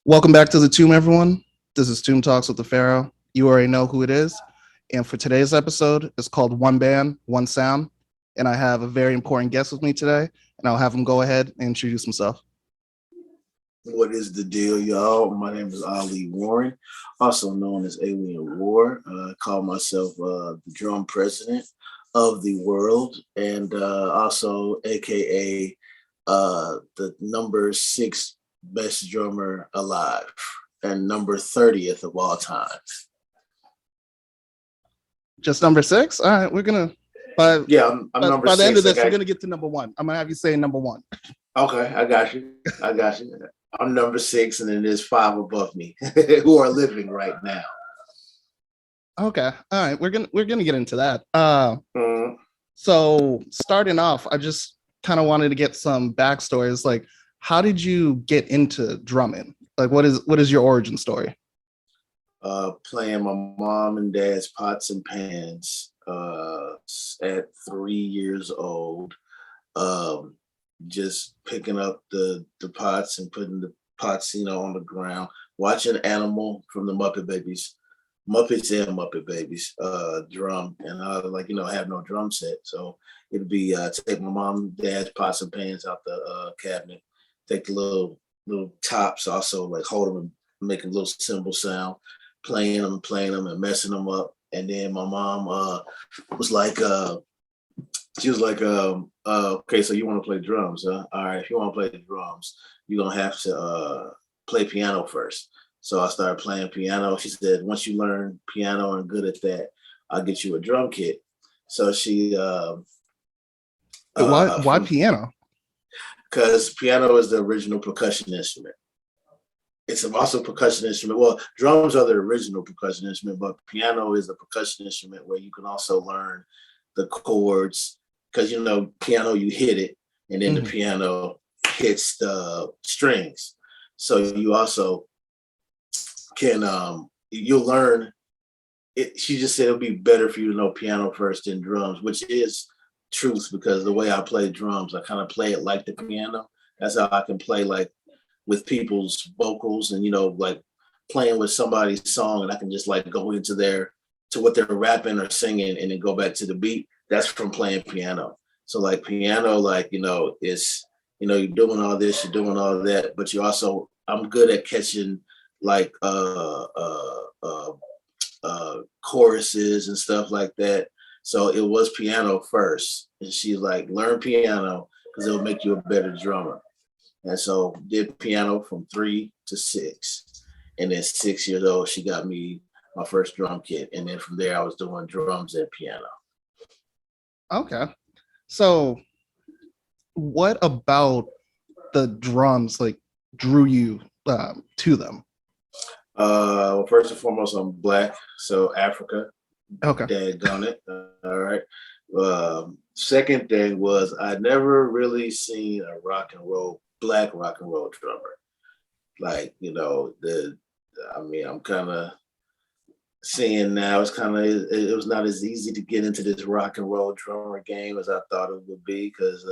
Welcome back to the Tomb, everyone. This is Tomb Talks with the Pharaoh. You already know who it is. And for today's episode, it's called One Band, One Sound. And I have a very important guest with me today, and I'll have him go ahead and introduce himself. What is the deal, y'all? My name is Alien Warr, also known as Alien Warr. I call myself the drum president of the world, and also AKA the number six best drummer alive and number 30th of all time. Just number six? All right, we're going to. I'm number by the six. end of this, we're going to get to number one. I'm going to have you say number one. Okay, I got you. I'm number six, and then there's five above me who are living right now. Okay, all right, we're gonna get into that. So starting off, I just kind of wanted to get some backstories. Like, how did you get into drumming? Like, what is your origin story? Playing my mom and dad's pots and pans at 3 years old. Just picking up the pots and putting the pots, on the ground, watching Animal from the Muppets and Muppet Babies drum. And I have no drum set. So it'd be take my mom and dad's pots and pans out the cabinet, take the little tops, also like hold them and make a little cymbal sound, playing them and messing them up. And then my mom was like, she was like, okay, so you want to play drums, huh? All right, if you want to play the drums, you're going to have to play piano first. So I started playing piano. She said, once you learn piano and good at that, I'll get you a drum kit. So she... why piano? Because piano is the original percussion instrument. It's also a percussion instrument. Well, drums are the original percussion instrument, but piano is the percussion instrument where you can also learn the chords. Because piano, you hit it, and then the piano hits the strings. So you also can you'll learn it. She just said it'll be better for you to know piano first than drums, which is truth, because the way I play drums, I kind of play it like the piano. That's how I can play like with people's vocals, and like playing with somebody's song, and I can just like go into to what they're rapping or singing and then go back to the beat. That's from playing piano. So like piano, it's, you're doing all this, you're doing all that, but I'm good at catching like choruses and stuff like that. So it was piano first. And she's like, learn piano because it'll make you a better drummer. And so did piano from 3 to 6. And then 6 years old, she got me my first drum kit. And then from there, I was doing drums and piano. Okay. So what about the drums like drew you to them? Well, first and foremost, I'm Black, so Africa. Okay. Daggone it. All right. Second thing was I never really seen a Black rock and roll drummer. Like, I'm kind of seeing now it was not as easy to get into this rock and roll drummer game as I thought it would be, because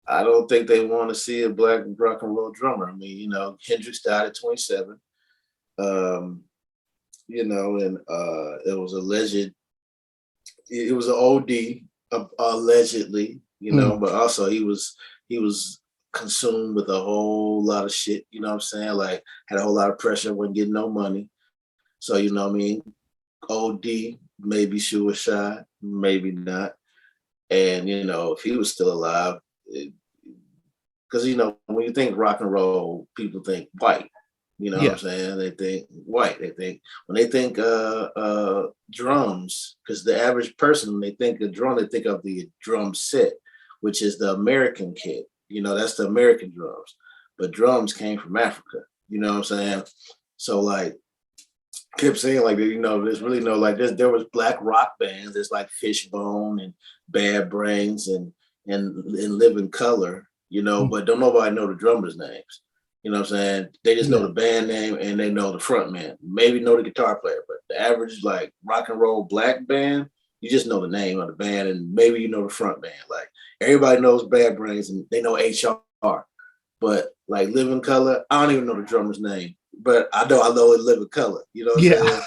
I don't think they want to see a Black rock and roll drummer. I mean, Hendrix died at 27. And it was alleged, it was an OD, allegedly, but also he was consumed with a whole lot of shit, you know what I'm saying? Like, had a whole lot of pressure, wasn't getting no money. So, OD, maybe suicide, maybe not. And, if he was still alive, because, when you think rock and roll, people think white. What I'm saying? They think white. When they think drums, because the average person, when they think of drum, they think of the drum set, which is the American kit. That's the American drums. But drums came from Africa. You know what I'm saying? So like, kept saying like, there's really no like this. There was Black rock bands. There's like Fishbone and Bad Brains and Living Color. But don't nobody know the drummers' names. You know what I'm saying? They just know the band name and they know the front man. Maybe know the guitar player, but the average like rock and roll Black band, you just know the name of the band and maybe you know the front band. Like everybody knows Bad Brains and they know HR. But like Living Color, I don't even know the drummer's name, but I know it's Living Color. You know what I'm saying?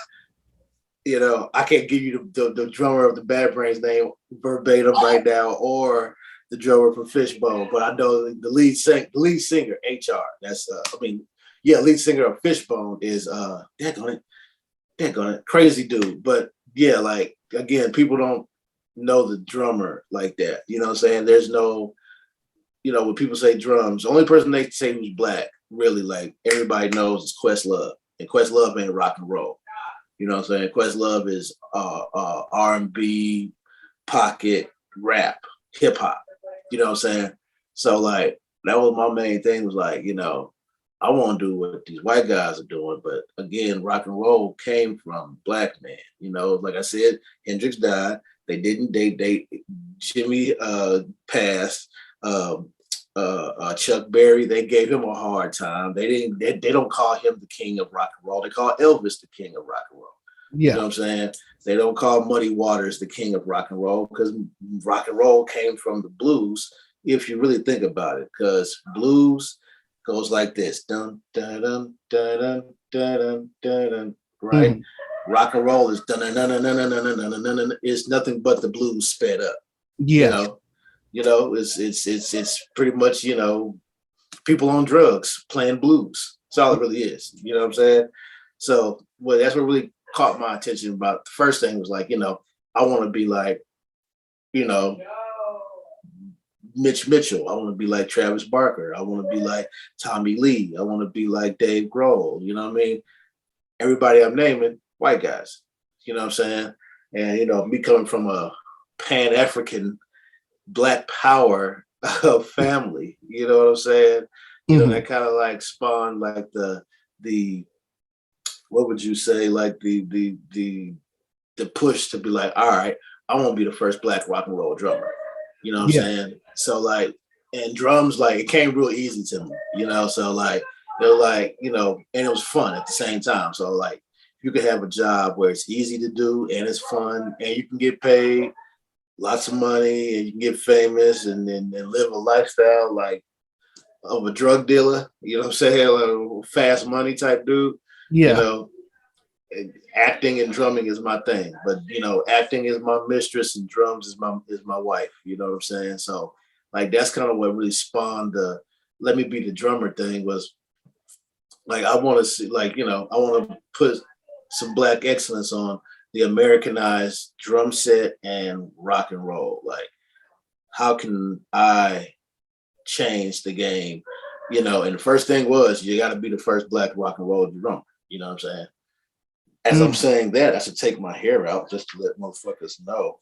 You know, I can't give you the drummer of the Bad Brains name verbatim right now, or the drummer for Fishbone, but I know the lead singer, HR. That's lead singer of Fishbone is daggone it, crazy dude. But yeah, like again, people don't know the drummer like that. You know what I'm saying? There's no, when people say drums, the only person they say who's black, really, like everybody knows is Questlove. And Questlove ain't rock and roll. You know what I'm saying? Questlove is R&B, pocket, rap, hip hop. You know what I'm saying? So like that was my main thing, was like, I want to do what these white guys are doing, but again, rock and roll came from black men. Like I said, Hendrix died. They didn't. Jimmy passed. Chuck Berry, they gave him a hard time. They don't call him the king of rock and roll. They call Elvis the king of rock and roll. Yeah. You know what I'm saying? They don't call Muddy Waters the king of rock and roll, because rock and roll came from the blues, if you really think about it, because blues goes like this. Dun, dun, dun, dun, dun, dun, dun, dun, right? Rock and roll is dun, dun, dun, dun, dun, dun, dun, dun, dun, dun. It's nothing but the blues sped up. Yeah. It's pretty much, people on drugs playing blues. That's all it really is. You know what I'm saying? So that's what really caught my attention. About the first thing was like, I want to be like, Mitch Mitchell. I want to be like Travis Barker. I want to be like Tommy Lee. I want to be like Dave Grohl. You know what I mean? Everybody I'm naming, white guys. You know what I'm saying? And, me coming from a Pan-African Black power family, you know what I'm saying? That kind of like spawned like the what would you say, like the push to be like, all right, I want to be the first black rock and roll drummer. You know what I'm saying? So like, and drums, like it came real easy to me, so like they're like, and it was fun at the same time. So like you could have a job where it's easy to do and it's fun and you can get paid lots of money and you can get famous and live a lifestyle like of a drug dealer, you know what I'm saying? Like a fast money type dude. Yeah. Acting and drumming is my thing, but acting is my mistress and drums is my wife. You know what I'm saying? So like that's kind of what really spawned the let me be the drummer thing, was like I want to see, like, I want to put some black excellence on the Americanized drum set and rock and roll. Like, how can I change the game? And the first thing was, you got to be the first black rock and roll drummer. You know what I'm saying? As I'm saying that, I should take my hair out just to let motherfuckers know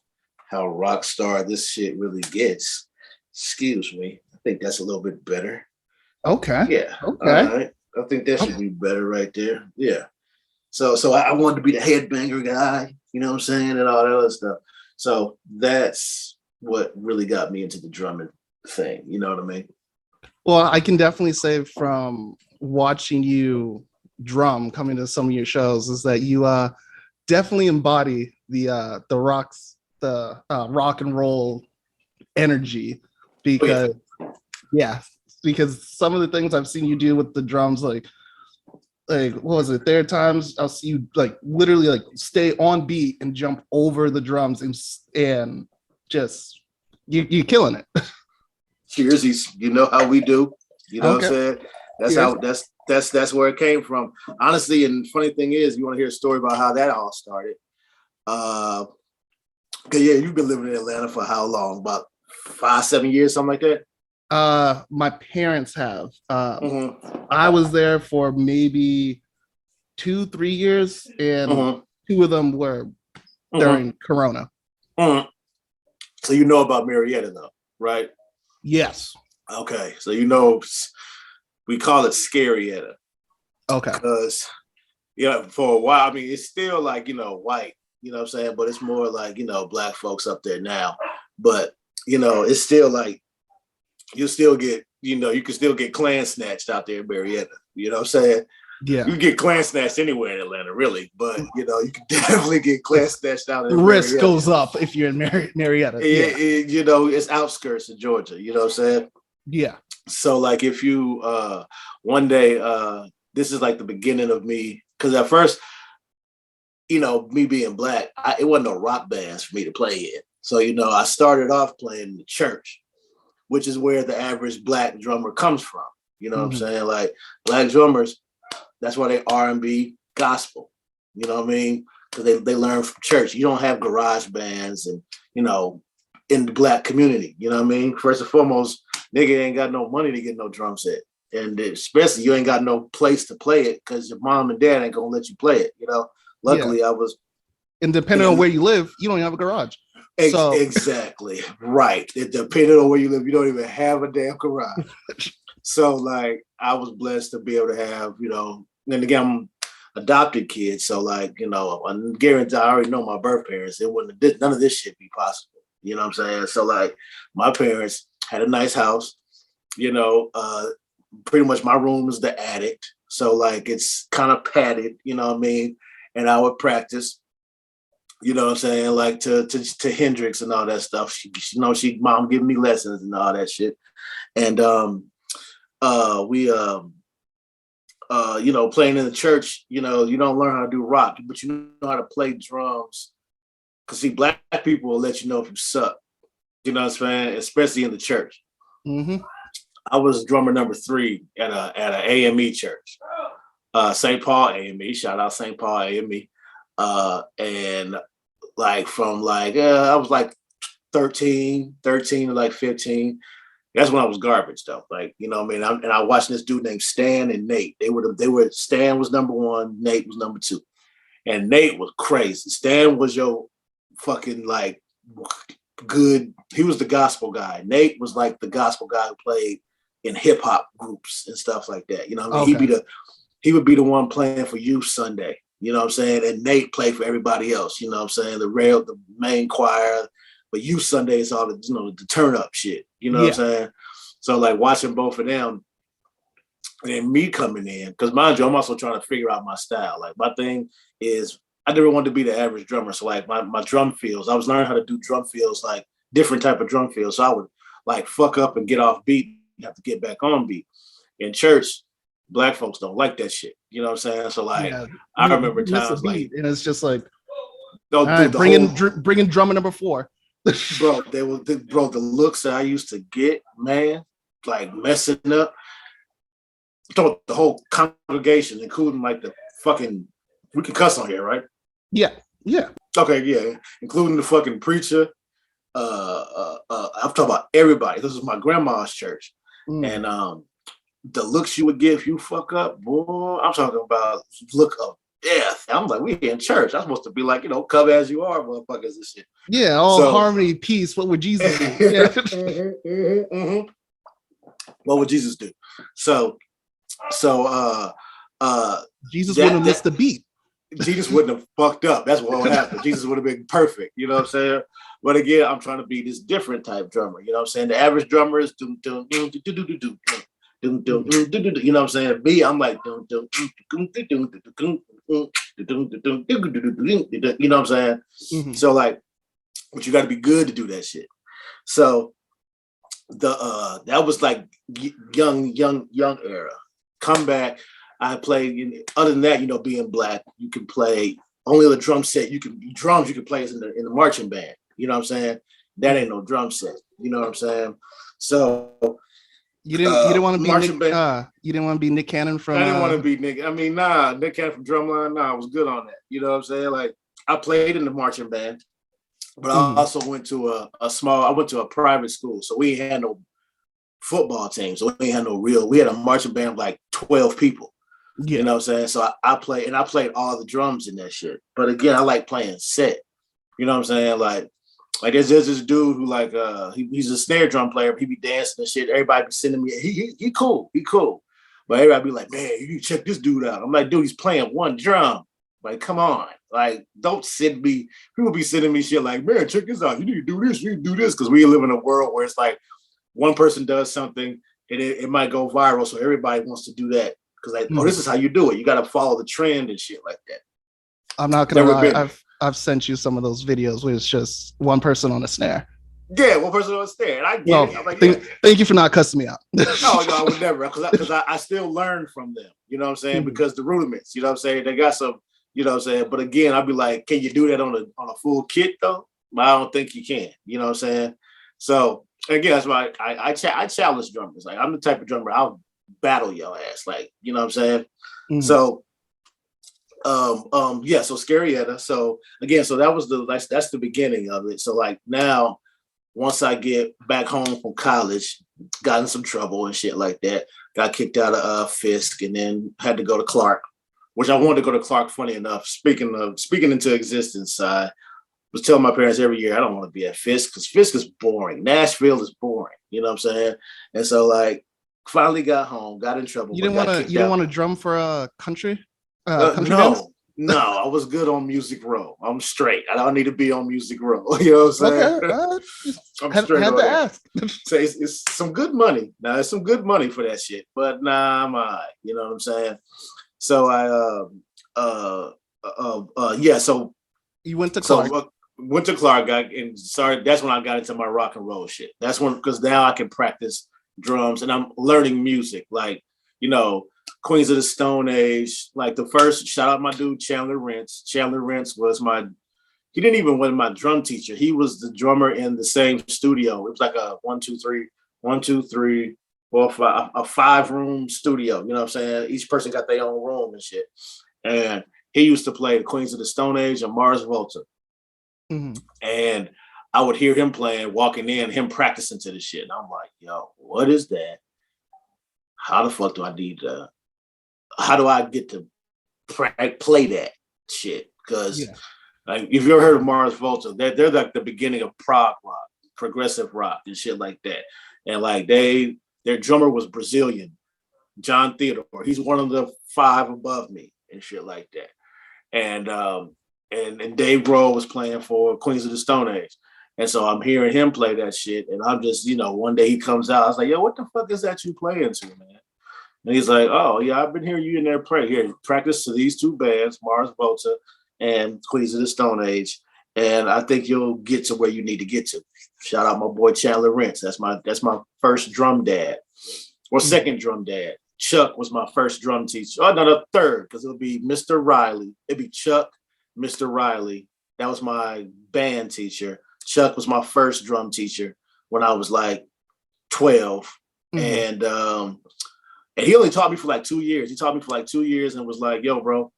how rock star this shit really gets. Excuse me. I think that's a little bit better. Okay. Yeah. Okay. All right. I think that should be better right there. Yeah. So I wanted to be the headbanger guy, you know what I'm saying, and all that other stuff. So that's what really got me into the drumming thing. You know what I mean? Well, I can definitely say from watching you drum coming to some of your shows is that you definitely embody the rock and roll energy, because because some of the things I've seen you do with the drums, like what was it? There are times I'll see you like literally like stay on beat and jump over the drums and just you're killing it. Cheersies, you know how we do. You know what I'm saying? That's how that's where it came from. Honestly, and funny thing is, you want to hear a story about how that all started. You've been living in Atlanta for how long? About 5-7 years, something like that? My parents have. I was there for maybe 2-3 years, and 2 of them were during Corona. So you know about Marietta, though, right? Yes. Okay, so we call it Scarietta. Okay. Because for a while, I mean, it's still like white, you know what I'm saying, but it's more like black folks up there now. But it's still like you still get you can still get Klan snatched out there in Marietta. You know what I'm saying? Yeah. You can get Klan snatched anywhere in Atlanta, really, but you can definitely get Klan snatched out in the risk Marietta. goes up if you're in Marietta. It's outskirts of Georgia. You know what I'm saying? Yeah. So like if you one day this is like the beginning of me, because at first, me being black, it wasn't no rock bands for me to play in. So, I started off playing in the church, which is where the average black drummer comes from. You know what I'm saying? Like black drummers, that's why they R&B gospel. You know what I mean? Because they learn from church. You don't have garage bands and, in the black community. You know what I mean? First and foremost, nigga ain't got no money to get no drum set. And especially you ain't got no place to play it because your mom and dad ain't gonna let you play it. Luckily I was. And depending on where you live, you don't even have a garage. Exactly. Right. Depending on where you live, you don't even have a damn garage. So like I was blessed to be able to have, and again, I'm adopted kid. So like, I guarantee I already know my birth parents. It wouldn't none of this shit be possible. You know what I'm saying? So like my parents had a nice house, pretty much my room is the attic. So like it's kind of padded, you know what I mean? And I would practice, you know what I'm saying? Like to Hendrix and all that stuff. She mom giving me lessons and all that shit. And we playing in the church, you don't learn how to do rock, but you know how to play drums. Cause see, black people will let you know if you suck. You know what I'm saying? Especially in the church. Mm-hmm. I was drummer number 3 at an AME church. St. Paul AME, shout out St. Paul AME. And like from like I was like 13 to like 15. That's when I was garbage though. Like, you know what I mean? I watched this dude named Stan and Nate. They were Stan was number 1, Nate was number 2. And Nate was crazy. Stan was your fucking like good. He was the gospel guy. Nate was like the gospel guy who played in hip hop groups and stuff like that. You know what I mean? Okay. He would be the one playing for Youth Sunday. You know what I'm saying? And Nate played for everybody else. You know what I'm saying? The main choir, but Youth Sunday is all the the turn up shit. You know what I'm saying? So like watching both of them and me coming in, because mind you, I'm also trying to figure out my style. Like my thing is I never wanted to be the average drummer. So like my drum fills, I was learning how to do drum fills, like different type of drum fills. So I would like fuck up and get off beat, you have to get back on beat. In church, black folks don't like that shit. You know what I'm saying? So like I remember times like, and it's just like, no, dude, bring in drummer number 4. Bro, the looks that I used to get, man, like messing up. The whole congregation, including like the fucking, we can cuss on here, right? Yeah. Okay, yeah, including the fucking preacher. I'm talking about everybody. This is my grandma's church, and the looks you would get if you fuck up, boy. I'm talking about look of death. I'm like, we in church. I'm supposed to be like, come as you are, motherfuckers and shit. Yeah, all harmony, peace. What would Jesus do? Yeah. What would Jesus do? So Jesus wouldn't have missed the beat. Jesus wouldn't have fucked up. That's what would happen. Jesus would have been perfect. You know what I'm saying? But again, I'm trying to be this different type drummer. You know what I'm saying? The average drummer is you know what I'm saying? Me, I'm like you know what I'm saying? Mm-hmm. So like, but you got to be good to do that shit. So that was like young era. Come back. I played. Other than that, being black, you can play only the drum set. Drums you can play is in the marching band. You know what I'm saying? That ain't no drum set. You know what I'm saying? So you didn't want to be Nick. You didn't want to be Nick Cannon from. I didn't want to be Nick. I mean, Nick Cannon from Drumline. I was good on that. You know what I'm saying? Like I played in the marching band, but I also went to I went to a private school, so we had no football team. So we had we had a marching band of like 12 people. Yeah. You know what I'm saying? So I played all the drums in that shit. But again, I like playing set. You know what I'm saying? Like there's this dude who like he's a snare drum player. He be dancing and shit. Everybody be sending me. He cool. But everybody be like, man, you check this dude out. I'm like, dude, he's playing one drum. Like, come on. Like, don't send me. People be sending me shit like, man, check this out. You need to do this. You need to do this. Because we live in a world where it's like one person does something and it might go viral. So everybody wants to do that. Because like, oh, this is how you do it. You got to follow the trend and shit like that. I'm not gonna lie. I've sent you some of those videos where it's just one person on a snare. Yeah, one person on stage. And I get Well, it. I'm like, yeah. thank you for not cussing me out. No, I would never, because I still learn from them. You know what I'm saying? Because the rudiments, you know what I'm saying? They got some, you know what I'm saying? But again, I'd be like, can you do that on a full kit though? But I don't think you can. You know what I'm saying? So again, that's why I challenge drummers. Like I'm the type of drummer I'll battle your ass. Like, you know what I'm saying? So yeah, so Scarietta. So again, so that was that's the beginning of it. So like now, once I get back home from college, got in some trouble and shit like that. Got kicked out of Fisk, and then had to go to Clark, which I wanted to go to Clark. Funny enough, speaking into existence, I was telling my parents every year I don't want to be at Fisk because Fisk is boring. Nashville is boring. You know what I'm saying? And so like, finally got home, got in trouble. You didn't want to drum for a country bands? No, I was good on Music Row. I'm straight. I don't need to be on Music Row. You know what I'm saying? Okay, I'm straight on that. Ask. So it's some good money. Now it's some good money for that shit. But nah, I'm all right. You know what I'm saying? So yeah. So you went to Clark. Went to Clark. That's when I got into my rock and roll shit. That's when, because now I can practice drums and I'm learning music. Like, you know, Queens of the Stone Age, like the first, shout out my dude Chandler Rentz. Chandler Rentz was he didn't even was my drum teacher. He was the drummer in the same studio. It was like a 1, 2, 3, 4, 5, a 5-room studio. You know what I'm saying? Each person got their own room and shit. And he used to play the Queens of the Stone Age and Mars Volta. And I would hear him playing, walking in, him practicing to the shit. And I'm like, yo, what is that? How the fuck do I need to, how do I get to play that shit? Because like, if you ever heard of Mars Volta, they're like the beginning of prog rock, progressive rock and shit like that. And like their drummer was Brazilian, John Theodore. He's one of the 5 above me and shit like that. And Dave Grohl was playing for Queens of the Stone Age. And so I'm hearing him play that shit. And I'm just, you know, one day he comes out, I was like, yo, what the fuck is that you playing to, man? And he's like, oh, yeah, I've been hearing you in there play. Here, practice to these 2 bands, Mars Volta and Queens of the Stone Age. And I think you'll get to where you need to get to. Shout out my boy Chandler Rentz. That's my first drum dad, or second drum dad. Chuck was my first drum teacher. Oh, no, the third, because it'll be Mr. Riley. It'd be Chuck, Mr. Riley. That was my band teacher. Chuck was my first drum teacher when I was like 12. And he only taught me for like 2 years. He taught me for like 2 years and was like, yo, bro,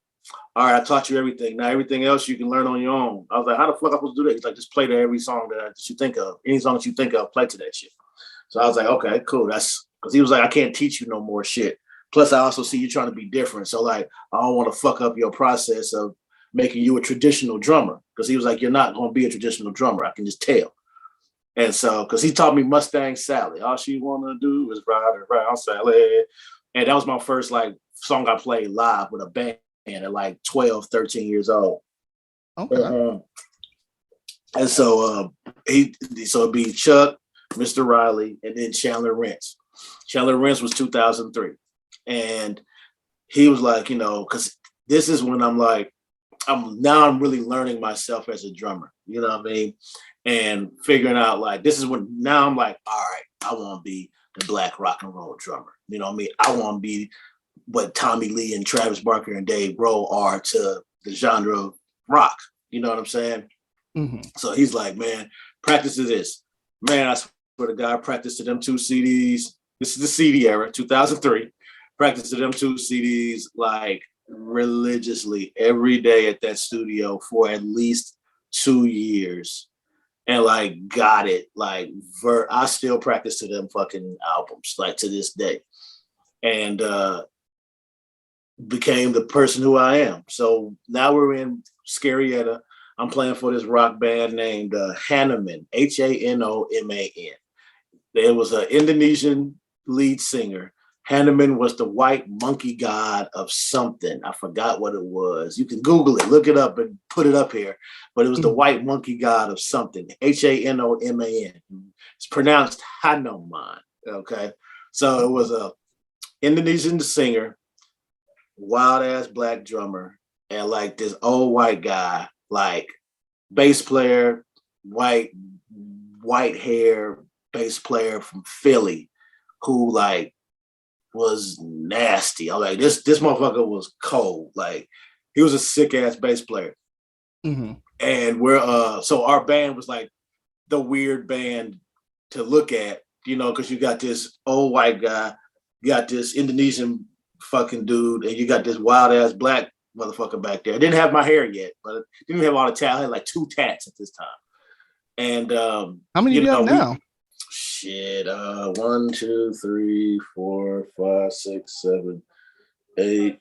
all right, I taught you everything. Now everything else you can learn on your own. I was like, how the fuck am I supposed to do that? He's like, just play to every song that you think of. Any song that you think of, play to that shit. So I was like, okay, cool. That's because he was like, I can't teach you no more shit. Plus, I also see you trying to be different. So like, I don't want to fuck up your process of making you a traditional drummer. Because he was like, you're not going to be a traditional drummer. I can just tell. And so, because he taught me Mustang Sally. All she want to do is ride around Sally. And that was my first like song I played live with a band at like 12, 13 years old. Okay. And so it'd be Chuck, Mr. Riley, and then Chandler Rentz. Chandler Rentz was 2003. And he was like, you know, because this is when I'm I'm really learning myself as a drummer, you know what I mean? And figuring out like, this is when now I'm like, all right, I want to be the black rock and roll drummer. You know what I mean? I want to be what Tommy Lee and Travis Barker and Dave Grohl are to the genre of rock. You know what I'm saying? So he's like, man, practice to this. Man, I swear to God, practice to them 2 CDs. This is the CD era, 2003. Practice to them 2 CDs like religiously every day at that studio for at least 2 years. And like got it. Like I still practice to them fucking albums like to this day. And became the person who I am. So now we're in Scarietta. I'm playing for this rock band named Hanoman, Hanoman. There was an Indonesian lead singer. Hanoman was the white monkey god of something. I forgot what it was. You can Google it, look it up and put it up here. But it was the white monkey god of something, Hanoman. It's pronounced Hanoman, okay? So it was a Indonesian singer, wild ass black drummer, and like this old white guy, like bass player, white, white hair bass player from Philly who like was nasty. I was like, this motherfucker was cold. Like he was a sick ass bass player. Mm-hmm. And we're so our band was like the weird band to look at, you know, because you got this old white guy, you got this Indonesian fucking dude, and you got this wild ass black motherfucker back there. I didn't have my hair yet, but I didn't have all the tats. I had like 2 tats at this time. And How many you do you have now? Shit, 1, 2, 3, 4, 5, 6, 7, 8,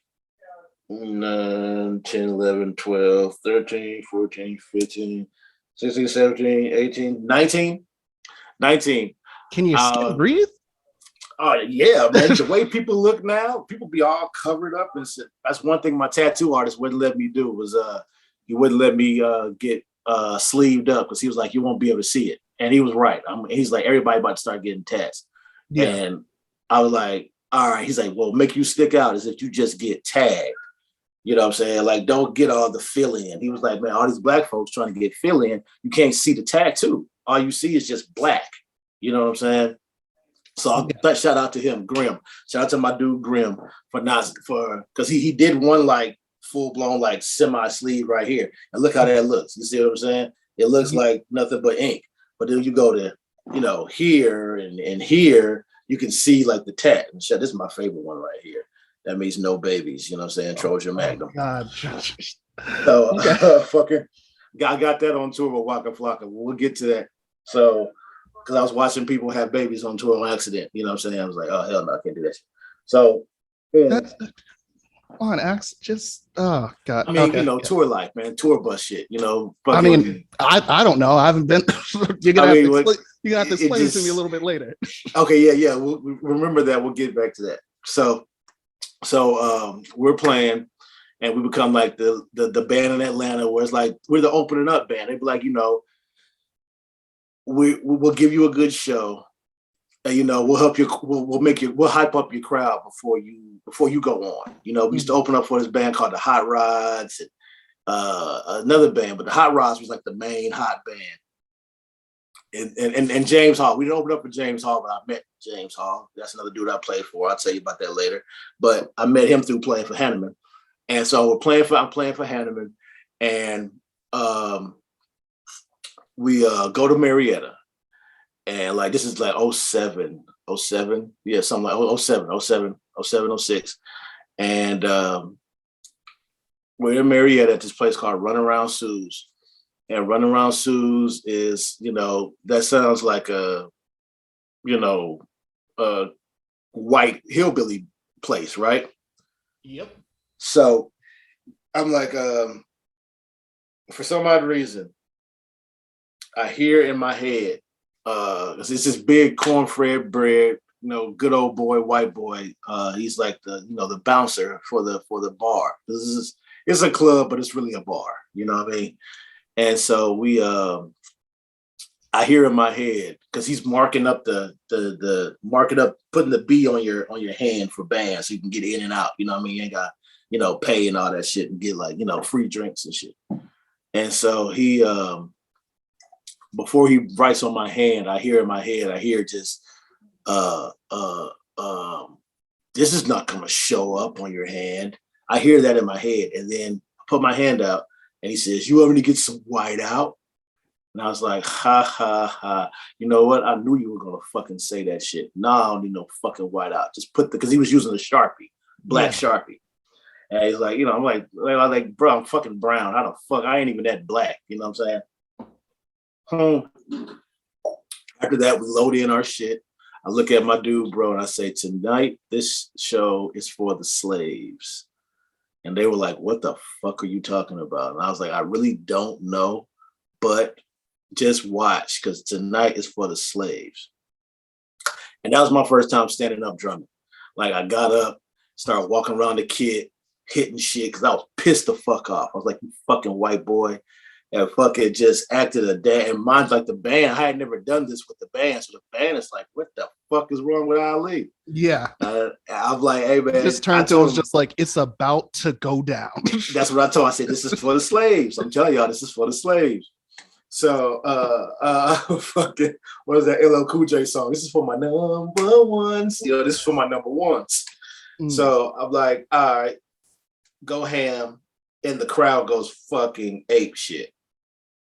9, 10, 11, 12, 13, 14, 15, 16, 17, 18, 19. 19. Can you still breathe? Oh yeah, man. The way people look now, people be all covered up and shit. That's one thing my tattoo artist wouldn't let me do was he wouldn't let me get sleeved up because he was like, you won't be able to see it. And he was right. He's like, everybody about to start getting tats. Yeah. And I was like, all right. He's like, well, make you stick out as if you just get tagged. You know what I'm saying? Like, don't get all the fill in. He was like, man, all these black folks trying to get fill in, you can't see the tattoo. All you see is just black. You know what I'm saying? So shout out to him, Grim. Shout out to my dude Grim because he did one like full blown like semi sleeve right here. And look how that looks. You see what I'm saying? It looks like nothing but ink. But then you go to, you know, here and here, you can see like the tat. And shit, this is my favorite one right here. That means no babies. You know what I'm saying? Trojan Magnum. God. So fucking, I got that on tour with Waka Flocka. We'll get to that. So, because I was watching people have babies on tour on accident. You know what I'm saying? I was like, oh, hell no, I can't do that shit. So, yeah. That's on accident. Just, oh, God. I mean, you know, tour life, man. Tour bus shit, you know. I mean, I don't know. I haven't been. You're going to have to explain it to me a little bit later. Okay, yeah. We'll remember that. We'll get back to that. So we're playing, and we become like the band in Atlanta where it's like, we're the opening up band. They'd be like, you know, we'll give you a good show, and you know we'll help you. We'll hype up your crowd before you go on. You know, we used to open up for this band called the Hot Rods, and another band, but the Hot Rods was like the main hot band. And James Hall. We didn't open up for James Hall, but I met James Hall. That's another dude I played for. I'll tell you about that later. But I met him through playing for Hanneman, and so I'm playing for Hanneman, and we go to Marietta, and like this is like 07, yeah, something like 06. And we're in Marietta at this place called Run Around Sue's. And Run Around Sue's is, you know, that sounds like a white hillbilly place, right? Yep. So I'm like, for some odd reason, I hear in my head, it's this big cornfed bread, you know, good old boy, white boy. He's like the bouncer for the bar. It's a club, but it's really a bar. You know what I mean? And so I hear in my head because he's marking up putting the B on your hand for bands so you can get in and out. You know what I mean? You ain't got pay and all that shit and get like free drinks and shit. And so he before he writes on my hand, I hear in my head, just this is not gonna show up on your hand. I hear that in my head, and then I put my hand out, and he says, "You want me to get some white out?" And I was like, ha ha ha. You know what? I knew you were gonna fucking say that shit. No, I don't need no fucking white out. Just because he was using a Sharpie, black Sharpie. And he's like, I'm like, bro, I'm fucking brown. How the fuck? I ain't even that black. You know what I'm saying? After that, we load in our shit. I look at my dude, bro, and I say, tonight, this show is for the slaves. And they were like, what the fuck are you talking about? And I was like, I really don't know, but just watch, because tonight is for the slaves. And that was my first time standing up drumming. Like, I got up, started walking around the kit, hitting shit, because I was pissed the fuck off. I was like, you fucking white boy. And fucking just acted a day. And mine's like the band, I had never done this with the band. So the band is like, what the fuck is wrong with Ali? Yeah. I'm like, hey, man. This turned to was just like, it's about to go down. That's what I told him. I said, this is for the slaves. I'm telling y'all, this is for the slaves. So fucking what is that LL Cool J song? This is for my number ones. This is for my number ones. So I'm like, all right, go ham, and the crowd goes fucking ape shit.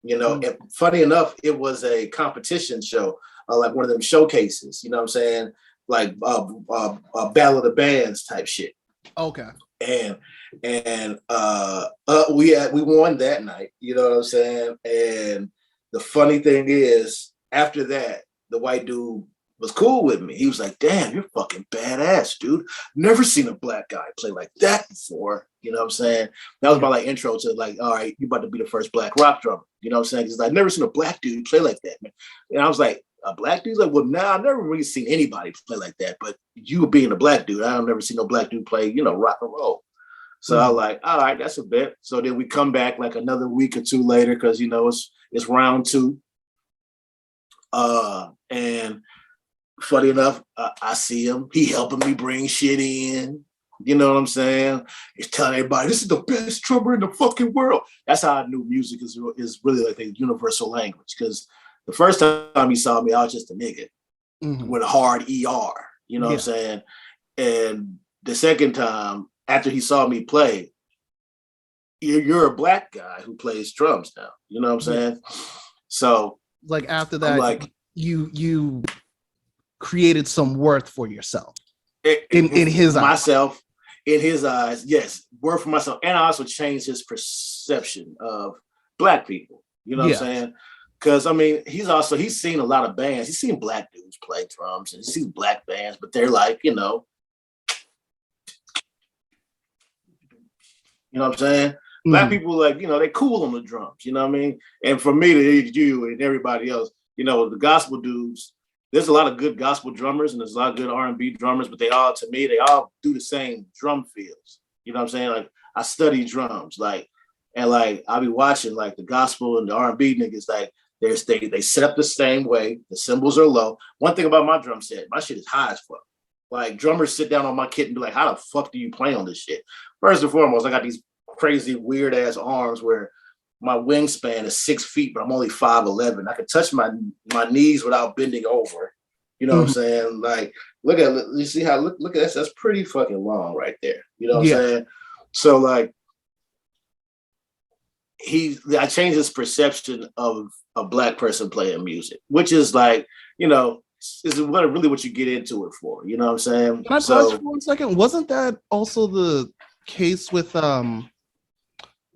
And funny enough, it was a competition show, like one of them showcases. You know what I'm saying? Like Battle of the Bands type shit. Okay. And we won that night. You know what I'm saying? And the funny thing is, after that, the white dude was cool with me. He was like, "Damn, you're fucking badass, dude. Never seen a black guy play like that before." You know what I'm saying? That was my like intro to like, all right, you about to be the first black rock drummer. You know what I'm saying? Because I've never seen a black dude play like that, man. And I was like, a black dude? Like, well, nah, I've never really seen anybody play like that. But you being a black dude, I've never seen no black dude play, rock and roll. So I was like, all right, that's a bit. So then we come back like another week or two later because it's round two. And funny enough, I see him. He helping me bring shit in. You know what I'm saying? He's telling everybody, this is the best drummer in the fucking world. That's how I knew music is really like a universal language. Because the first time he saw me, I was just a nigga with a hard ER. You know what I'm saying? And the second time, after he saw me play, you're a black guy who plays drums now. You know what I'm saying? So like after that, like you created some worth for yourself in his myself. In his eyes, yes, worth for myself. And I also changed his perception of black people. You know what I'm saying? Because I mean, he's seen a lot of bands. He's seen black dudes play drums and he's seen black bands, but they're like, you know what I'm saying? Black people, like, they cool on the drums, you know what I mean? And for me, you and everybody else, the gospel dudes, there's a lot of good gospel drummers and there's a lot of good R&B drummers, but they all do the same drum feels. You know what I'm saying? Like, I study drums, and I'll be watching like the gospel and the R&B niggas, like they set up the same way. The cymbals are low. One thing about my drum set, my shit is high as fuck. Like, drummers sit down on my kit and be like, how the fuck do you play on this shit? First and foremost, I got these crazy weird ass arms where my wingspan is 6 feet, but I'm only 5'11". I can touch my knees without bending over. You know what I'm saying? Like, you see how look at this? That's pretty fucking long right there. You know what I'm saying? So like, I changed his perception of a black person playing music, which is like, is really what you get into it for. You know what I'm saying? Can I pause for 1 second? Wasn't that also the case with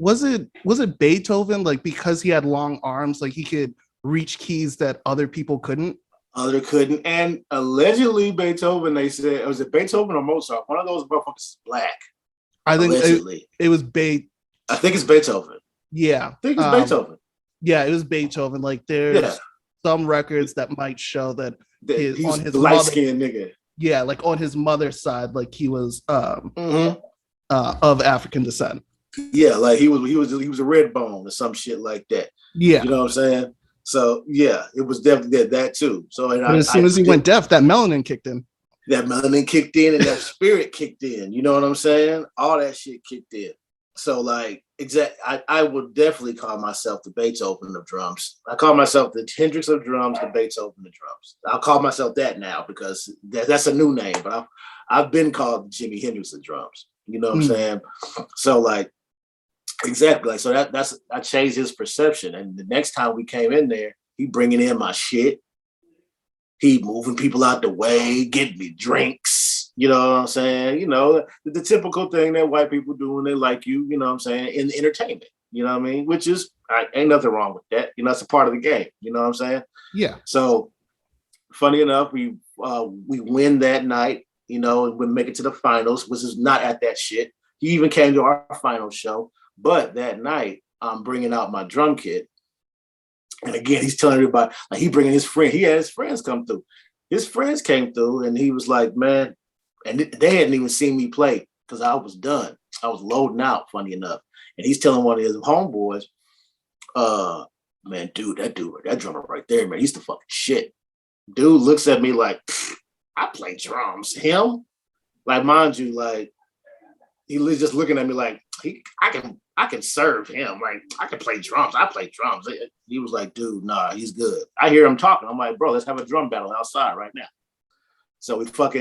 was it Beethoven? Like, because he had long arms, like he could reach keys that other people couldn't. And allegedly Beethoven, they said, was it Beethoven or Mozart? One of those motherfuckers is black. I think allegedly it was I think it's Beethoven. Yeah, I think it's Beethoven. Yeah, it was Beethoven. Like, there's some records that might show that he's on his light-skinned nigga. Yeah, like on his mother's side, like he was of African descent. Yeah, like he was a red bone or some shit like that. Yeah, you know what I'm saying? So yeah, it was definitely that too. So as soon as he went deaf, that melanin kicked in. That melanin kicked in and that spirit kicked in. You know what I'm saying? All that shit kicked in. So like, I would definitely call myself the Beethoven of drums. I call myself the Hendrix of drums, the Beethoven of drums. I'll call myself that now because that's a new name. But I've been called Jimi Hendrix of drums. You know what I'm saying? So like, exactly. Like, so I changed his perception. And the next time we came in there, he bringing in my shit. He moving people out the way, getting me drinks. You know what I'm saying? The typical thing that white people do when they like you, you know what I'm saying, in entertainment. You know what I mean? Which is, ain't nothing wrong with that. It's a part of the game. You know what I'm saying? Yeah. So, funny enough, we win that night, and we make it to the finals, which is not at that shit. He even came to our final show. But that night, I'm bringing out my drum kit. And again, he's telling everybody, like, he bringing his friend. He had his friends come through. His friends came through, and he was like, man, and they hadn't even seen me play because I was done. I was loading out, funny enough. And he's telling one of his homeboys, man, that drummer right there, man, he's the fucking shit. Dude looks at me like, I play drums. Him? Like, mind you, like, he was just looking at me like, I can serve him. Like, I can play drums. I play drums. He was like, dude, nah, he's good. I hear him talking. I'm like, bro, let's have a drum battle outside right now. So he's like,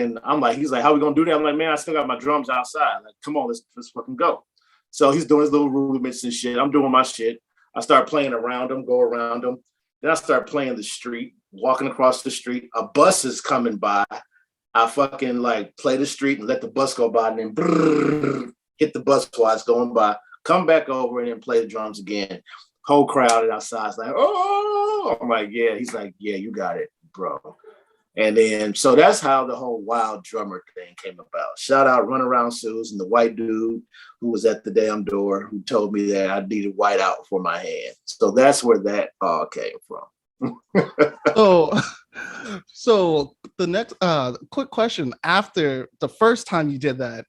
how we gonna do that? I'm like, man, I still got my drums outside. Like, come on, let's fucking go. So he's doing his little rudiments and shit. I'm doing my shit. I start playing around him, go around him. Then I start playing the street, walking across the street. A bus is coming by. I fucking like play the street and let the bus go by and then brrr, hit the bus while it's going by. Come back over and then play the drums again. Whole crowd outside is like, oh, I'm like, yeah. He's like, yeah, you got it, bro. And then, so that's how the whole wild drummer thing came about. Shout out Runaround Susan, the white dude who was at the damn door who told me that I needed white out for my hand. So that's where that all came from. So the next quick question, after the first time you did that,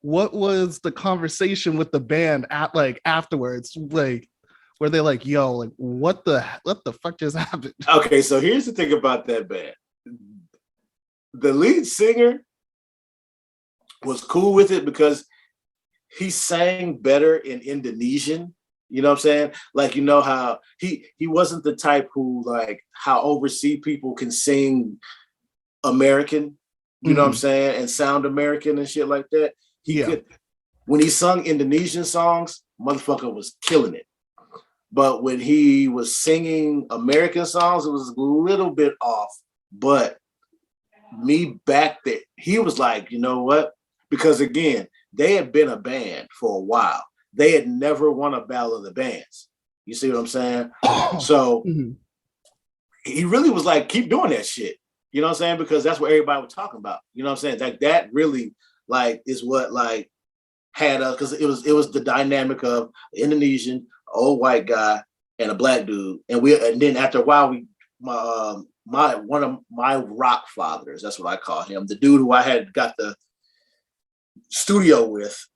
what was the conversation with the band at like afterwards? Like, were they like, yo, like what the fuck just happened? Okay, so here's the thing about that band. The lead singer was cool with it because he sang better in Indonesian. You know what I'm saying? Like, you know how he wasn't the type who, like, how overseas people can sing American, you know what I'm saying, and sound American and shit like that. He could, when he sung Indonesian songs, motherfucker was killing it. But when he was singing American songs, it was a little bit off. But me back there, he was like, you know what? Because again, they had been a band for a while. They had never won a battle of the bands. You see what I'm saying? So he really was like, keep doing that shit. You know what I'm saying? Because that's what everybody was talking about. You know what I'm saying? Like that really like is what like had us, because it was the dynamic of Indonesian, old white guy, and a black dude. And then after a while one of my rock fathers, that's what I call him, the dude who I had got the studio with,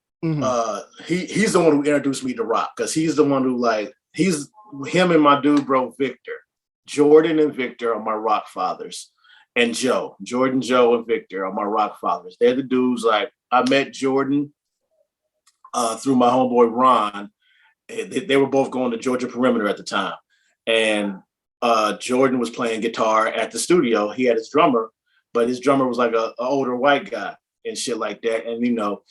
he's the one who introduced me to rock, because he's the one who he's him and my dude bro Victor. Jordan and Victor are my rock fathers. And Jordan, Joe, and Victor are my rock fathers. They're the dudes. Like, I met Jordan through my homeboy Ron. They were both going to Georgia Perimeter at the time. And Jordan was playing guitar at the studio. He had his drummer, but his drummer was like an older white guy and shit like that. And, you know,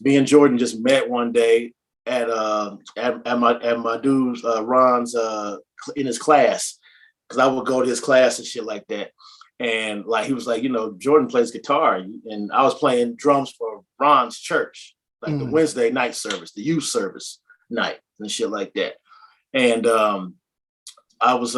me and Jordan just met one day at my dude's Ron's in his class, because I would go to his class and shit like that. And like, he was like, you know, Jordan plays guitar, and I was playing drums for Ron's church, like the Wednesday night service, the youth service night and shit like that. And I was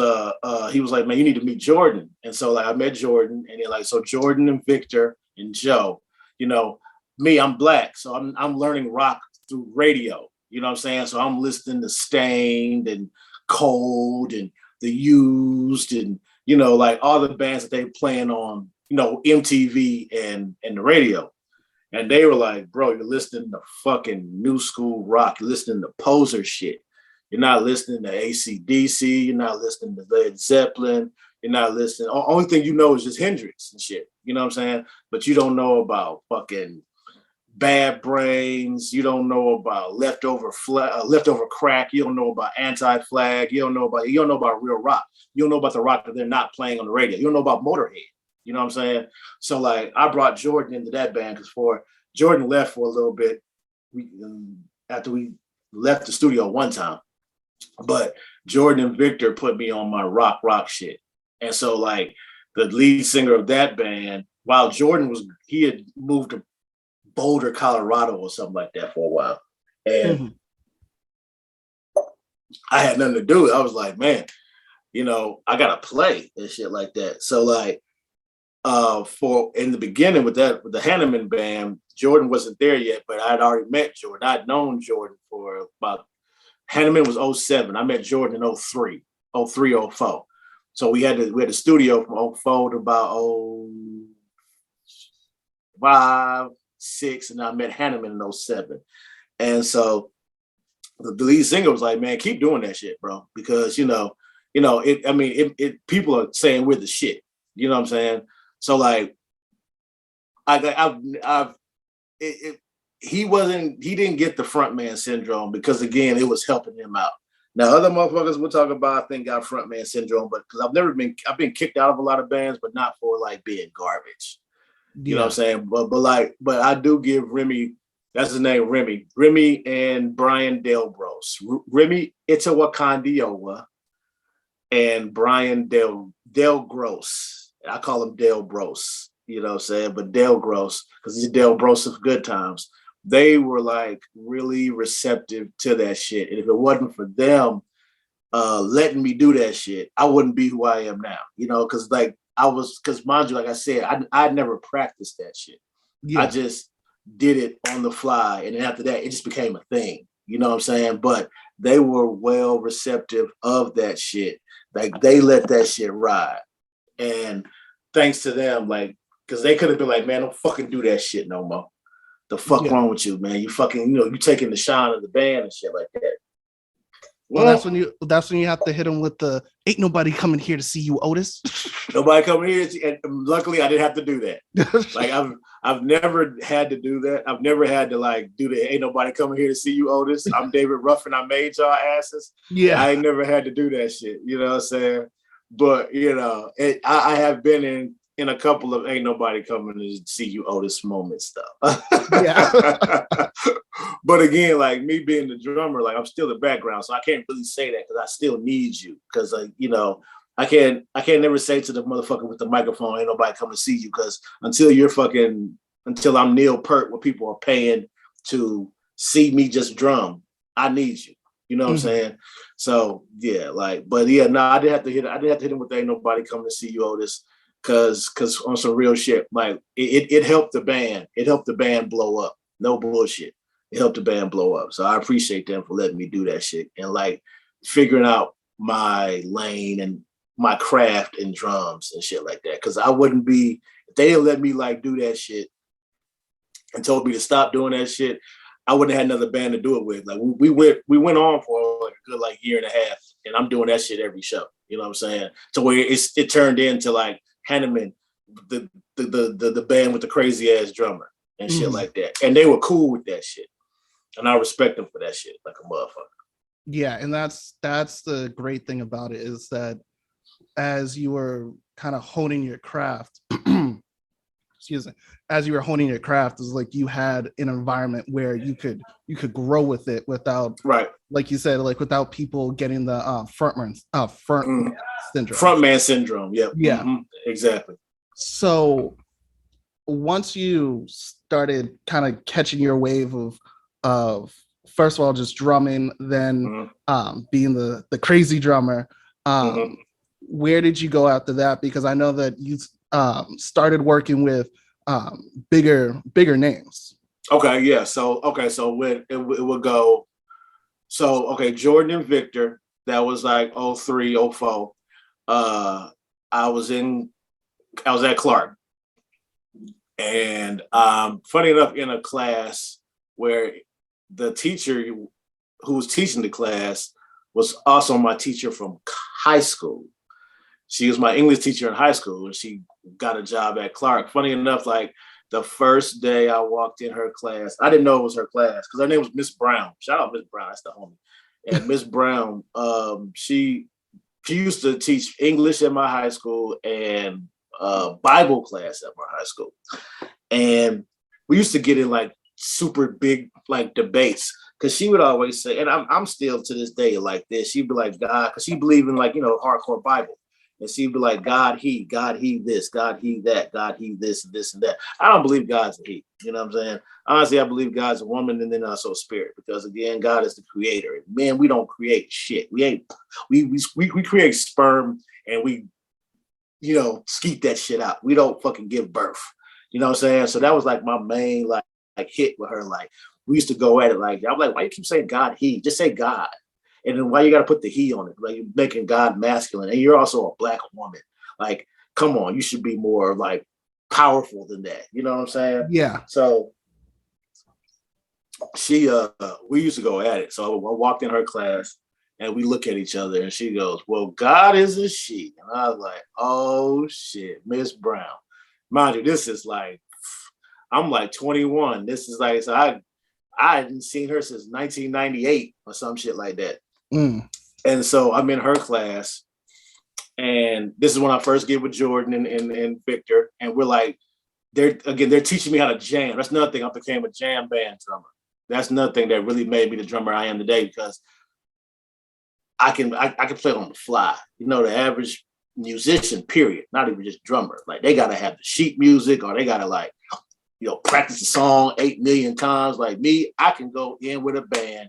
he was like, man, you need to meet Jordan. And so like I met Jordan, and then like, so Jordan and Victor and Joe, you know, me, I'm black, so I'm learning rock through radio. You know what I'm saying? So I'm listening to Stained and Cold and The Used and, you know, like all the bands that they playing on, you know, MTV and the radio. And they were like, bro, you're listening to fucking new school rock. You're listening to poser shit. You're not listening to AC/DC. You're not listening to Led Zeppelin. You're not listening. Only thing you know is just Hendrix and shit. You know what I'm saying? But you don't know about fucking Bad Brains. You don't know about leftover crack. You don't know about Anti-Flag. You don't know about real rock. You don't know about the rock that they're not playing on the radio. You don't know about Motorhead. You know what I'm saying? So like, I brought Jordan into that band because Jordan left for a little bit after we left the studio one time. But Jordan and Victor put me on my rock shit. And so like, the lead singer of that band, while Jordan he had moved to Boulder, Colorado or something like that for a while. And I had nothing to do. I was like, man, you know, I gotta play and shit like that. So like, for in the beginning with the Hanneman band, Jordan wasn't there yet, but I'd already met Jordan. I'd known Jordan for about, Hanneman was 07. I met Jordan in 03, 04. So we had the studio from 04 to about 05, 6, and I met Hanneman in 07. And so the lead singer was like, man, keep doing that shit, bro. Because, you know, people are saying we're the shit. You know what I'm saying? So like, he didn't get the frontman syndrome because again, it was helping him out. Now, other motherfuckers we'll talk about, I think, got frontman syndrome, but because I've been kicked out of a lot of bands, but not for like being garbage. You know what I'm saying? But I do give Remy, that's his name, Remy and Brian Delbros. Remy Itawakandiowa and Brian Del Gross. I call him Del Bros, you know what I'm saying? But Del Gross, because he's Del Bros of Good Times. They were like really receptive to that shit. And if it wasn't for them letting me do that shit, I wouldn't be who I am now, you know, because mind you, like I said, I never practiced that shit. Yeah. I just did it on the fly. And then after that, it just became a thing, you know what I'm saying? But they were well receptive of that shit. Like they let that shit ride. And thanks to them, like, because they could have been like, man, don't fucking do that shit no more. The fuck wrong with you, man? You fucking, you know, you taking the shine of the band and shit like that. Well, that's when you have to hit them with the "ain't nobody coming here to see you, Otis." Nobody coming here, and luckily I didn't have to do that. Like I've never had to do that. I've never had to like do the "ain't nobody coming here to see you, Otis." I'm David Ruffin. I made y'all asses. Yeah, I ain't never had to do that shit. You know what I'm saying? But you know, I have been in a couple of "ain't nobody coming to see you, Otis" moment stuff. Yeah. But again, like me being the drummer, like I'm still the background, so I can't really say that because I still need you. Because like, you know, I can't never say to the motherfucker with the microphone, "ain't nobody coming to see you," because until I'm Neil Peart, where people are paying to see me just drum, I need you. You know what I'm saying? So yeah, like, but yeah, no, I didn't have to hit him with "ain't nobody coming to see you, Otis." Cause on some real shit, like it helped the band. It helped the band blow up. No bullshit. It helped the band blow up. So I appreciate them for letting me do that shit and like figuring out my lane and my craft in drums and shit like that. Cause I wouldn't be, if they didn't let me like do that shit and told me to stop doing that shit, I wouldn't have had another band to do it with. Like we went on for like a good like year and a half, and I'm doing that shit every show. You know what I'm saying? To where it turned into like Hanneman, the band with the crazy ass drummer and shit like that. And they were cool with that shit. And I respect them for that shit like a motherfucker. Yeah, and that's the great thing about it is that as you were kind of honing your craft, excuse me, as you were honing your craft, is like you had an environment where you could grow with it without, right, like you said, like without people getting the frontman syndrome. Frontman syndrome. Yep. Yeah. Exactly. So once you started kind of catching your wave of first of all just drumming, then being the crazy drummer, where did you go after that? Because I know that you started working with bigger names. Okay, yeah. So when it would go, so okay, Jordan and Victor, that was like 03, 04. I was at Clark, and funny enough, in a class where the teacher who was teaching the class was also my teacher from high school. She was my English teacher in high school, and she got a job at Clark. Funny enough, like the first day I walked in her class, I didn't know it was her class because her name was Miss Brown. Shout out Miss Brown, that's the homie. And Miss Brown, she used to teach English at my high school and Bible class at my high school. And we used to get in like super big like debates because she would always say, and I'm still to this day like this, she'd be like, God, because she believed in like, you know, hardcore Bible. And she'd be like, God, he this, God, he that, God, he this, and that. I don't believe God's a he. You know what I'm saying? Honestly, I believe God's a woman and then also a spirit, because again, God is the creator. Man, we don't create shit. We create sperm and we, you know, skeet that shit out. We don't fucking give birth. You know what I'm saying? So that was like my main like hit with her. Like we used to go at it like, I'm like, why you keep saying God, he? Just say God. And then why you got to put the he on it? Like you're making God masculine, and you're also a black woman. Like, come on, you should be more like powerful than that. You know what I'm saying? Yeah. So she, we used to go at it. So I walked in her class, and we look at each other, and she goes, "Well, God is a she," and I was like, "Oh shit, Miss Brown." Mind you, this is like, I'm like 21. This is like, so I hadn't seen her since 1998 or some shit like that. Mm. And so I'm in her class, and this is when I first get with Jordan and Victor, and we're like, they're teaching me how to jam. That's another thing. I became a jam band drummer. That's another thing that really made me the drummer I am today, because I can play on the fly. You know, the average musician, period, not even just drummer, like they gotta have the sheet music, or they gotta like, you know, practice the song 8 million times. Like me, I can go in with a band.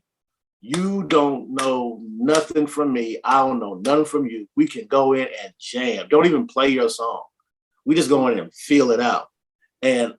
You don't know nothing from me. I don't know nothing from you. We can go in and jam. Don't even play your song. We just go in and feel it out. And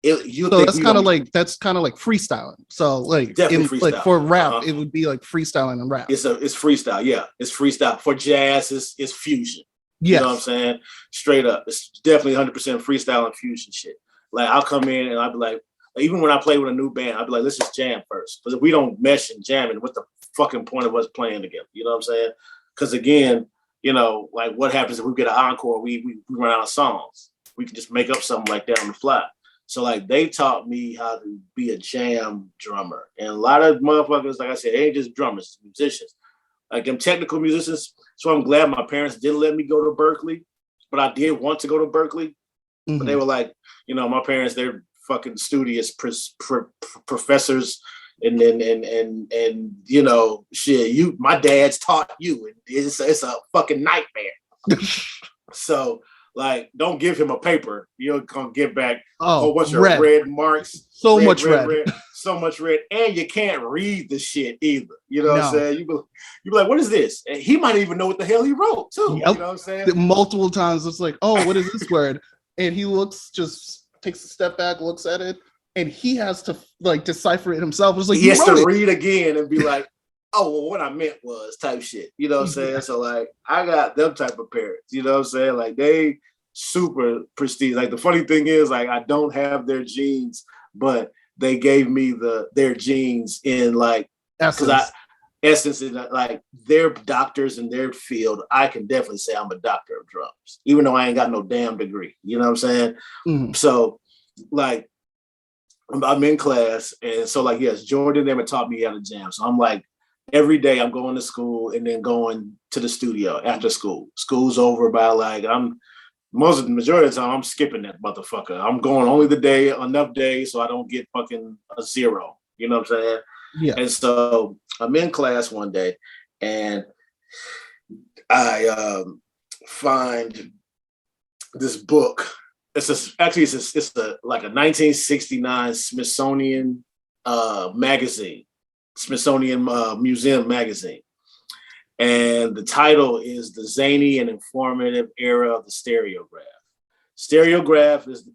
you So think that's we kind of don't like freestyling. So like definitely like freestyle. for rap, it would be like freestyling and rap. It's freestyle. Yeah, it's freestyle. For jazz, it's fusion. You know what I'm Yes. saying? Straight up. It's definitely 100% freestyle and fusion shit. Like I'll come in and I'll be like, even when I play with a new band, I'll be like, let's just jam first. Because if we don't mesh and jam, and what's the fucking point of us playing together? You know what I'm saying? Because again, you know, like what happens if we get an encore, we run out of songs. We can just make up something like that on the fly. So like they taught me how to be a jam drummer. And a lot of motherfuckers, like I said, they ain't just drummers, musicians. Like them technical musicians. So I'm glad my parents didn't let me go to Berkeley, but I did want to go to Berkeley. But they were like, you know, my parents, they're fucking studious professors, and you know, shit. My dad's taught you, and it's a fucking nightmare. So like, don't give him a paper. You're gonna get back a whole bunch of red marks. So much red. So much red. And you can't read the shit either. You know what I'm saying? You be like, what is this? And he might even know what the hell he wrote too. Yep. You know what I'm saying? Multiple times it's like, oh, what is this word? And he takes a step back, looks at it, and he has to like decipher it himself. It's like he has to read again and be like, oh, well, what I meant was type shit. You know what I'm saying? So like, I got them type of parents. You know what I'm saying? Like they super prestige. Like the funny thing is, like I don't have their genes, but they gave me their genes in like essence in like they're doctors in their field. I can definitely say I'm a doctor of drums, even though I ain't got no damn degree. You know what I'm saying? Mm-hmm. So like I'm in class, and so like yes, Jordan never taught me how to jam. So I'm like every day I'm going to school and then going to the studio after school. School's over by like most of the majority of the time I'm skipping that motherfucker. I'm going only enough days so I don't get fucking a 0. You know what I'm saying? Yeah. And so I'm in class one day and I find this book. It's like a 1969 Smithsonian magazine, Smithsonian Museum magazine. And the title is The Zany and Informative Era of the Stereograph. Stereograph is the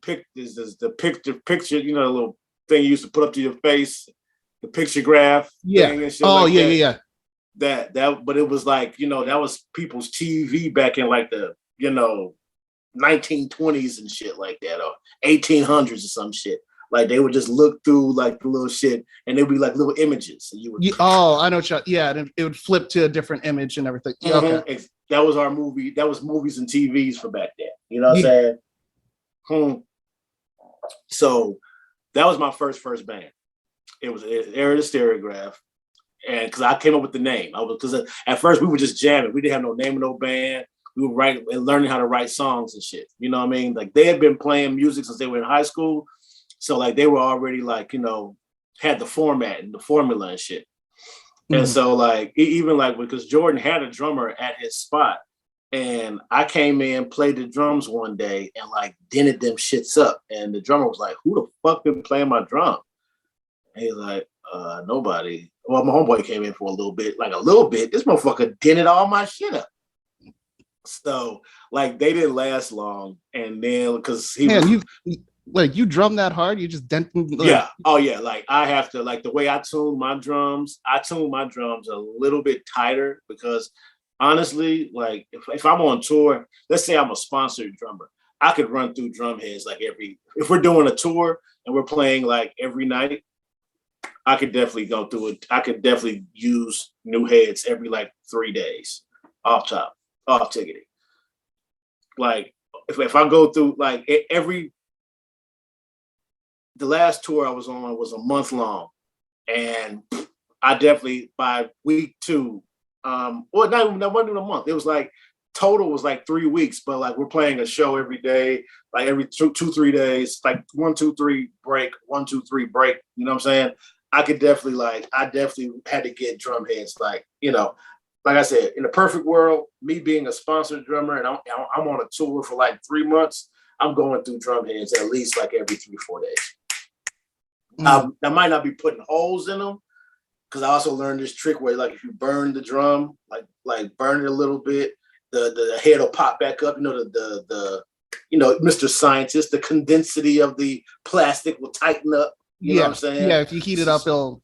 picture, you know, the little thing you used to put up to your face, the picture graph. Yeah. Thing and shit That, but it was like, you know, that was people's TV back in like the, you know, 1920s and shit like that, or 1800s or some shit. Like they would just look through like the little shit, and it would be like little images. And you would, I know. Yeah, it would flip to a different image and everything. Mm-hmm. Okay. That was our movie. That was movies and TVs for back then. You know what I'm saying? So that was my first band. It was Era the Stereograph, and because I came up with the name, because at first we were just jamming. We didn't have no name of no band. We were writing and learning how to write songs and shit. You know what I mean? Like they had been playing music since they were in high school. So like they were already like, you know, had the format and the formula and shit. Mm-hmm. And so like, even like, because Jordan had a drummer at his spot, and I came in, played the drums one day and like dented them shits up. And the drummer was like, who the fuck been playing my drum? And he's like, nobody. Well, my homeboy came in for a little bit. This motherfucker dented all my shit up. So like they didn't last long. And then because you drum that hard, you just dent. Yeah. Oh yeah. Like I have to, like the way I tune my drums a little bit tighter, because honestly, like if I'm on tour, let's say I'm a sponsored drummer, I could run through drum heads like if we're doing a tour and we're playing like every night, I could definitely go through it. I could definitely use new heads every like 3 days off ticketing. Like if I go through like the last tour I was on was a month long, And I definitely by week 2, well, not even that wasn't even a month. It was like total was like 3 weeks, but like we're playing a show every day, like every 3 days, like 1, 2, 3 break, 1, 2, 3 break. You know what I'm saying? I definitely had to get drum heads, like, like I said, in the perfect world, me being a sponsored drummer and I'm on a tour for like 3 months, I'm going through drum heads at least like every 3-4 days. I might not be putting holes in them, because I also learned this trick where, like, if you burn the drum, like burn it a little bit, the head will pop back up. The Mr. Scientist, the condensity of the plastic will tighten up. You know what I'm saying? Yeah, if you heat it up, it'll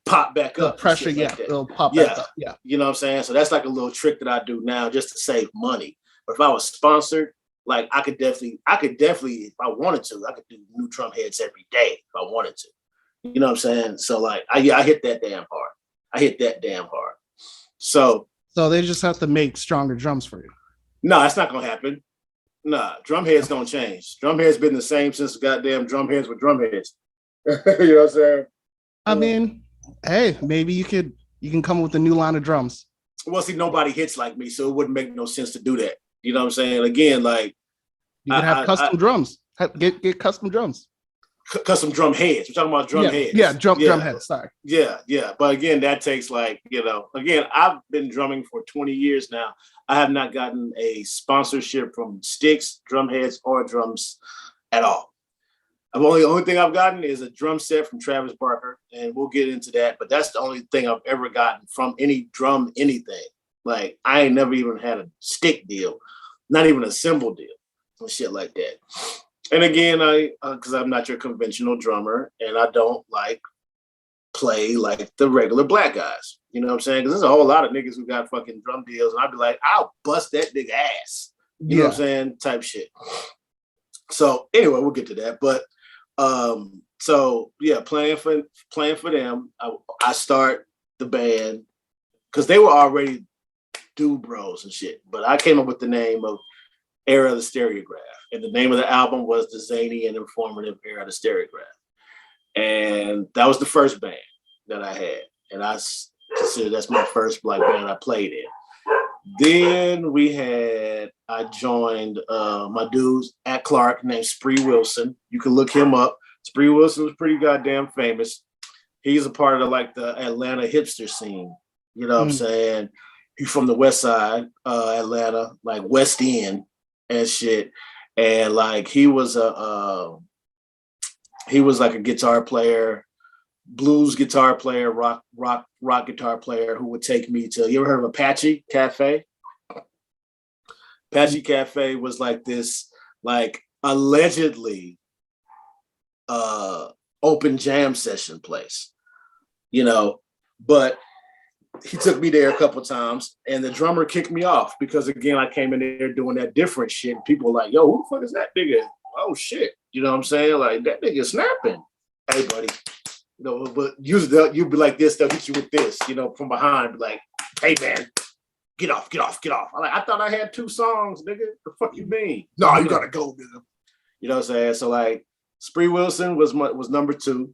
pop back the up. pressure, like it'll pop back up. Yeah. You know what I'm saying? So that's like a little trick that I do now just to save money. But if I was sponsored, like I could definitely, if I wanted to, I could do new drum heads every day if I wanted to. You know what I'm saying? So like, I hit that damn hard. So they just have to make stronger drums for you. No, that's not gonna happen. Nah, drum heads gonna change. Drum heads been the same since the goddamn drum heads were drum heads. You know what I'm saying? I mean, hey, maybe you can come up with a new line of drums. Well, see, nobody hits like me, so it wouldn't make no sense to do that. You know what I'm saying? Again, like you could have custom drums. Get custom drums. Custom drum heads. We're talking about drum heads. Yeah, drum heads. Sorry. Yeah. But again, that takes again, I've been drumming for 20 years now. I have not gotten a sponsorship from sticks, drum heads, or drums at all. The only thing I've gotten is a drum set from Travis Barker, and we'll get into that. But that's the only thing I've ever gotten from any drum anything. Like, I ain't never even had a stick deal, not even a cymbal deal, and shit like that. And again, because I'm not your conventional drummer, and I don't play like the regular black guys. You know what I'm saying? Because there's a whole lot of niggas who got fucking drum deals, and I'd be like, I'll bust that nigga ass. You know what I'm saying? Type shit. So anyway, we'll get to that. But so yeah, playing for them, I start the band because they were already dude bros and shit. But I came up with the name of Era of the Stereograph. And the name of the album was The Zany and Informative Era of the Stereograph. And that was the first band that I had. And I consider that's my first black band I played in. Then I joined my dudes at Clark named Spree Wilson. You can look him up. Spree Wilson was pretty goddamn famous. He's a part of like the Atlanta hipster scene. You know what I'm saying? He's from the west side, Atlanta, like West End and shit. And like he was like a guitar player, blues guitar player, rock guitar player who would take me to, you ever heard of Apache Cafe? Apache Cafe was like this, like allegedly open jam session place, but he took me there a couple times, and the drummer kicked me off because, again, I came in there doing that different shit. And people were like, yo, who the fuck is that nigga? Oh, shit. You know what I'm saying? Like, that nigga snapping. Hey, buddy. But usually you'd be like this, they'll hit you with this, from behind, like, hey, man, get off. I'm like, I thought I had 2 songs, nigga. The fuck you mean? No, you gotta go, nigga. You know what I'm saying? So, like, Spree Wilson was number 2.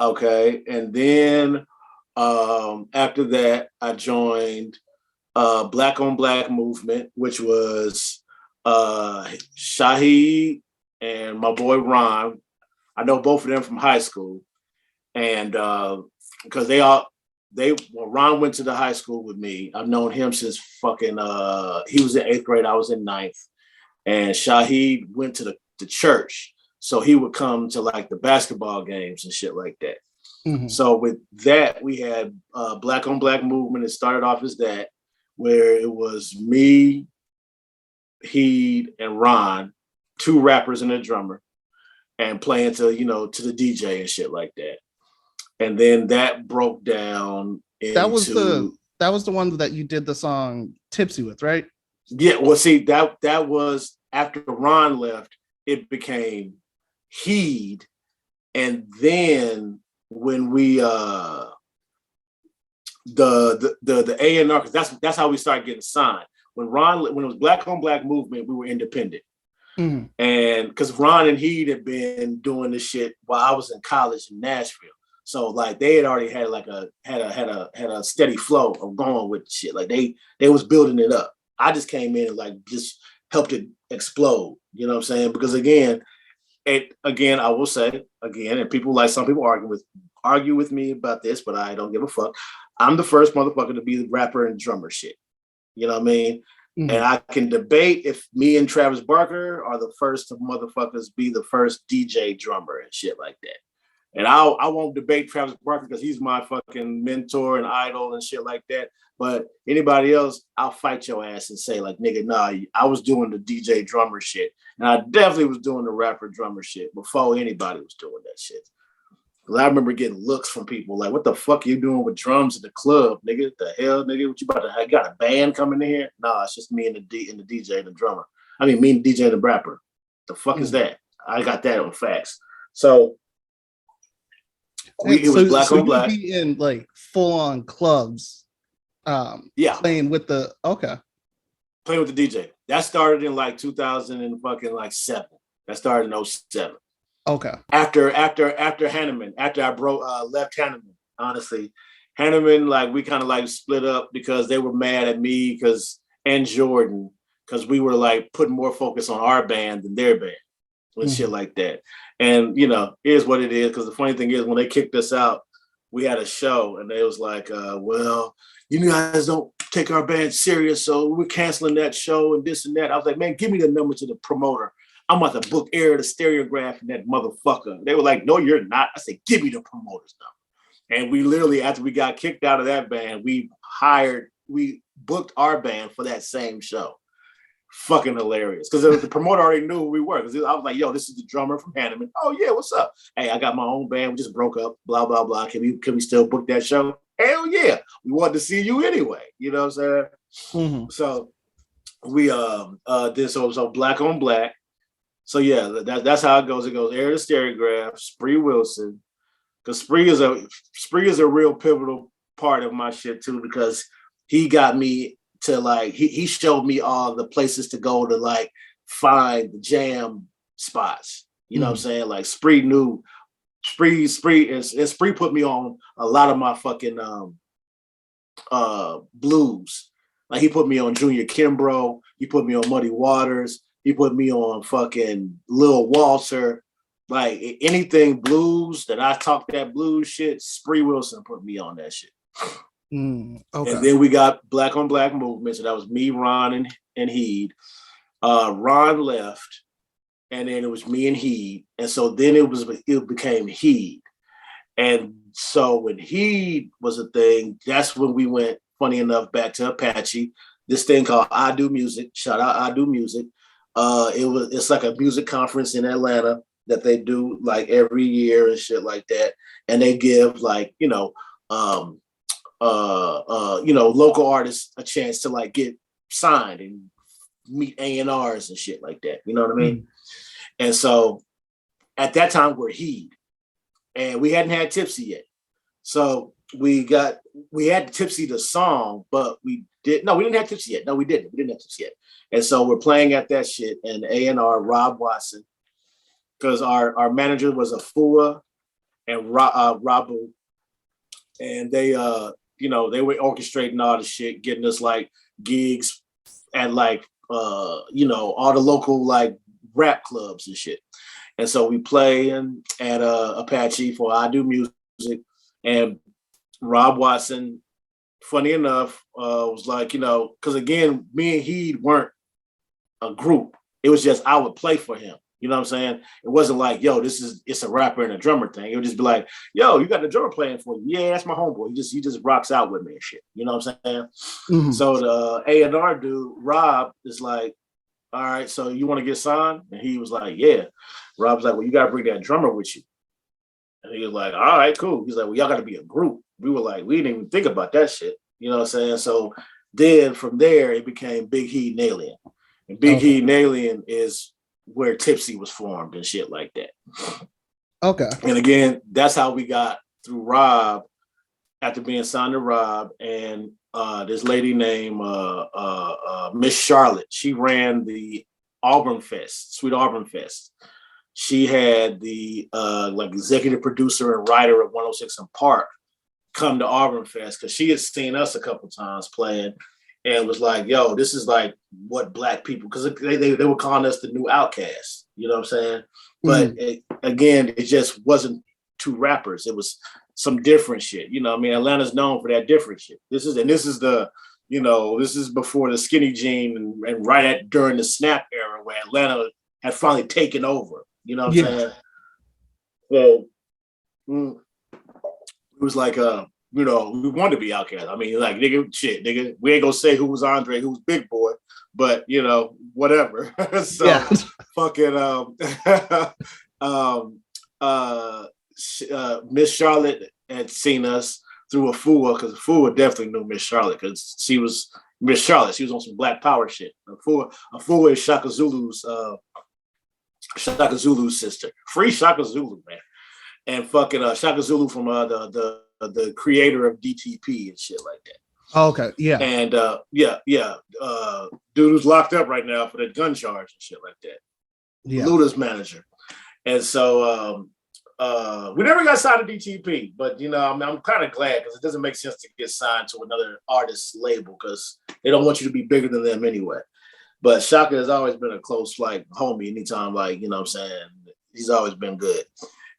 Okay. And then after that, I joined Black on Black movement, which was Shaheed and my boy Ron. I know both of them from high school, and because when Ron went to the high school with me, I've known him since fucking he was in 8th grade, I was in 9th, and Shaheed went to the church, so he would come to like the basketball games and shit like that. Mm-hmm. So with that, we had Black on Black movement. It started off as that, where it was me, Heed, and Ron, 2 rappers and a drummer, and playing to the DJ and shit like that. And then that broke down into... That was the one that you did the song Tipsy with, right? Yeah, well, see, that was after Ron left, it became Heed, and then when we the A&R, because that's how we started getting signed. When it was Black on Black movement, we were independent. Mm-hmm. And because Ron and Heed had been doing this shit while I was in college in Nashville. So like they had already had like a steady flow of going with shit. Like they was building it up. I just came in and like just helped it explode. You know what I'm saying? Because again, I will say again, and people like some people argue with me about this, but I don't give a fuck. I'm the first motherfucker to be the rapper and drummer shit. You know what I mean? Mhm. And I can debate if me and Travis Barker are the first motherfuckers be the first DJ drummer and shit like that. And I won't debate Travis Barker because he's my fucking mentor and idol and shit like that. But anybody else, I'll fight your ass and say, like, nigga, nah, I was doing the DJ drummer shit. And I definitely was doing the rapper drummer shit before anybody was doing that shit. Because I remember getting looks from people like, what the fuck are you doing with drums in the club, nigga? The hell, nigga? What you about to have? You got a band coming in here? Nah, it's just me and the DJ and the drummer. I mean, me and the DJ and the rapper. The fuck is that? I got that on facts. So it was black on black. You'd be in like full on clubs, playing with the playing with the DJ. That started in like 2000 and fucking like 7. That started in 07. Okay. After Hanneman, after I left Hanneman, honestly, Hanneman, like we kind of like split up because they were mad at me and Jordan because we were like putting more focus on our band than their band and shit like that. And you know, here's what it is. Because the funny thing is, when they kicked us out, we had a show and they was like, well, you guys don't take our band serious, so we're canceling that show and this and that. I was like, man, give me the number to the promoter. I'm about to book Air the Stereograph and that motherfucker. They were like, no, you're not. I said, give me the promoter's number. And we literally, after we got kicked out of that band, we booked our band for that same show. Fucking hilarious. Because the promoter already knew who we were. Because I was like, yo, this is the drummer from Hanneman. Oh, yeah, what's up? Hey, I got my own band. We just broke up, blah, blah, blah. Can we still book that show? Hell yeah. We wanted to see you anyway. You know what I'm saying? So we did so black on black. So yeah, that's how it goes. It goes Air the Stereograph, Spree Wilson, because Spree is a real pivotal part of my shit too, because he got me to like he showed me all the places to go to like find the jam spots. You know what I'm saying? Like Spree and Spree put me on a lot of my fucking blues. Like he put me on Junior Kimbrough, he put me on Muddy Waters. He put me on fucking Lil Walter, like anything blues that I talk that blues shit. Spree Wilson put me on that shit. And then we got black on black movement. So that was me, Ron, and Heed. Ron left, and then it was me and Heed. And so then it became Heed. And so when Heed was a thing, that's when we went, funny enough, back to Apache. This thing called I Do Music. Shout out I Do Music. It's like a music conference in Atlanta that they do like every year and shit like that. And they give like, local artists a chance to like get signed and meet A&Rs and shit like that. You know what I mean? And so at that time we're Heed and we hadn't had Tipsy yet. So we had Tipsy the song, but we didn't have Tipsy yet. No, we didn't. We didn't have Tipsy yet. And so we're playing at that shit, and A&R Rob Watson, because our manager was Afua and Rabu, and they were orchestrating all the shit, getting us like gigs at like all the local like rap clubs and shit. And so we play at Apache for I Do Music, and Rob Watson, funny enough, was like, because again, me and Heed weren't a group. It was just I would play for him. You know what I'm saying? It wasn't like, yo, it's a rapper and a drummer thing. It would just be like, yo, you got the drummer playing for you. Yeah, that's my homeboy. He just rocks out with me and shit. You know what I'm saying? So the A&R dude, Rob, is like, all right, so you want to get signed? And he was like, yeah. Rob's like, well, you got to bring that drummer with you. And he was like, all right, cool. He's like, well, y'all got to be a group. We were like, we didn't even think about that shit. You know what I'm saying? So then from there, it became Big Heat and Alien. And Big Heat and Alien is where Tipsy was formed and shit like that. Okay. And again, that's how we got through Rob after being signed to Rob. And this lady named Miss Charlotte, she ran the Auburn Fest, Sweet Auburn Fest. she had the like executive producer and writer of 106 and Park come to Auburn Fest because she had seen us a couple times playing and was like, yo, this is like what black people, because they were calling us the new outcasts, you know what I'm saying? But again, it just wasn't two rappers. It was some different shit. You know, I mean, Atlanta's known for that different shit. This is the, you know, this is before the skinny jean and right at during the snap era where Atlanta had finally taken over. You know what I'm saying? So it was like, you know, we wanted to be outcast. I mean, like, nigga, we ain't gonna say who was Andre, who was Big Boy, but you know, whatever. So fucking Miss Charlotte had seen us through Afua, because Afua definitely knew Miss Charlotte because she was Miss Charlotte. She was on some Black Power shit. Afua is Shaka Zulu's sister. Free Shaka Zulu, man. And fucking Shaka Zulu from the creator of DTP and shit like that. Oh, okay, yeah. And dude who's locked up right now for that gun charge and shit like that. Yeah. Luda's manager. And so we never got signed to DTP, but you know, I'm kind of glad because it doesn't make sense to get signed to another artist label because they don't want you to be bigger than them anyway. But Shaka has always been a close like homie anytime, like, you know what I'm saying? He's always been good.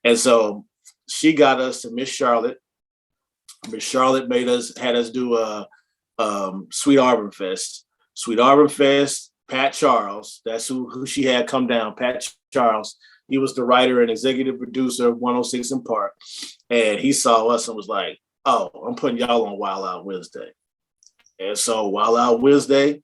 And so she got us to Miss Charlotte. Miss Charlotte had us do a Sweet Auburn Fest. Sweet Auburn Fest, Pat Charles, that's who she had come down, Pat Charles. He was the writer and executive producer of 106 and Park. And he saw us and was like, oh, I'm putting y'all on Wild Out Wednesday. And so Wild Out Wednesday,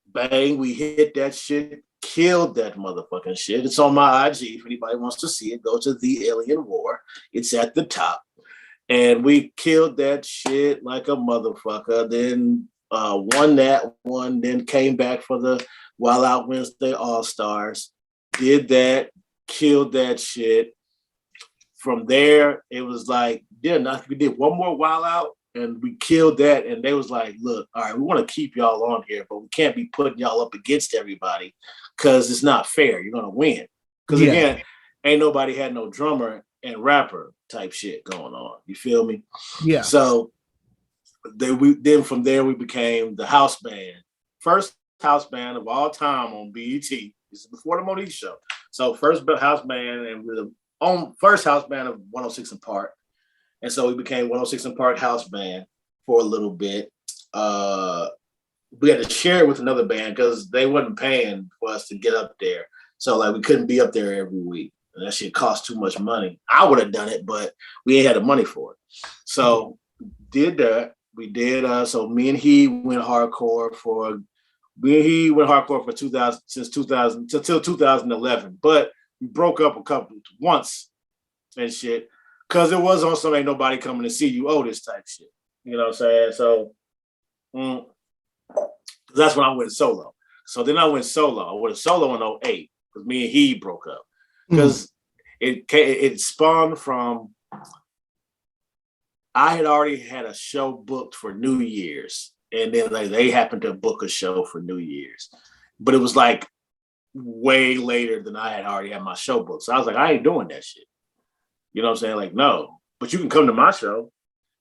bang, we hit that shit, killed that motherfucking shit. It's on my IG. If anybody wants to see it, go to the Alien Warr. It's at the top. And we killed that shit like a motherfucker. Then won that one, then came back for the Wild Out Wednesday All-Stars. Did that, killed that shit. From there, it was like, we did one more Wild Out and we killed that. And they was like, look, all right, we want to keep y'all on here, but we can't be putting y'all up against everybody because it's not fair. You're going to win. Because again, ain't nobody had no drummer and rapper type shit going on. You feel me? Yeah. So then from there, we became the house band. First house band of all time on BET. This is before the Monique show. So first house band, and we're the first house band of 106 and Park. And so we became 106 and Park house band for a little bit. We had to share it with another band because they wasn't paying for us to get up there. So like we couldn't be up there every week. And that shit cost too much money. I would have done it, but we ain't had the money for it. So did that. We did. So me and he went hardcore for 2000 since 2000 until 2011. But we broke up once and shit because it was on some ain't nobody coming to see you this type shit. You know what I'm saying? So that's when I went solo. So then I went solo. I went solo in 2008 because me and he broke up. Because it spawned from, I had already had a show booked for New Year's, and then like they happened to book a show for New Year's, but it was like way later than I had already had my show booked. So I was like, I ain't doing that shit. You know what I'm saying? Like, no, but you can come to my show.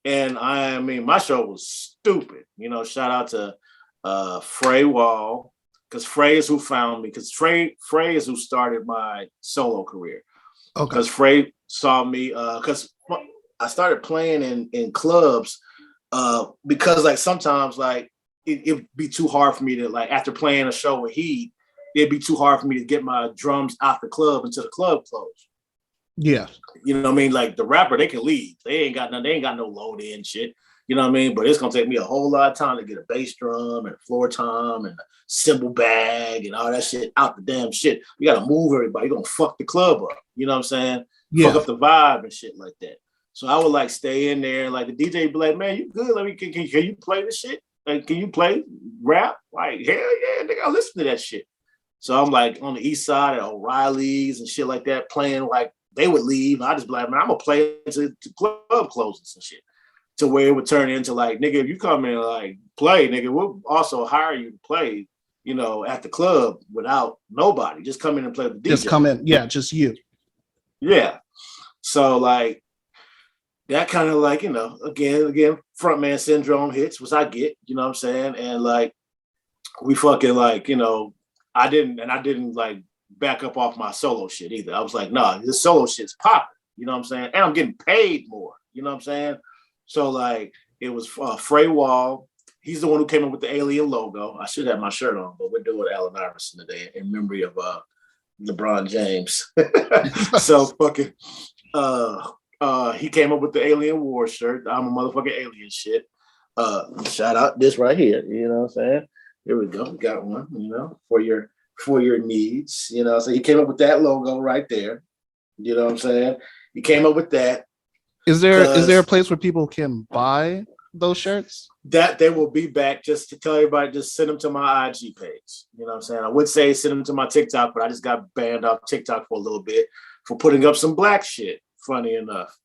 And I mean, my show was stupid. You know, shout out to Frey Wall. Because Frey is who found me. Because Frey is who started my solo career. Okay. Because Frey saw me. Because I started playing in clubs. Because like sometimes like it'd be too hard for me to like after playing a show with Heat, it'd be too hard for me to get my drums out the club until the club closed. Yeah. You know what I mean? Like the rapper, they can leave. They ain't got no load in shit. You know what I mean? But it's gonna take me a whole lot of time to get a bass drum and floor tom and a cymbal bag and all that shit out the damn shit. You gotta move everybody. You're gonna fuck the club up. You know what I'm saying? Yeah. Fuck up the vibe and shit like that. So I would like stay in there and like the DJ be like, man, you good? Let me can you play this shit? Like, can you play rap? Like, hell yeah, nigga, I listen to that shit. So I'm like on the east side at O'Reilly's and shit like that, playing like they would leave. I just be like, man, I'm gonna play to club closes and shit. To where it would turn into like, nigga, if you come in and like play, nigga, we'll also hire you to play, you know, at the club without nobody. Just come in and play with the DJ. Just come in, yeah, just you. Yeah. So like that kind of like, again, frontman syndrome hits, which I get, you know what I'm saying? And like we fucking like, I didn't like back up off my solo shit either. I was like, nah, this solo shit's popping, you know what I'm saying? And I'm getting paid more, you know what I'm saying? So like it was Frey Wall. He's the one who came up with the Alien logo. I should have my shirt on, but we're doing Allen Iverson today in memory of LeBron James. So fucking he came up with the Alien Warr shirt. I'm a motherfucking alien shit. Shout out this right here. You know what I'm saying? Here we go. Got one, for your needs. So he came up with that logo right there. You know what I'm saying? He came up with that. Is there a place where people can buy those shirts? That they will be back. Just to tell everybody, just send them to my IG page. You know what I'm saying? I would say send them to my TikTok, but I just got banned off TikTok for a little bit for putting up some black shit. Funny enough.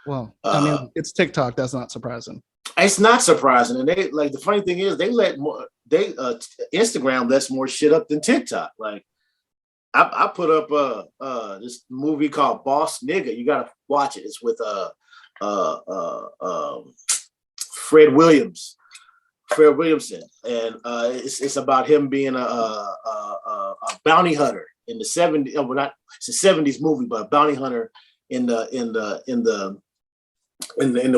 Well, I mean, it's TikTok. That's not surprising. It's not surprising, and they like the funny thing is they let more. Instagram lets more shit up than TikTok. Like I put up this movie called Boss Nigga. You gotta watch it. It's with Fred Williamson, and it's about him being a bounty hunter in the 70s. Well, not it's a 70s movie, but a bounty hunter in the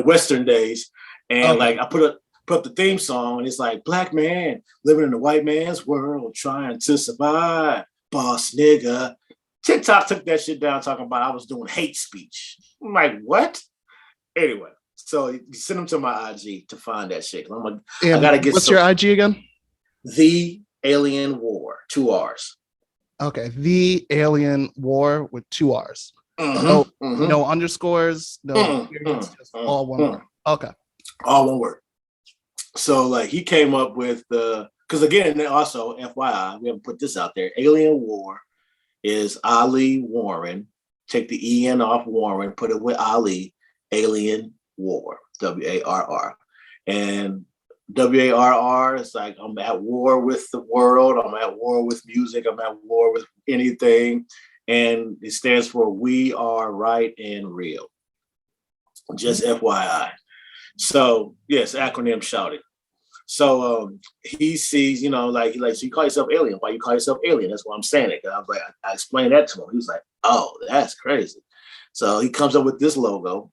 Western days. And like I put up the theme song, and it's like black man living in the white man's world, trying to survive. Boss nigga. TikTok took that shit down, talking about I was doing hate speech. I'm like, what? Anyway, so you send them to my IG to find that shit. I gotta get. What's your IG again? The Alien Warr, 2 R's. Okay, The Alien Warr with 2 R's. No underscores, no periods, just all one word. Okay. All one word. So like he came up with because again, also FYI, we haven't put this out there. Alien Warr is Ali Warren. Take the EN off Warren, put it with Ali. Alien Warr, WARR. And WARR is like I'm at war with the world. I'm at war with music. I'm at war with anything. And it stands for We Are Right and Real. Just FYI. So yes, acronym shouted. So he sees, like so you call yourself alien. Why you call yourself alien? That's why I'm saying it. I was like, I explained that to him. He was like, oh, that's crazy. So he comes up with this logo,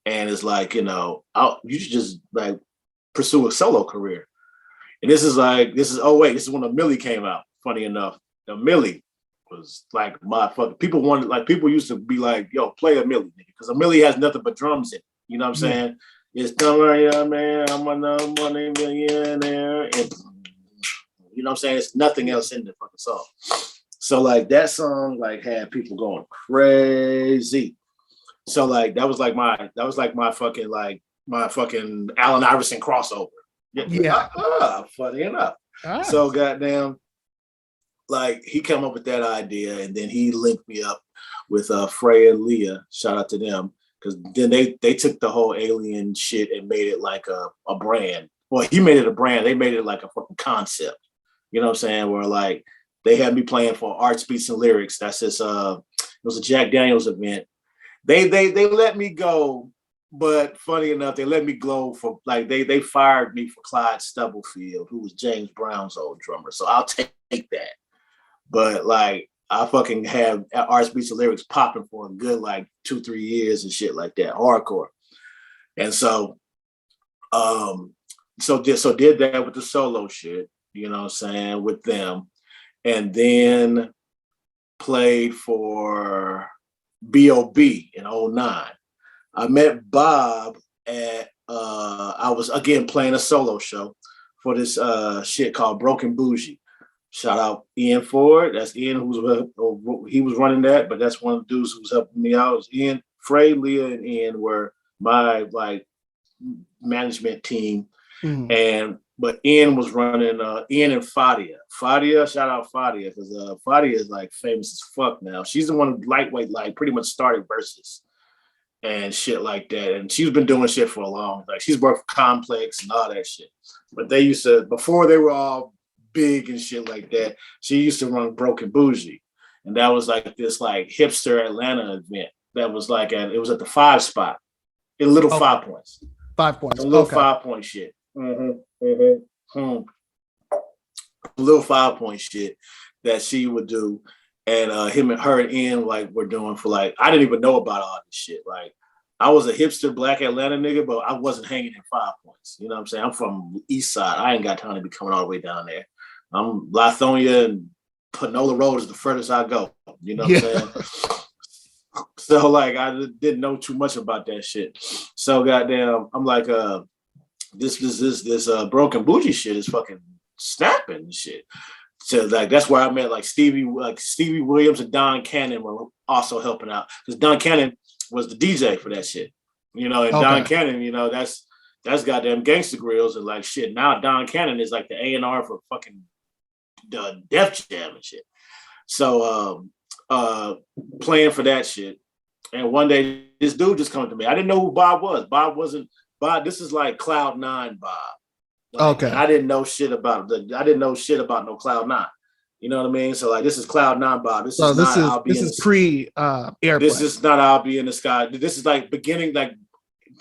and it's like, you should just like pursue a solo career. And this is this is when a Millie came out. Funny enough, the Millie was like my fucking people used to be like, yo, play a Millie, nigga, because a Millie has nothing but drums in it. You know what I'm saying? It's man, I'm a number millionaire. And you know what I'm saying? It's nothing else in the fucking song. So like that song like had people going crazy. So like that was like my fucking Allen Iverson crossover. Yeah. Funny enough. So goddamn, like he came up with that idea, and then he linked me up with Frey and Leah. Shout out to them. Because then they took the whole alien shit and made it like a brand. Well, he made it a brand. They made it like a fucking concept. You know what I'm saying? Where like they had me playing for Arts, Beats, and Lyrics. That's this. It was a Jack Daniels event. They let me go, but funny enough, they let me go for like they fired me for Clyde Stubblefield, who was James Brown's old drummer. So I'll take that. But like I fucking have Arts, Beats, and Lyrics popping for a good like 2-3 years and shit like that, hardcore. And so, did that with the solo shit, you know what I'm saying, with them, and then played for B.O.B. in 2009. I met Bob at I was again playing a solo show for this shit called Broken Bougie. Shout out Ian Ford. That's Ian he was running that, but that's one of the dudes who was helping me out. It was Ian, Frey, Leah, and Ian were my like management team. But Ian was running Ian and Fadia. Fadia, shout out Fadia, because Fadia is like famous as fuck now. She's the one who lightweight like pretty much started Versus and shit like that. And she's been doing shit for a long time. Like she's worked for Complex and all that shit. But they used to, before they were all big and shit like that, she used to run Broken Bougie. and that was like this like hipster Atlanta event. That was like it was at the 5 spot, in Little 5 Points. 5 points. Some little 5 point shit. Little 5 point shit that she would do, and him and her and Ian like were doing for like I didn't even know about all this shit. Like I was a hipster black Atlanta nigga, but I wasn't hanging in 5 Points. You know what I'm saying? I'm from East Side. I ain't got time to be coming all the way down there. I'm Lithonia and Panola Road is the furthest I go. You know what I'm saying? So like I didn't know too much about that shit. So goddamn, I'm like this broken bougie shit is fucking snapping and shit. So like that's where I met like Stevie Williams and Don Cannon were also helping out because Don Cannon was the DJ for that shit, you know. And Don Cannon, you know, that's goddamn Gangsta Grills and like shit. Now Don Cannon is like the A&R for fucking Def Jam and shit. So playing for that shit. And one day this dude just come to me. I didn't know who Bob was. Bob wasn't Bob. This is like Cloud 9 Bob. Like, I didn't know shit about no Cloud 9. You know what I mean? So like this is Cloud 9 Bob. This is pre airplane. This is not I'll Be in the Sky. This is like beginning, like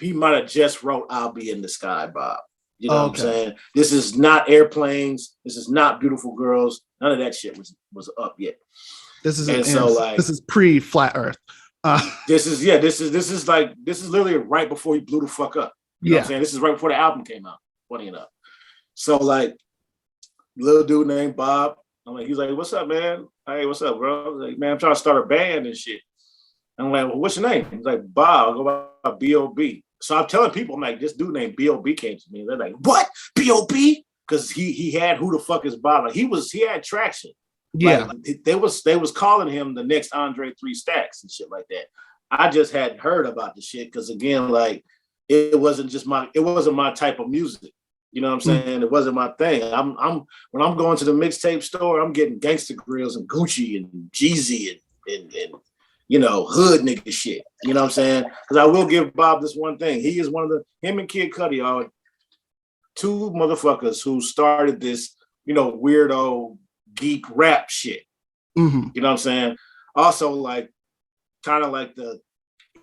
he might have just wrote I'll Be in the Sky Bob. You know what I'm saying? This is not Airplanes. This is not Beautiful Girls. None of that shit was up yet. This is pre Flat Earth. This is literally right before he blew the fuck up. You know what I'm saying? This is right before the album came out, funny enough. So like little dude named Bob, he's like, what's up, man? Hey, what's up, bro? I was like, man, I'm trying to start a band and shit. I'm like, well, what's your name? He's like, Bob. I go by B.O.B. So I'm telling people, I'm like, this dude named B.O.B. came to me. They're like, what? B.O.B.? Because he had Who the Fuck is Bob? Like he had traction. Yeah. Like, they was calling him the next Andre 3 Stacks and shit like that. I just hadn't heard about the shit because again, like it wasn't my type of music. You know what I'm saying? It wasn't my thing. I'm when I'm going to the mixtape store, I'm getting Gangsta Grills and Gucci and Jeezy and you know, hood nigga shit. You know what I'm saying? Because I will give Bob this one thing. He is him and Kid Cudi are two motherfuckers who started this, you know, weirdo geek rap shit. Mm-hmm. You know what I'm saying? Also, like, kind of like the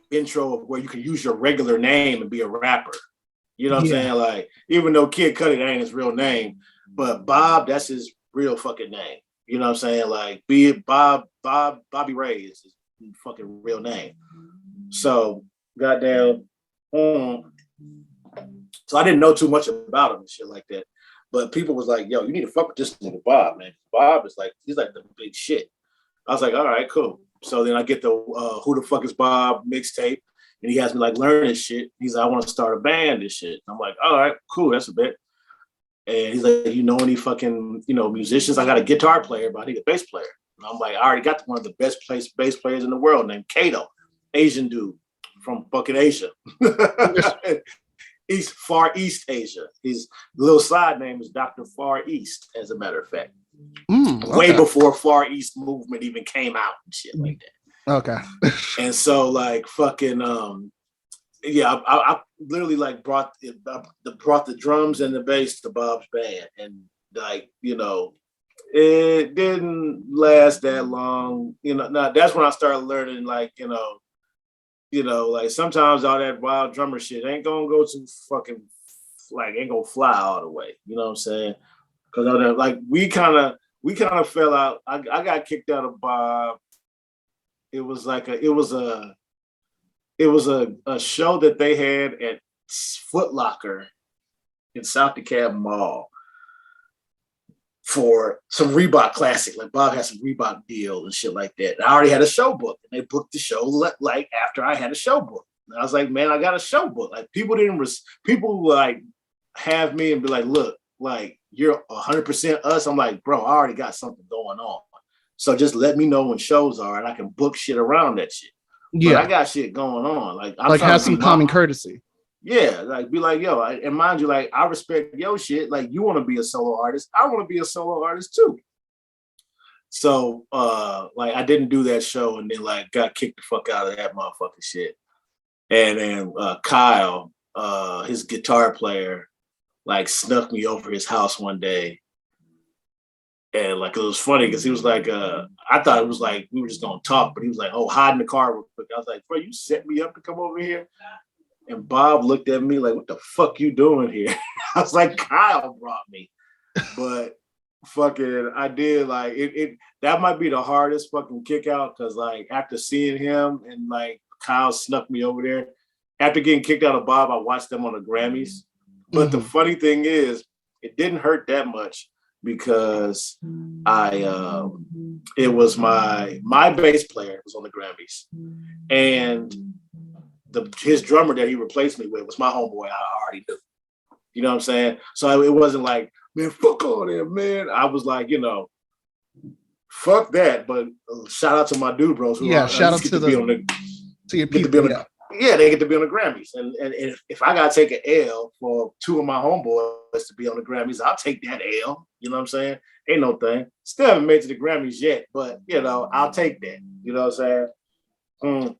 intro of where you can use your regular name and be a rapper. You know what I'm saying? Like, even though Kid Cudi ain't his real name, but Bob, that's his real fucking name. You know what I'm saying? Like, be it Bobby Ray is his fucking real name. So, goddamn. So I didn't know too much about him and shit like that. But people was like, yo, you need to fuck with this nigga Bob, man. Bob is like, he's like the big shit. I was like, all right, cool. So then I get the Who the Fuck is Bob mixtape. And he has me like learn this shit. He's like, I want to start a band, this shit. I'm like, all right, cool, that's a bit. And he's like, you know any fucking, you know, musicians? I got a guitar player, but I need a bass player. And I'm like, I already got one of the best bass players in the world named Kato, Asian dude from fucking Asia. Far East Asia. His little side name is Dr. Far East, as a matter of fact. Way before Far East movement even came out and shit like that. Okay. And so like fucking I literally like brought the drums and the bass to Bob's band, and like, you know, it didn't last that long. You know, now that's when I started learning, like, you know, like sometimes all that wild drummer shit ain't gonna go too fucking, like, ain't gonna fly all the way. You know what I'm saying? Because like we kind of fell out. I got kicked out of Bob. It was a show that they had at Foot Locker in South DeKalb Mall for some Reebok Classic. Like Bob had some Reebok deal and shit like that. And I already had a show book, and they booked the show like after I had a show book. And I was like, man, I got a show book. Like people like have me and be like, look, like you're 100% us. I'm like, bro, I already got something going on. So just let me know when shows are, and I can book shit around that shit. Yeah, but I got shit going on. Like, I'm like have some common courtesy. Yeah, like be like, yo, and mind you, like I respect your shit. Like you want to be a solo artist, I want to be a solo artist too. So, like I didn't do that show, and then like got kicked the fuck out of that motherfucking shit. And then Kyle, his guitar player, like snuck me over his house one day. And like it was funny because he was like, I thought it was like we were just gonna talk, but he was like, "Oh, hide in the car real quick." I was like, "Bro, you set me up to come over here." And Bob looked at me like, "What the fuck you doing here?" I was like, "Kyle brought me," but fucking, I did like it. That might be the hardest fucking kick out because like after seeing him and like Kyle snuck me over there. After getting kicked out of Bob, I watched them on the Grammys. But the funny thing is, it didn't hurt that much because it was my bass player was on the Grammys, and his drummer that he replaced me with was my homeboy. I already knew, you know what I'm saying. So it wasn't like, man, fuck all that, man. I was like, fuck that. But shout out to my dude bros who shout out to your people. They get to be on the Grammys. And if I gotta take an L for two of my homeboys to be on the Grammys, I'll take that L. You know what I'm saying? Ain't no thing. Still haven't made it to the Grammys yet, but I'll take that. You know what I'm saying?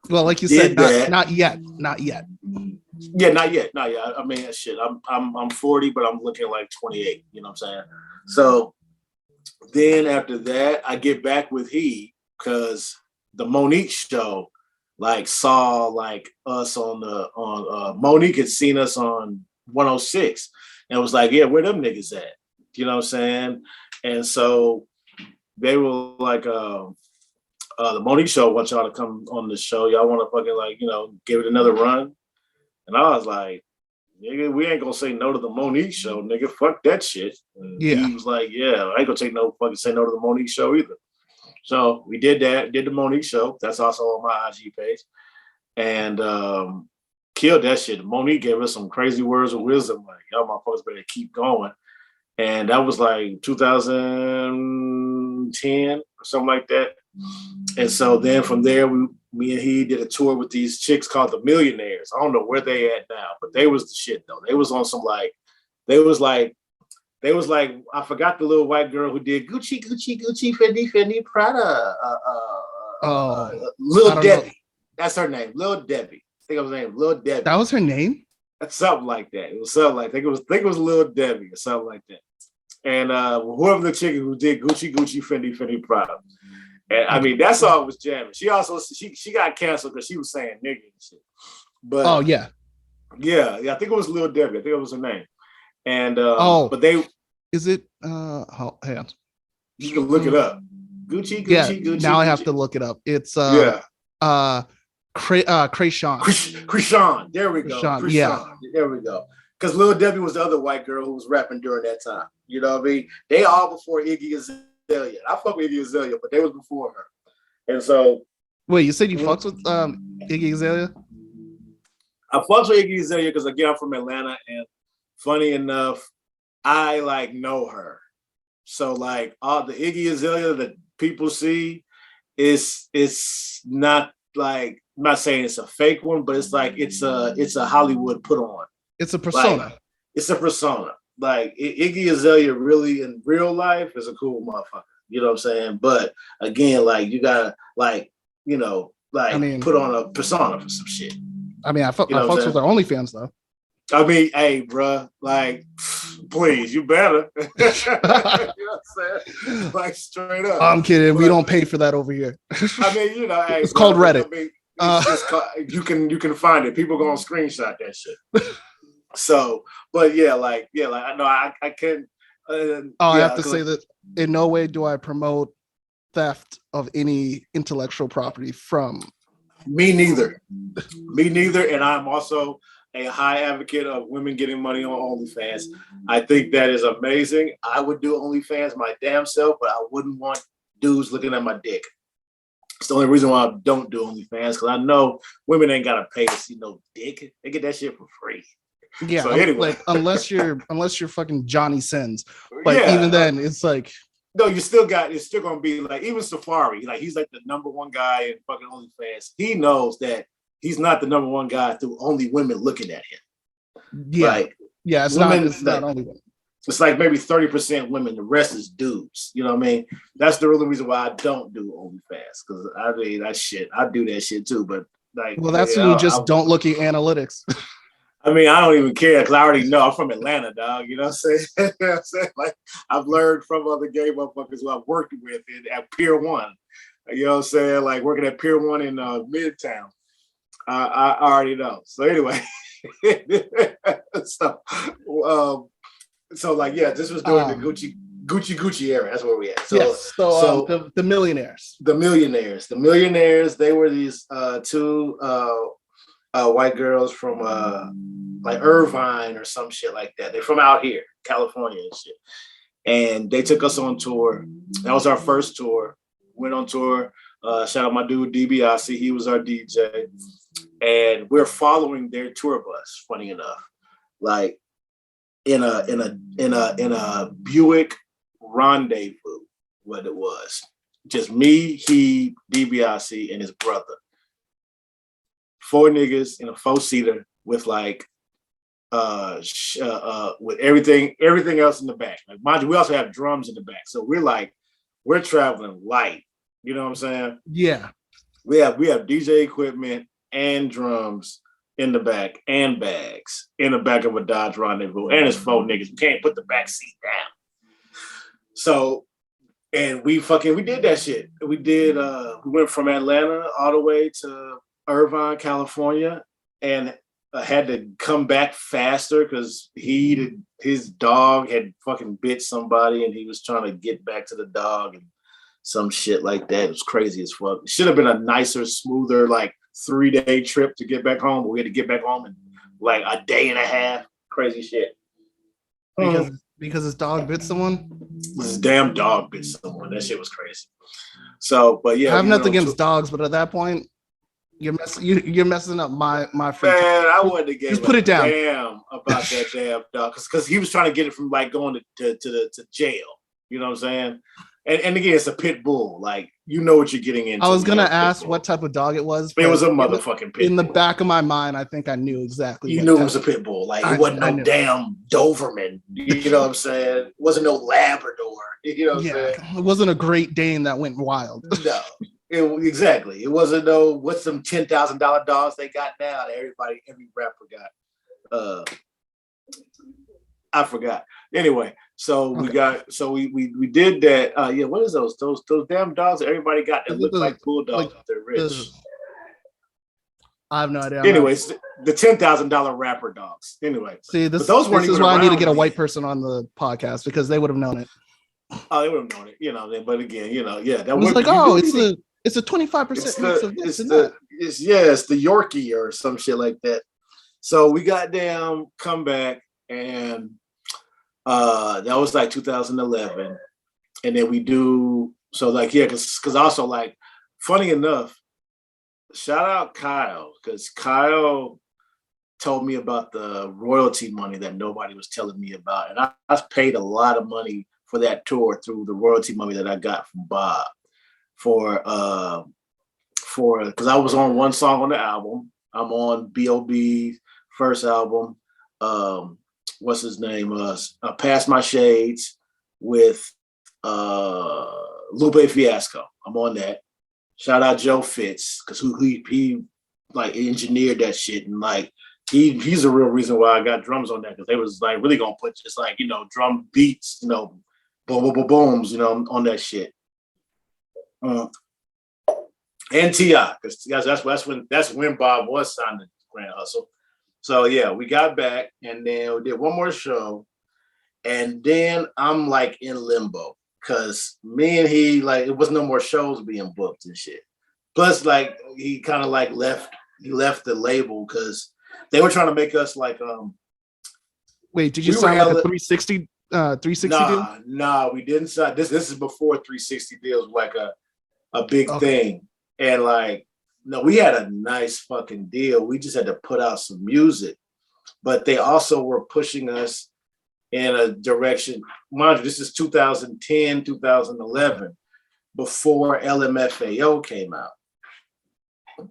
Well, like you said, not yet. Yeah, not yet. I mean, shit. I'm 40, but I'm looking like 28. You know what I'm saying? So then after that, I get back with because the Monique show like saw like us on Monique had seen us on 106 and was like, yeah, where them niggas at? You know what I'm saying? And so they were like, the Monique show wants y'all to come on the show. Y'all want to fucking like, give it another run? And I was like, nigga, we ain't gonna say no to the Monique show, nigga. Fuck that shit. And he was like, yeah, I ain't gonna say no to the Monique show either. So we did that, did the Monique show. That's also on my IG page. And killed that shit. Monique gave us some crazy words of wisdom, like, y'all motherfuckers better keep going. And that was like 2010 or something like that. And so then from there, me and he did a tour with these chicks called the Millionaires. I don't know where they at now, but they was the shit though. They was on some like, they was like, I forgot the little white girl who did Gucci, Fendi, Prada. Lil Debbie. Know. That's her name, Lil Debbie. I think it was her name, Lil Debbie. That was her name? That's something like that. It was something like, I think it was Lil Debbie or something like that. And whoever the chick who did Gucci, Fendi, Prada. And I mean, that song was jamming. She also she got canceled because she was saying nigga and shit. But yeah, I think it was Lil Debbie. I think it was her name. And but they is it hang on. You can look it up. Gucci. Now I have to look it up. It's Krayshawn. Krayshawn. There we go. Krayshawn. Yeah. There we go. Because Lil Debbie was the other white girl who was rapping during that time. You know what I mean? They all before Iggy Azalea. I fuck with Iggy Azalea, but they was before her. And so wait, you said you fucks with Iggy Azalea? I fucks with Iggy Azalea because again I'm from Atlanta, and funny enough, I like know her. So like all the Iggy Azalea that people see is not like, I'm not saying it's a fake one, but it's like it's a Hollywood put on. It's a persona. Like, it's a persona. Like Iggy Azalea really in real life is a cool motherfucker. You know what I'm saying? But again, like you gotta like, put on a persona for some shit. I mean, I fucks with our OnlyFans though. I mean, hey, bro, like, please, you better. You know what I'm saying? Like, straight up. I'm kidding. We don't pay for that over here. I mean, hey, it's called Reddit. I mean, it's just you can find it. People gonna screenshot that shit. So, but I know I can't. I have to say that in no way do I promote theft of any intellectual property from. Me neither. And I'm also a high advocate of women getting money on OnlyFans. I think that is amazing. I would do OnlyFans my damn self, but I wouldn't want dudes looking at my dick. It's the only reason why I don't do OnlyFans, because I know women ain't gotta pay to see no dick. They get that shit for free. Yeah, so anyway, like, unless you're fucking Johnny Sins, but even then, it's like no, it's still gonna be like even Safari, like he's like the number one guy in fucking OnlyFans. He knows that he's not the number one guy through only women looking at him. Yeah, like, it's not only women. It's like maybe 30% women, the rest is dudes. You know what I mean? That's the real reason why I don't do OnlyFans, because I mean that shit. I do that shit too, but like, well, that's when you just don't look at analytics. I mean, I don't even care because I already know I'm from Atlanta, dog. You know what I'm saying? You know what I'm saying? Like, I've learned from other gay motherfuckers who I've worked with at Pier 1. You know what I'm saying? Like working at Pier 1 in Midtown. I already know. So anyway, so like yeah, this was during the Gucci era. That's where we at. So yes. So the millionaires. The millionaires. They were these two white girls from like Irvine or some shit like that. They're from out here, California and shit. And they took us on tour. That was our first tour. Went on tour. Shout out my dude DiBiase. He was our DJ. And we're following their tour bus, funny enough. Like in a Buick Rendezvous, what it was. Just me, he, DiBiase, and his brother. 4 niggas in a 4-seater with like with everything else in the back. Like mind you, we also have drums in the back. So we're traveling light. You know what I'm saying? Yeah. We have DJ equipment and drums in the back and bags in the back of a Dodge Rendezvous. And it's 4 niggas. We can't put the back seat down. So and we did that shit. We went from Atlanta all the way to Irvine, California, and had to come back faster because his dog had fucking bit somebody and he was trying to get back to the dog and some shit like that. It was crazy as fuck. It should have been a nicer, smoother, like 3-day trip to get back home, but we had to get back home in like a day and a half. Crazy shit. Because his dog bit someone? His damn dog bit someone. That shit was crazy. So, but yeah. I have nothing against dogs, but at that point, you're messing up my friend. Man, I wouldn't have just put it down. Damn about that damn dog because he was trying to get it from like going to jail. You know what I'm saying? And again, it's a pit bull. Like you know what you're getting into. I was gonna ask what type of dog it was. It was a motherfucking pit bull. In the back of my mind, I think I knew exactly. You knew it was a pit bull. Like it wasn't no damn Doberman. You know what I'm saying? It wasn't no Labrador. You know what I'm saying? It wasn't a Great Dane that went wild. No. Exactly. It wasn't no what's some $10,000 dogs they got now that every rapper got. I forgot. Anyway, so we did that. What is those damn dogs that everybody got that look like bulldogs if they're rich? I have no idea. Anyways, the $10,000 rapper dogs. Anyway, see this is why I need to get a white person on the podcast because they would have known it. Oh, they would have known it, but again, that was like, it's a 25%. It's the Yorkie or some shit like that. So we got down, come back, and that was like 2011, and then we do because also like funny enough, shout out Kyle because Kyle told me about the royalty money that nobody was telling me about, and I paid a lot of money for that tour through the royalty money that I got from Bob for because I was on one song on the album. I'm on B.O.B.'s first album. What's his name? Past My Shades with Lupe Fiasco. I'm on that. Shout out Joe Fitz because he like engineered that shit and like he's the real reason why I got drums on that because they was like really gonna put just like drum beats boom boom boom booms on that shit. And T.I. because that's when Bob was signed to Grand Hustle. So yeah, we got back and then we did one more show, and then I'm like in limbo because me and he like it was no more shows being booked and shit. Plus, like he kind of like left the label because they were trying to make us like Wait, did you sign like a 360 deal? Nah, we didn't sign. This is before 360 deals were like a big thing, and like. No, we had a nice fucking deal. We just had to put out some music, but they also were pushing us in a direction. Mind you, this is 2010, 2011, before LMFAO came out.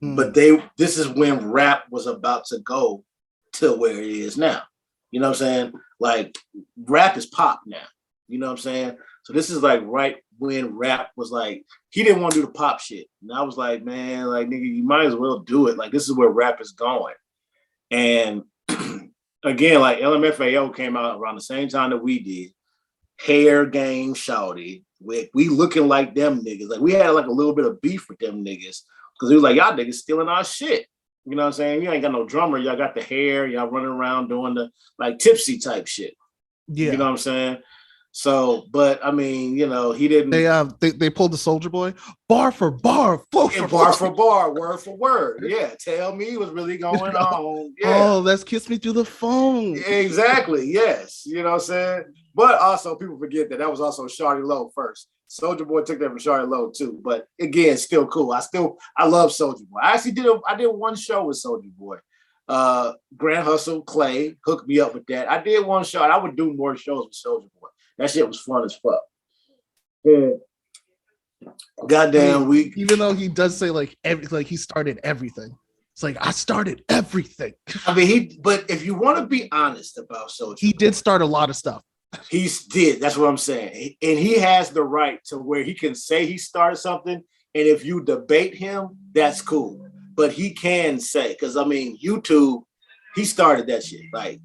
But this is when rap was about to go to where it is now. You know what I'm saying? Like rap is pop now. You know what I'm saying? So this is like right when rap was like, he didn't want to do the pop shit. And I was like, man, like nigga, you might as well do it. Like this is where rap is going. And again, like LMFAO came out around the same time that we did. Hair game shawty. We looking like them niggas. Like we had like a little bit of beef with them niggas because we was like, y'all niggas stealing our shit. You know what I'm saying? You ain't got no drummer. Y'all got the hair. Y'all running around doing the like tipsy type shit. Yeah. You know what I'm saying? So, but I mean, you know, he didn't. They pulled the Soldier Boy bar for bar, bar for bar, word for word. Yeah, tell me what's really going on. Yeah. Oh, let's kiss me through the phone. Exactly. Yes. You know what I'm saying? But also, people forget that was also Shawty Low first. Soldier Boy took that from Shawty Low too. But again, still cool. I love Soldier Boy. I actually did one show with Soldier Boy. Grand Hustle Clay hooked me up with that. I did one show. I would do more shows with Soldier Boy. That shit was fun as fuck. Yeah. Goddamn week. Even though he does say like he started everything. It's like I started everything. I mean, but if you want to be honest about Soldier, he did start a lot of stuff. He did. That's what I'm saying. And he has the right to where he can say he started something. And if you debate him, that's cool. But he can say, because I mean, YouTube, he started that shit. Like,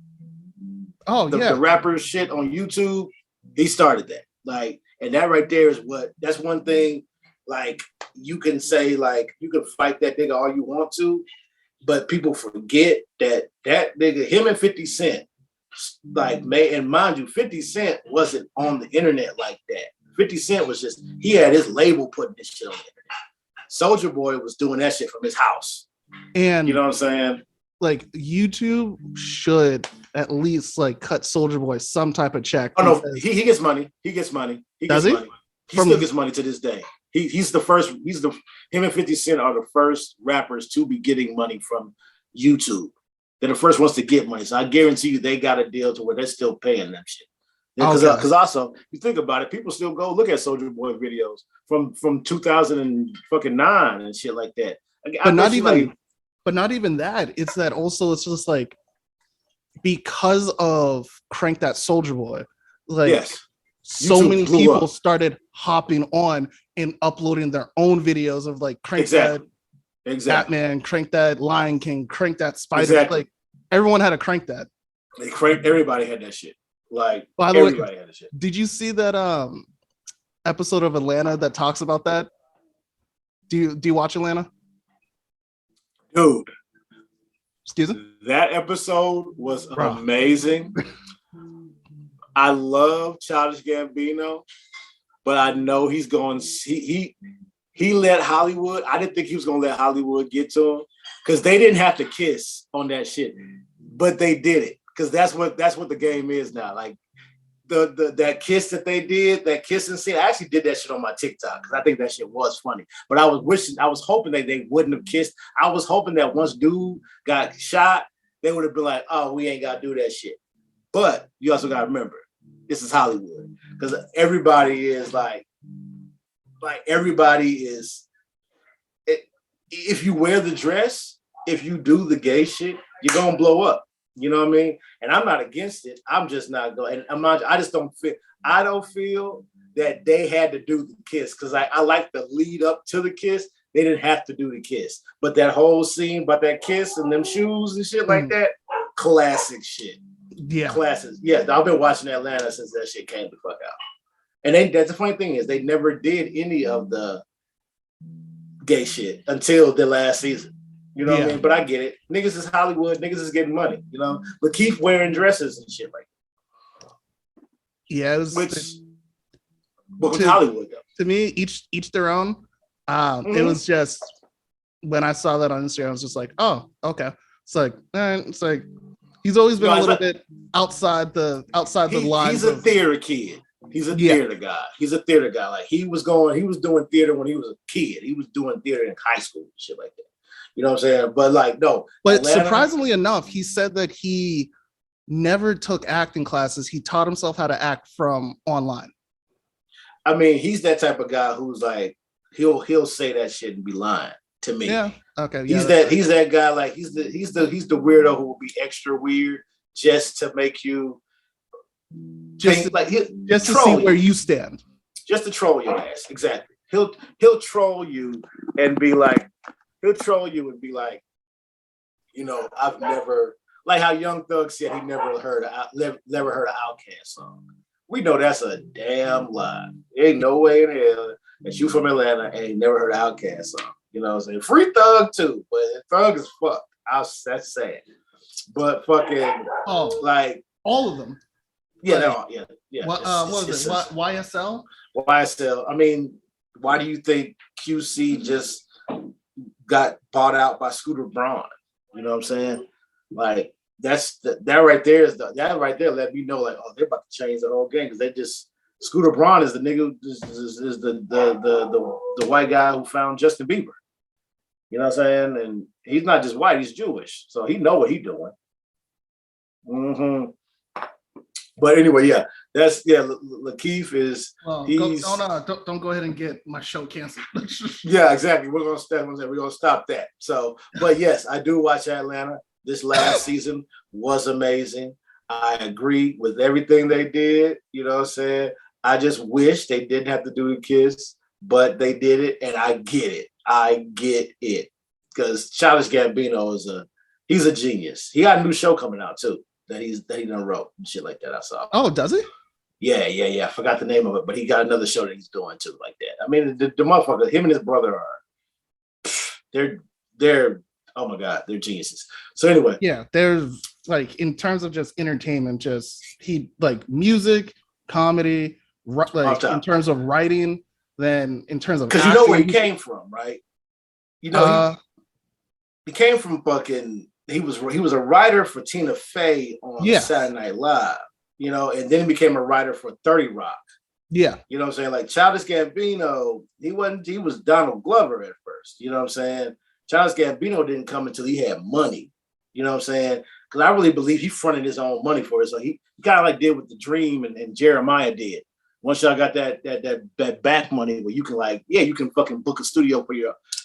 the rapper shit on YouTube, he started that. Like, and that right there is that's one thing, like, you can say, like, you can fight that nigga all you want to, but people forget that nigga, him and 50 Cent, like, and mind you, 50 Cent wasn't on the internet like that. 50 Cent was just, he had his label putting this shit on the internet. Soldier Boy was doing that shit from his house. And you know what I'm saying? Like, YouTube should at least like cut Soldier Boy some type of check. Oh no, he gets money. He gets money. Does he? Money. He still gets money to this day. He's the first. Him and 50 Cent are the first rappers to be getting money from YouTube. They're the first ones to get money. So I guarantee you, they got a deal to where they're still paying them shit. Because also, you think about it, people still go look at Soldier Boy videos from 2009 and shit like that. But not even that. It's that also. It's just like because of Crank That Soldier Boy, like. Yes. So YouTube many people started hopping on and uploading their own videos of like Crank That Batman, Crank That Lion King, Crank That Spider. Like everyone had a Crank That. Everybody had that shit. Like everybody had that shit. Did you see that episode of Atlanta that talks about that? Do you watch Atlanta? Dude. Excuse me? That episode was amazing. I love Childish Gambino, but I know he's going. He let Hollywood. I didn't think he was going to let Hollywood get to him because they didn't have to kiss on that shit, but they did it because that's what the game is now. Like that kiss that they did, that kissing scene. I actually did that shit on my TikTok because I think that shit was funny. But I was hoping that they wouldn't have kissed. I was hoping that once dude got shot, they would have been like, "Oh, we ain't got to do that shit." But you also got to remember. This is Hollywood because everybody is like everybody is. If you wear the dress, if you do the gay shit, you're gonna blow up. You know what I mean? And I'm not against it. I'm just not going. I just don't feel. I don't feel that they had to do the kiss because I like the lead up to the kiss. They didn't have to do the kiss, but that whole scene about that kiss and them shoes and shit like that, classic shit. Yeah, classes. Yeah, I've been watching Atlanta since that shit came the fuck out. And that's the funny thing is they never did any of the gay shit until the last season. You know what I mean? But I get it. Niggas is Hollywood. Niggas is getting money. You know, but keep wearing dresses and shit like that. Yeah, it was. But Hollywood though. To me, each their own. It was just when I saw that on Instagram, I was just like, oh, okay. It's like. He's always been a little bit outside the lines. He's a theater kid. He's a theater guy. He's a theater guy. Like he was doing theater when he was a kid. He was doing theater in high school and shit like that. You know what I'm saying? But like, no. But Atlanta, surprisingly enough, he said that he never took acting classes. He taught himself how to act from online. I mean, he's that type of guy who's like, he'll say that shit and be lying. To me, yeah, okay, he's that guy. Like he's the weirdo who will be extra weird just to make you just to see where you stand, just to troll your ass. Exactly. He'll troll you and be like, you know, I've never like how Young Thug said he never heard an Outkast song. We know that's a damn lie. There ain't no way in hell that you from Atlanta and ain't never heard an Outkast song. You know what I'm saying? Free Thug too, but Thug is fucked. That's sad. But fucking like all of them. Yeah, What was it? YSL? YSL. I mean, why do you think QC just got bought out by Scooter Braun? You know what I'm saying? Like that right there let me know like, oh, they're about to change the whole game because they just Scooter Braun is the nigga is the white guy who found Justin Bieber. You know what I'm saying? And he's not just white, he's Jewish. So he know what he's doing. Mm-hmm. But anyway, Lakeith is don't go ahead and get my show canceled. Yeah, exactly. We're gonna stop that. So, but yes, I do watch Atlanta. This last season was amazing. I agree with everything they did. You know what I'm saying? I just wish they didn't have to do the kiss, but they did it, and I get it. I get it. Because Childish Gambino he's a genius. He got a new show coming out too that he done wrote and shit like that. I saw. Oh, does he? Yeah. I forgot the name of it, but he got another show that he's doing too, like that. I mean, the motherfucker, him and his brother they're oh my god, they're geniuses. So anyway, yeah, there's like in terms of just entertainment, just he like music, comedy, like in terms of writing, then in terms of because you know where he came from, right? You know, he came from fucking. He was a writer for Tina Fey on Saturday Night Live, you know, and then he became a writer for 30 Rock. Yeah. You know what I'm saying? Like Childish Gambino, he was Donald Glover at first. You know what I'm saying? Childish Gambino didn't come until he had money. You know what I'm saying? Because I really believe he fronted his own money for it. So he kind of like did what The Dream and Jeremiah did. Once y'all got that back money where you can you can fucking book a studio for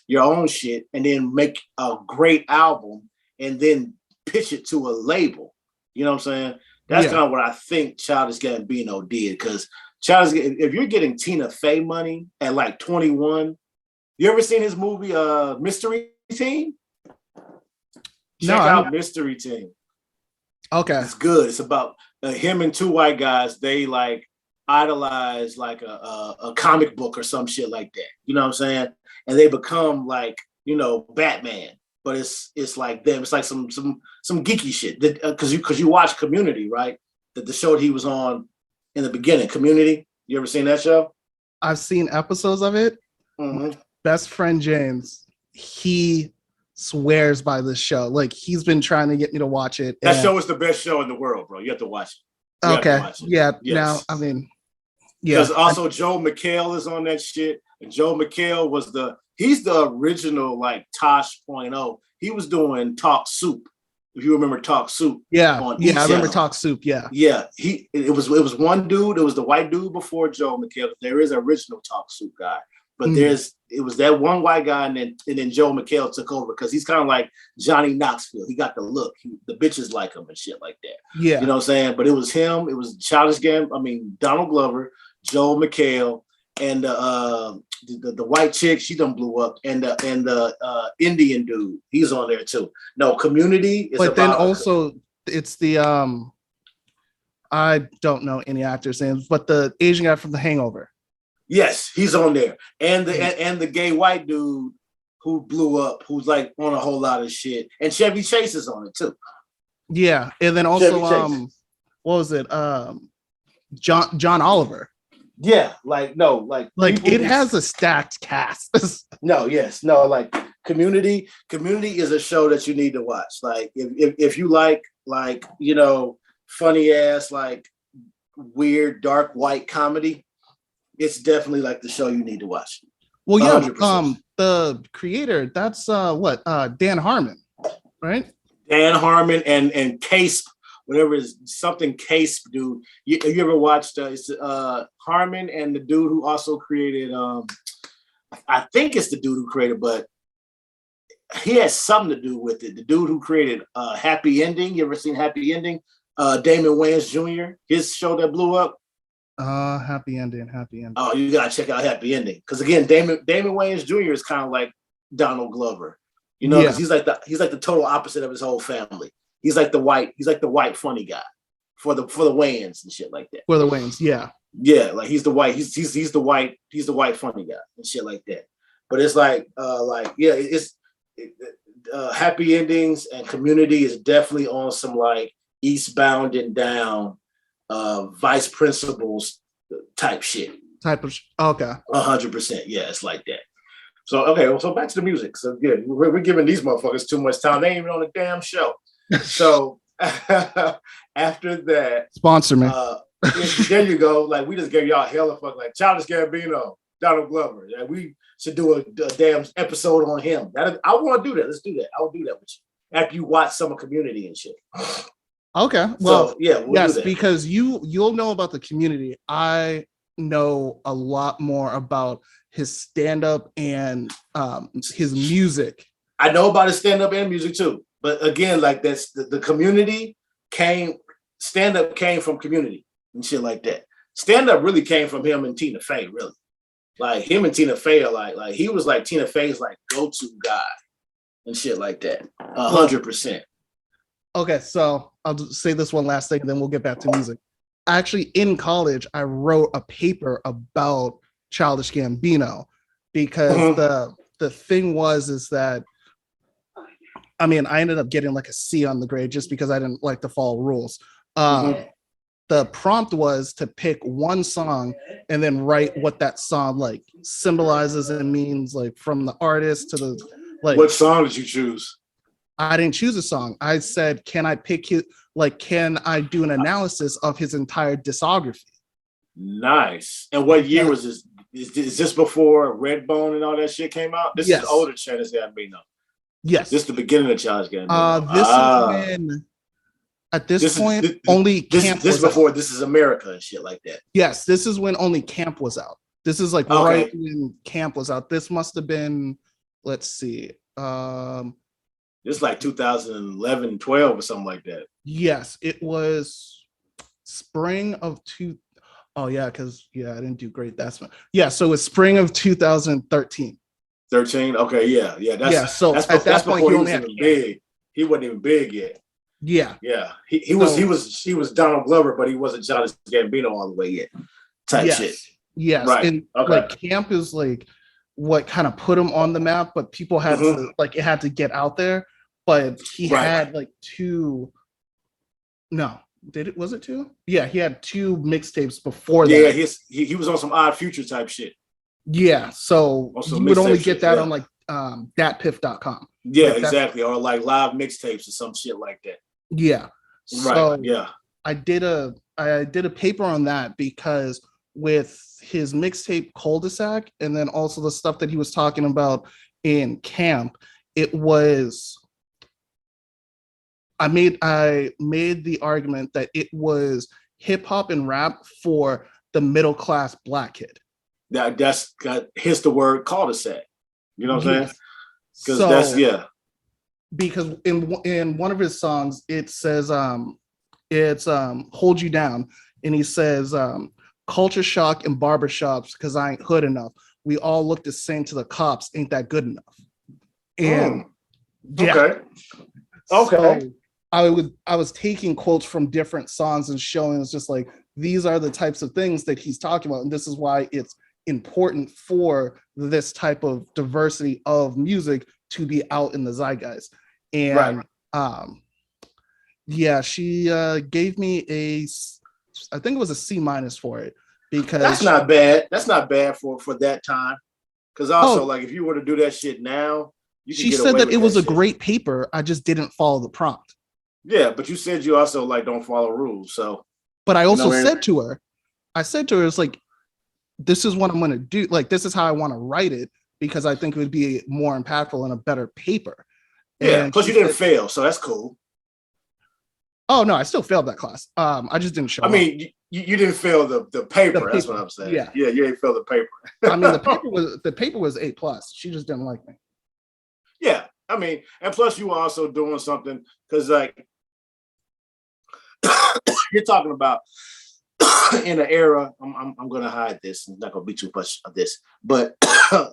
your own shit and then make a great album and then pitch it to a label. You know what I'm saying? That's kind of what I think Childish Gambino did. Because if you're getting Tina Fey money at like 21, you ever seen his movie Mystery Team? Check out Mystery Team. Okay. It's good. It's about him and two white guys. They like idolize like a comic book or some shit like that. You know what I'm saying? And they become like, you know, Batman. But it's like them. It's like some geeky shit. Because you watch Community, right? The show that he was on in the beginning, Community. You ever seen that show? I've seen episodes of it. Mm-hmm. Best friend James, he swears by this show. Like he's been trying to get me to watch it. That show is the best show in the world, bro. You have to watch it. Yeah. Yes. Now, I mean, yeah. Because also Joel McHale is on that shit. And Joel McHale he's the original like Tosh.0. He was doing Talk Soup. If you remember Talk Soup. Yeah. I remember Talk Soup. Yeah. Yeah. It was one dude. It was the white dude before Joel McHale. There is an original Talk Soup guy. But it was that one white guy and then Joel McHale took over because he's kind of like Johnny Knoxville. He got the look. The bitches like him and shit like that. Yeah. You know what I'm saying? But it was him. It was Donald Glover, Joel McHale, and the white chick, she done blew up, and the Indian dude, he's on there too. No, Community is. But then also it's the I don't know any actors' names, but the Asian guy from The Hangover. Yes, he's on there, and the gay white dude who blew up, who's like on a whole lot of shit, and Chevy Chase is on it too. Yeah, and then also what was it? John Oliver. Yeah, it has a stacked cast. Like Community is a show that you need to watch. Like if you like you know, funny ass like weird dark white comedy, it's definitely like the show you need to watch. Well, yeah, 100%. The creator, that's Dan Harmon, right? Dan Harmon and Case, whatever is something Case dude. You ever watched Harmon and the dude who also created I think it's the dude who created, but he has something to do with it. The dude who created Happy Ending. You ever seen Happy Ending? Damon Wayans Jr., his show that blew up. Happy Ending. Oh, you gotta check out Happy Ending. Because again, Damon Wayans Jr. is kind of like Donald Glover. You know, because he's like the total opposite of his whole family. He's like the white funny guy for the Wayans and shit like that. For the Wayans, yeah. Yeah, like he's the white funny guy and shit like that. But it's Happy Endings and Community is definitely on some like Eastbound and Down, vice principals type shit. Okay. 100%. Yeah, it's like that. So okay, so back to the music. So yeah, we're giving these motherfuckers too much time. They ain't even on the damn show. So after that, sponsor me. There you go. Like we just gave y'all hella fuck like Childish Gambino, Donald Glover. Like, we should do a damn episode on him. I want to do that. Let's do that. I will do that with you after you watch some of Community and shit. Okay. Well, so, yeah, yes, because you'll know about the Community. I know a lot more about his stand-up and his music. I know about his stand-up and music too. But again, like that's the Community stand-up came from Community and shit like that. Stand-up really came from him and Tina Fey, really. Like him and Tina Fey are like he was like Tina Fey's like go-to guy and shit like that. 100%. Okay, so I'll say this one last thing, and then we'll get back to music. Actually, in college, I wrote a paper about Childish Gambino because the thing is that I mean, I ended up getting like a C on the grade just because I didn't like to follow rules. The prompt was to pick one song and then write what that song like symbolizes and means, like from the artist to the like. What song did you choose? I didn't choose a song. I said, can I pick his, like, can I do an analysis of his entire discography? Nice. And what year was this? Is this before Redbone and all that shit came out? This is older Childish Gambino. Yes. This is the beginning of Childish Gambino. This is when, at this point, only Camp was before out. This Is America and shit like that. Yes, this is when only Camp was out. This is like right when Camp was out. This must have been, let's see. It's like 2011, 12 or something like that. Yes, it was spring of Oh yeah, because I didn't do great. So it's spring of 2013. 13. Okay, yeah. So at that point, he only had big. He wasn't even big yet. Yeah. He was Donald Glover, but he wasn't Childish Gambino all the way yet. Type shit. Yes. Right. And like Camp is like what kind of put him on the map, but people had to like it had to get out there. But he had like two. No, was it two? Yeah, he had two mixtapes before that. Yeah, he was on some Odd Future type shit. Yeah, so you would only get that on like datpiff.com. Yeah, like exactly. Or like live mixtapes or some shit like that. Yeah. Right. So I did a paper on that because with his mixtape Cul-de-sac and then also the stuff that he was talking about in Camp, it was I made the argument that it was hip hop and rap for the middle class black kid. That's here's the word cul-de-sac. You know what I'm saying? Because because in one of his songs it says it's Hold You Down, and he says culture shock in barbershops because I ain't hood enough. We all look the same to the cops, ain't that good enough? And okay. So I was taking quotes from different songs and showing it's just like these are the types of things that he's talking about, and this is why it's important for this type of diversity of music to be out in the zeitgeist. And she gave me I think it was a C- for it because that's not bad. That's not bad for that time. Because also, like, if you were to do that shit now, she said that it was a great paper. I just didn't follow the prompt. Yeah, but you said you also like don't follow rules. So, but I also said to her, it's like, this is what I'm going to do. Like, this is how I want to write it because I think it would be more impactful and a better paper. Yeah. Plus, you didn't fail, so that's cool. Oh no, I still failed that class. I just didn't show. I mean, you didn't fail the paper. That's what I'm saying. Yeah, you ain't failed the paper. I mean, the paper was A+. She just didn't like me. Yeah, I mean, and plus you were also doing something because like you're talking about in an era. I'm gonna hide this. It's not gonna be too much of this, but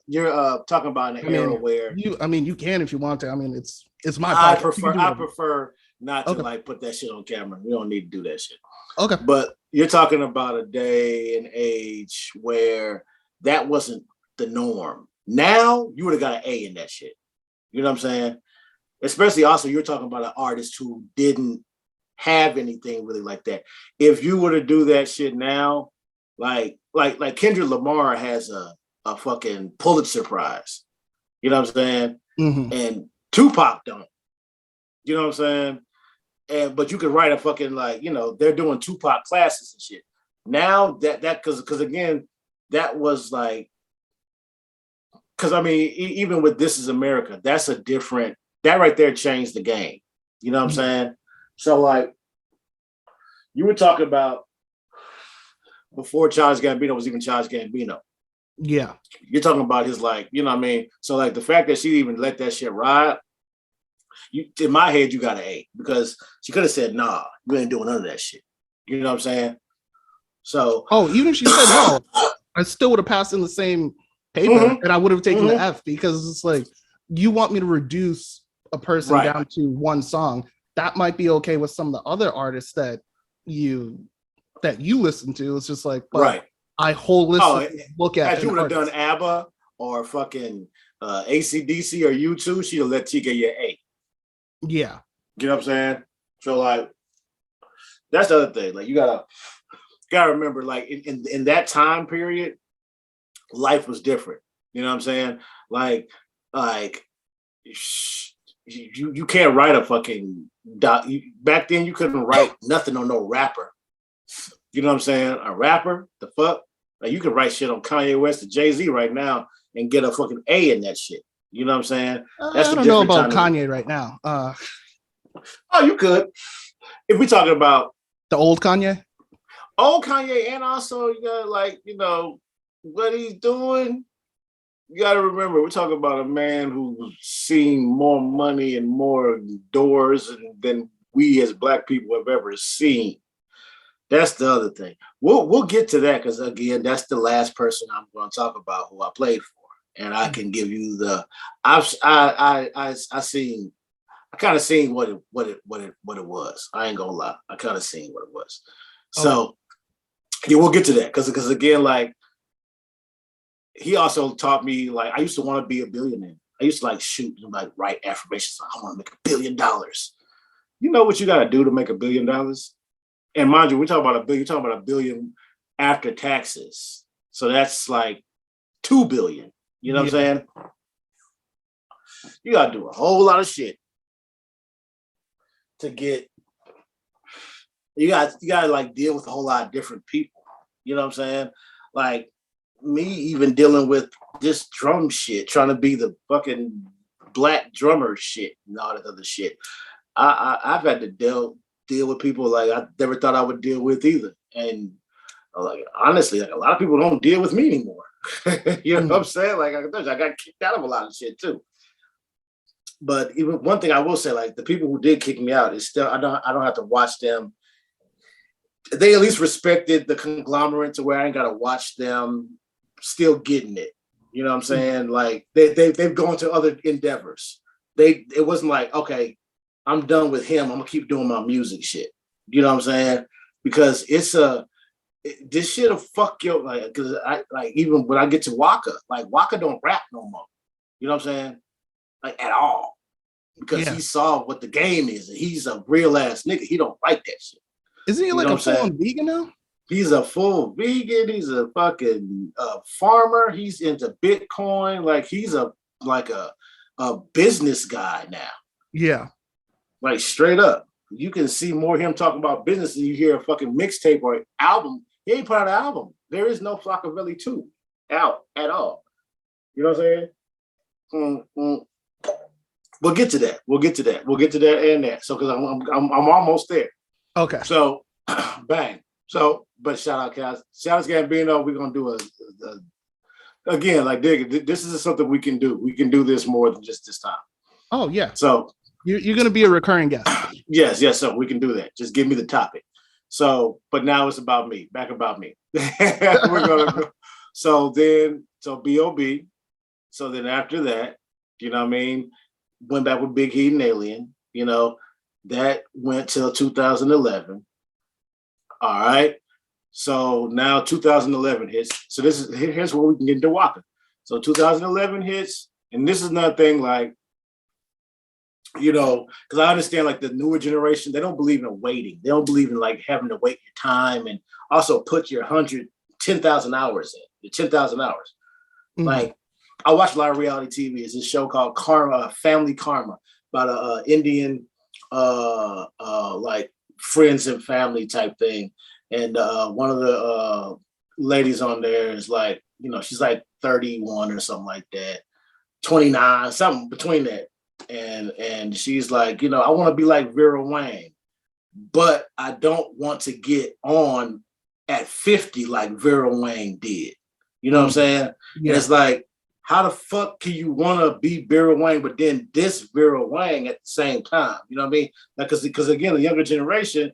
you're talking about an era where you can if you want to. I mean, it's my. I prefer not to Okay. like put that shit on camera. We don't need to do that shit. Okay. But you're talking about a day and age where that wasn't the norm. Now you would have got an A in that shit. You know what I'm saying? Especially also, you're talking about an artist who didn't have anything really like that. If you were to do that shit now, like Kendrick Lamar has a fucking Pulitzer Prize. You know what I'm saying? Mm-hmm. And Tupac don't. You know what I'm saying? But you could write a fucking like, you know, they're doing Tupac classes and shit. Now that because again, that was like, because I mean, even with This Is America, that's a different, that right there changed the game. You know what I'm saying? So like, you were talking about before Childish Gambino was even Childish Gambino. Yeah. You're talking about his like, you know what I mean? So like the fact that she even let that shit ride, in my head, you got an A because she could have said, nah, you ain't doing none of that shit. You know what I'm saying? So. Oh, even if she said no, I still would have passed in the same paper and I would have taken the F because it's like, you want me to reduce a person down to one song. That might be okay with some of the other artists that you listen to. It's just like, but I holistically look at. As you would have done ABBA or fucking AC/DC or U2, she'd have let T get your A. Yeah. You know what I'm saying? So like, that's the other thing. Like you gotta remember, like in that time period, life was different. You know what I'm saying? Like you can't write a fucking back then you couldn't write nothing on no rapper. You know what I'm saying? A rapper, the fuck? Like you can write shit on Kanye West or Jay-Z right now and get a fucking A in that shit. You know what I'm saying? That's I don't know about Kanye right now. Oh, you could. If we talking about the old Kanye? Old Kanye, and also you got like, you know, what he's doing. You got to remember, we're talking about a man who's seen more money and more doors than we as Black people have ever seen. That's the other thing. We'll get to that because again, that's the last person I'm going to talk about who I played for, and I can give you the. I kind of seen what it was. I ain't gonna lie. I kind of seen what it was. So yeah, we'll get to that because again, like. He also taught me, like, I used to want to be a billionaire. I used to like shoot and like write affirmations. Like, I want to make $1 billion. You know what you got to do to make $1 billion? And mind you, we're talking about $1 billion. You're talking about $1 billion after taxes. So that's like $2 billion. You know what I'm saying? You got to do a whole lot of shit to get. You got to like deal with a whole lot of different people. You know what I'm saying? Like, me even dealing with this drum shit, trying to be the fucking Black drummer shit and all that other shit. I've had to deal with people like I never thought I would deal with either. And like honestly, like a lot of people don't deal with me anymore. You know what I'm saying? Like I got kicked out of a lot of shit too. But even one thing I will say, like the people who did kick me out is still I don't have to watch them. They at least respected the conglomerate to where I ain't got to watch them still getting it. You know what I'm saying? Like they've gone to other endeavors. It wasn't like, okay, I'm done with him. I'm gonna keep doing my music shit. You know what I'm saying? Because this shit'll fuck you. Like, because I like even when I get to Waka, like Waka don't rap no more. You know what I'm saying? Like at all. Because he saw what the game is, and he's a real ass nigga. He don't like that shit. Isn't he like a full vegan now? He's a full vegan. He's a fucking farmer. He's into Bitcoin. Like he's a business guy now. Yeah. Like straight up. You can see more of him talking about business than you hear a fucking mixtape or album. He ain't put out an album. There is no Flockavelli 2 out at all. You know what I'm saying? We'll get to that. We'll get to that and that. So because I'm almost there. Okay. So bang. So, but shout out, Cass. Shout out to Gambino. We're gonna do a again, like dig. This is something we can do. We can do this more than just this time. Oh yeah. So you're gonna be a recurring guest. Yes. So we can do that. Just give me the topic. So, but now it's about me. Back about me. We're gonna go. So B.O.B. So then after that, you know what I mean? Went back with Big Heat and Alien. You know, That went till 2011. All right. So now 2011 hits. So here's where we can get into Waka. So 2011 hits, and this is another thing, like, because I understand, like, the newer generation, they don't believe in waiting. They don't believe in, like, having to wait your time, and also put your 10,000 hours in, your 10,000 hours. Mm-hmm. Like, I watch a lot of reality TV. It's a show called Family Karma, about a Indian, like, friends and family type thing. And one of the ladies on there is like, she's like 31 or something like that, 29, something between that. And she's like, I want to be like Vera Wang, but I don't want to get on at 50 like Vera Wang did. You know what I'm saying? Yeah. It's like, how the fuck can you want to be Vera Wang, but then diss Vera Wang at the same time? You know what I mean? Like, because again, the younger generation,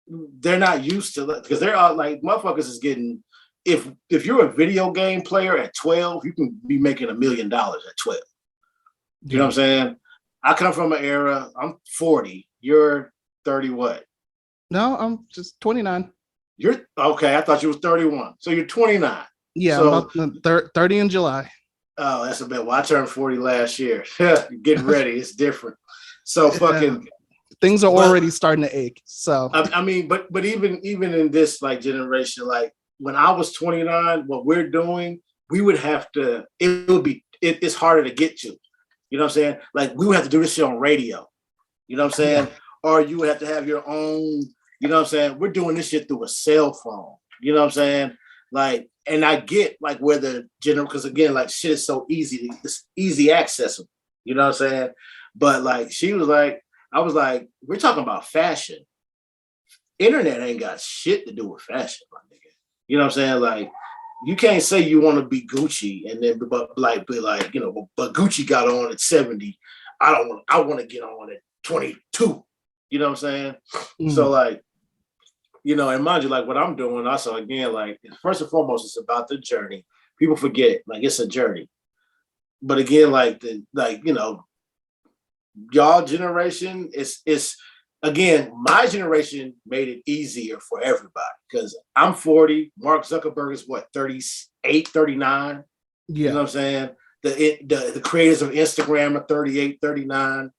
they're not used to, because they're all like, motherfuckers is getting, if you're a video game player at 12, you can be making $1 million at 12. You know what I'm saying? I come from an era, I'm 40, you're 30 what? No, I'm just 29. You're okay, I thought you was 31. So you're 29. Yeah, so, I'm about 30 in July. Oh, that's a bit. Well, I turned 40 last year. Getting ready, it's different. So fucking things are already starting to ache. So I mean, but even in this, like, generation, like, when I was 29, what we're doing, we would have to, it's harder to get to. You know what I'm saying? Like, we would have to do this shit on radio. You know what I'm saying? Yeah. Or you would have to have your own, you know what I'm saying? We're doing this shit through a cell phone. You know what I'm saying? Like, and I get, like, where the because again, like, shit is so easy, it's easy accessible. You know what I'm saying? But, like, she was like, I was like, we're talking about fashion. Internet ain't got shit to do with fashion, my nigga. You know what I'm saying? Like, you can't say you want to be Gucci and then be like, but Gucci got on at 70. I want to get on at 22. You know what I'm saying? Mm. So, like, and mind you, like, what I'm doing also, again, like, first and foremost, it's about the journey. People forget, like, it's a journey. But again, like, y'all generation, it's again, my generation made it easier for everybody, because I'm 40. Mark Zuckerberg is what, 38, 39? Yeah. You know what I'm saying? The creators of Instagram are 38, 39.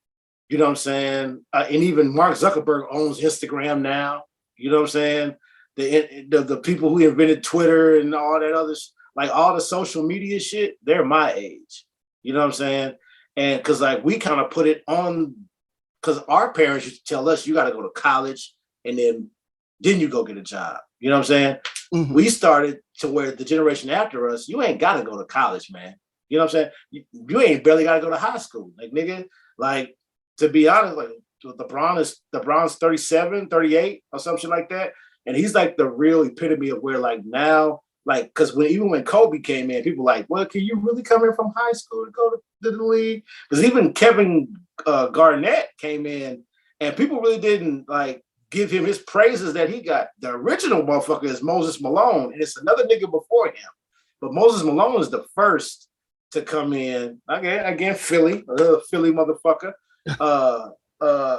You know what I'm saying? And even Mark Zuckerberg owns Instagram now. You know what I'm saying? The people who invented Twitter and all that other, like, all the social media shit, they're my age. You know what I'm saying? And because, like, we kind of put it on, because our parents used to tell us, you got to go to college and then you go get a job. You know what I'm saying? Mm-hmm. We started to where the generation after us, you ain't got to go to college, man. You know what I'm saying? You ain't barely got to go to high school. Like, nigga, like, to be honest, like, LeBron's 37, 38 or something like that. And he's like the real epitome of where, like, now, like, because even when Kobe came in, people were like, well, can you really come in from high school to go to the league? Because even Kevin Garnett came in, and people really didn't, like, give him his praises that he got. The original motherfucker is Moses Malone, and it's another nigga before him. But Moses Malone is the first to come in. Again, Philly motherfucker.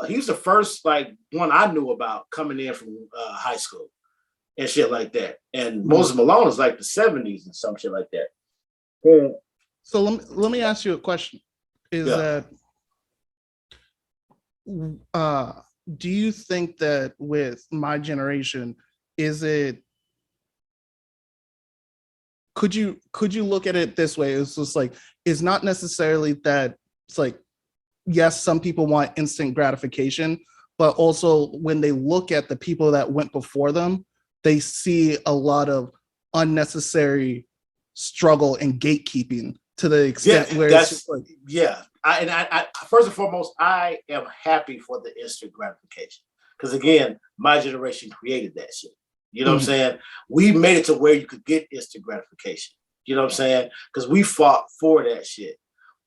He's the first, like, one I knew about coming in from high school and shit like that. And Moses Malone is like the 70s and some shit like that. Yeah. So let me ask you a question. That do you think that with my generation, could you look at it this way? It's just like, it's not necessarily that it's like, yes, some people want instant gratification, but also when they look at the people that went before them, they see a lot of unnecessary struggle and gatekeeping to the extent where it's just like, I first and foremost, I am happy for the instant gratification, because again, my generation created that shit. You know what I'm saying? We made it to where you could get instant gratification. You know what I'm saying? Because we fought for that shit.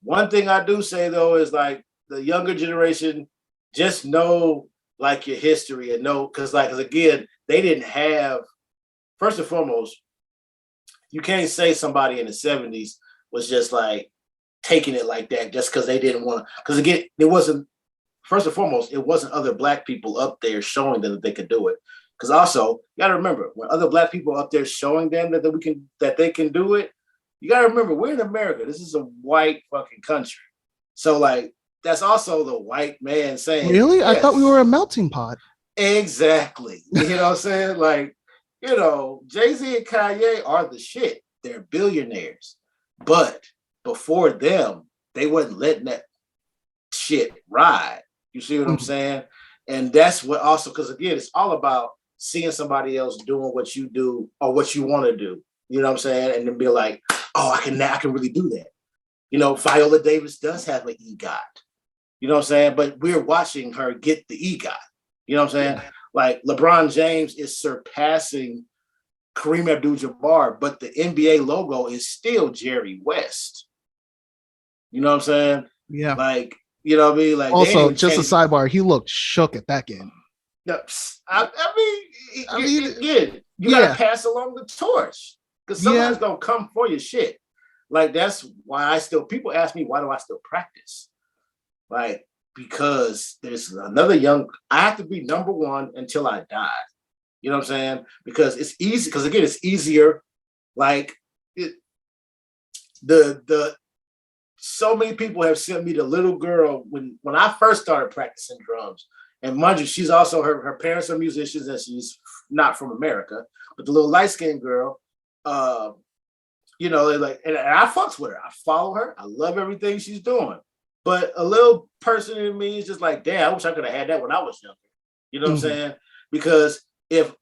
One thing I do say, though, is, like, the younger generation, just know, like, your history, and know, because again, they didn't have, first and foremost, you can't say somebody in the 70s was just, like, taking it like that just because they didn't want to, because again, it wasn't first and foremost, it wasn't other black people up there showing them that they could do it. Because also, you got to remember, when other black people up there showing them that they can do it, you got to remember, we're in America. This is a white fucking country. So like, that's also the white man saying, really? yes, I thought we were a melting pot. exactly. You know what I'm saying? Like, you know, Jay-Z and Kanye are the shit. They're billionaires. But before them, they wasn't letting that shit ride. You see what I'm saying? And that's what also, because again, it's all about seeing somebody else doing what you do or what you want to do. You know what I'm saying? And then be like, oh, I can really do that. You know, Viola Davis does have an EGOT. You know what I'm saying? But we're watching her get the EGOT. You know what I'm saying? Yeah. Like LeBron James is surpassing Kareem Abdul-Jabbar, but the NBA logo is still Jerry West. You know what I'm saying? Yeah. Like, you know what I mean? Like, also, just a sidebar, he looked shook at that game. No, I mean, again, you gotta pass along the torch because somebody's gonna come for your shit. Like, that's why people ask me, why do I still practice? Like, because there's another I have to be number one until I die. You know what I'm saying? Because it's easy. Because again, it's easier. Like so many people have sent me the little girl when I first started practicing drums. And mind you, she's also her parents are musicians and she's not from America. But the little light skinned girl, you know, like, and I fucks with her. I follow her. I love everything she's doing. But a little person in me is just like, damn, I wish I could have had that when I was younger. You know what I'm saying? Because if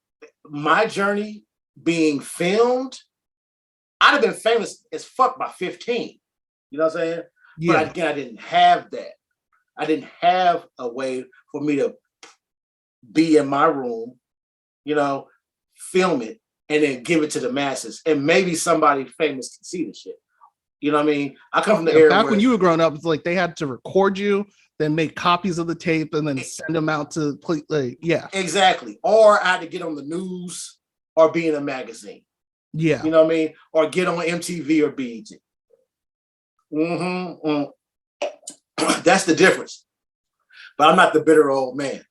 my journey being filmed, I'd have been famous as fuck by 15. You know what I'm saying? Yeah. But again, I didn't have that. I didn't have a way for me to be in my room, you know, film it, and then give it to the masses. And maybe somebody famous can see the shit. You know what I mean? I come from the era back when you were growing up, it's like they had to record you, then make copies of the tape, and then send them out to play. Like, yeah, exactly. Or I had to get on the news or be in a magazine. Yeah, you know what I mean? Or get on MTV or BET. That's the difference. But I'm not the bitter old man.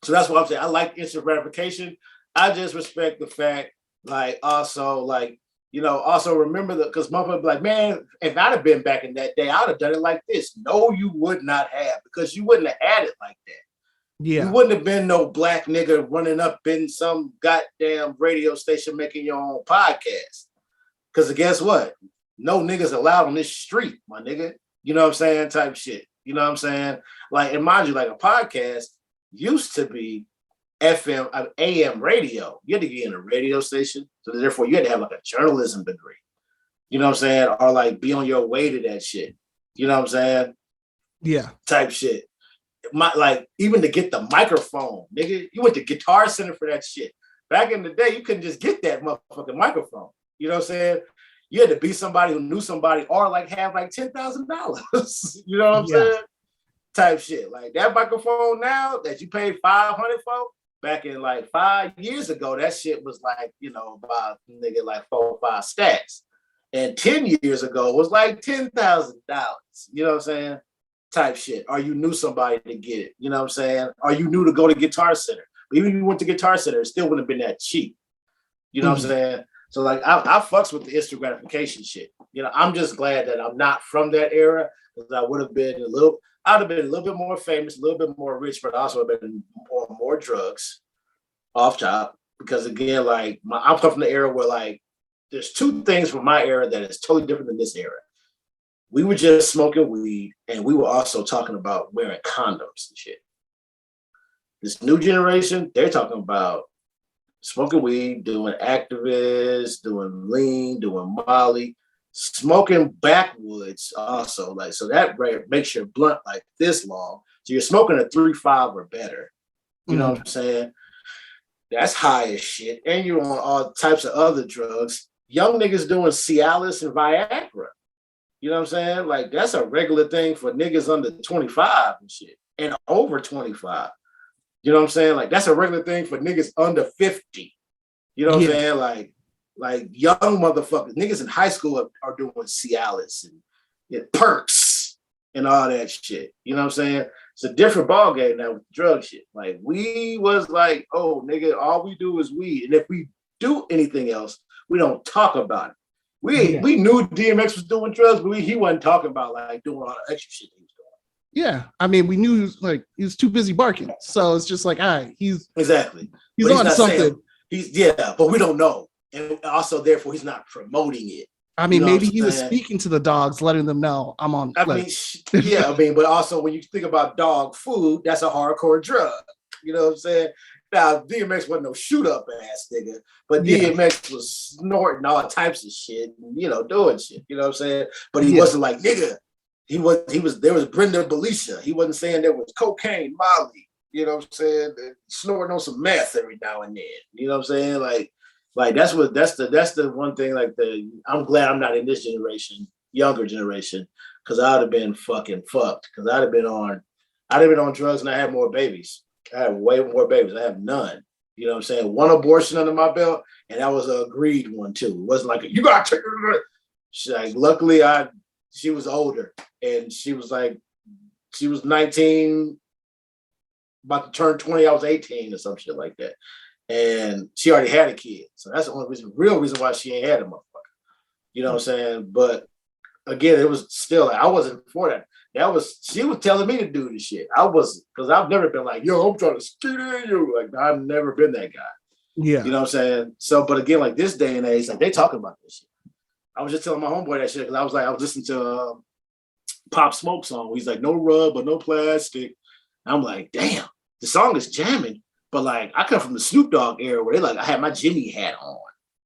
So that's what I'm saying. I like instant gratification. I just respect the fact, like, also, like, you know, also remember because motherfucker be like, man, if I'd have been back in that day, I'd have done it like this. No, you would not have, because you wouldn't have had it like that. Yeah. You wouldn't have been no black nigga running up in some goddamn radio station making your own podcast. Because guess what? No niggas allowed on this street, my nigga. You know what I'm saying? Type shit. You know what I'm saying? Like, and mind you, like, a podcast used to be FM, AM radio. You had to get in a radio station. So therefore you had to have like a journalism degree. You know what I'm saying? Or like be on your way to that shit. You know what I'm saying? Yeah. Type shit. Like, even to get the microphone, nigga, you went to Guitar Center for that shit. Back in the day, you couldn't just get that motherfucking microphone. You know what I'm saying? You had to be somebody who knew somebody or like have like $10,000. You know what I'm saying? Type shit. Like that microphone now that you paid $500 for, back in like 5 years ago, that shit was like, you know, about nigga like 4 or 5 stacks. And 10 years ago was like $10,000. You know what I'm saying? Type shit. Or you knew somebody to get it. You know what I'm saying? Or you knew to go to Guitar Center. But even if you went to Guitar Center, it still wouldn't have been that cheap. You know what I'm saying? So like I fucks with the instant gratification shit. You know, I'm just glad that I'm not from that era, because I would have been I'd have been a little bit more famous, a little bit more rich, but also have been on more drugs off top. Because again, like I'm coming from the era where like there's 2 things from my era that is totally different than this era. We were just smoking weed, and we were also talking about wearing condoms and shit. This new generation, they're talking about smoking weed, doing activists, doing lean, doing Molly, smoking backwoods also. Like, so that makes your blunt like this long. So you're smoking a 3.5 or better. You know what I'm saying? That's high as shit. And you're on all types of other drugs. Young niggas doing Cialis and Viagra. You know what I'm saying? Like, that's a regular thing for niggas under 25 and shit. And over 25. You know what I'm saying? Like, that's a regular thing for niggas under 50. You know what I'm saying? Like young motherfuckers, niggas in high school are doing Cialis and perks and all that shit. You know what I'm saying? It's a different ball game now with drug shit. Like we was like, oh nigga, all we do is weed, and if we do anything else, we don't talk about it. We knew DMX was doing drugs, but he wasn't talking about like doing all the extra shit he was doing. Yeah, I mean, we knew he was too busy barking, so it's just like, all right, he's on something. But we don't know, and also therefore he's not promoting it. I mean, maybe he was speaking to the dogs, letting them know I'm on. But also when you think about dog food, that's a hardcore drug. You know what I'm saying? Now DMX wasn't no shoot up ass nigga, but DMX was snorting all types of shit, and, doing shit. You know what I'm saying? But he wasn't like nigga. He was there was Brenda Belisha. He wasn't saying there was cocaine, Molly. You know what I'm saying? Snorting on some meth every now and then. You know what I'm saying? Like that's the one thing. I'm glad I'm not in this generation, younger generation, because I'd have been fucking fucked. Because I'd have been on drugs and I had more babies. I have way more babies. I have none. You know what I'm saying? One abortion under my belt, and that was an agreed one too. It wasn't like you gotta take her. Like, luckily, she was older, and she was 19, about to turn 20. I was 18 or some shit like that, and she already had a kid. So that's the only real reason why she ain't had a motherfucker. You know what I'm saying? But again, it was still I wasn't for that. She was telling me to do this shit. I wasn't, because I've never been like, yo, I'm trying to skeet in you. Like, I've never been that guy. Yeah. You know what I'm saying? So, but again, like this day and age, like they talking about this shit. I was just telling my homeboy that shit because I was listening to Pop Smoke song. He's like, no rub or no plastic. I'm like, damn, the song is jamming. But like, I come from the Snoop Dogg era where I had my Jimmy hat on.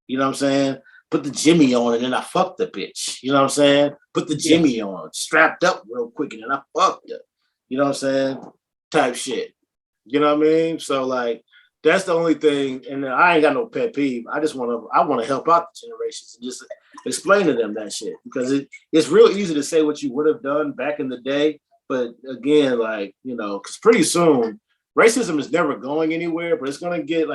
You know what I'm saying? Put the Jimmy on and then I fucked the bitch. You know what I'm saying? Put the Jimmy on, strapped up real quick, and then I fucked her. You know what I'm saying? Type shit. You know what I mean? So like, that's the only thing. And I ain't got no pet peeve. I want to help out the generations and just explain to them that shit, because it's real easy to say what you would have done back in the day. But again, like, because pretty soon racism is never going anywhere, but it's going to get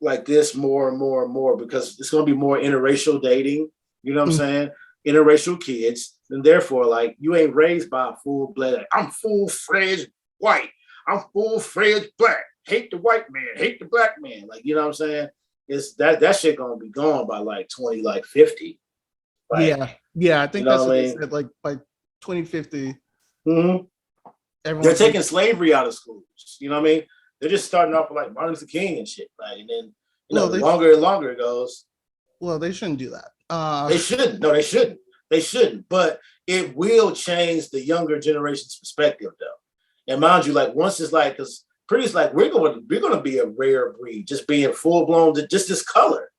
like this more and more and more, because it's going to be more interracial dating. You know what I'm saying? Interracial kids. And therefore, like, you ain't raised by a full-blood, like, I'm full-fledged white. I'm full-fledged black. Hate the white man. Hate the black man. Like, you know what I'm saying? It's that shit going to be gone by like 50. Like, yeah. I think that's what they said, like by 2050. Mm-hmm. They're taking slavery out of schools. You know what I mean? They're just starting off with like Martin Luther King and shit. Like, and then, the longer and longer it goes. Well, they shouldn't do that. They shouldn't. No, they shouldn't. They shouldn't. But it will change the younger generation's perspective, though. And mind you, like, once it's like, because pretty it's like we're going to be a rare breed, just being full blown, just this color.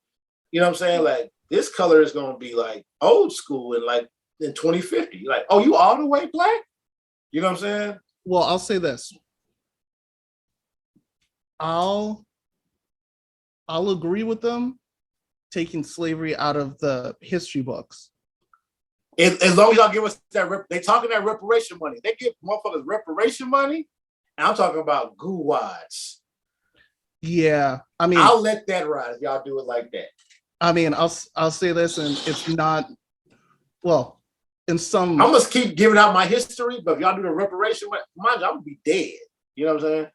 You know what I'm saying? Like, this color is going to be like old school and like in 2050. Like, oh, you all the way black? You know what I'm saying? Well, I'll say this. I'll agree with them taking slavery out of the history books. As long as y'all give us that, they talking that reparation money. They give motherfuckers reparation money, and I'm talking about goo wads. Yeah, I mean, I'll let that ride if y'all do it like that. I mean, I'll say this, and it's not, well, in some. I must keep giving out my history, but if y'all do the reparation, mind you, I'm gonna be dead. You know what I'm saying?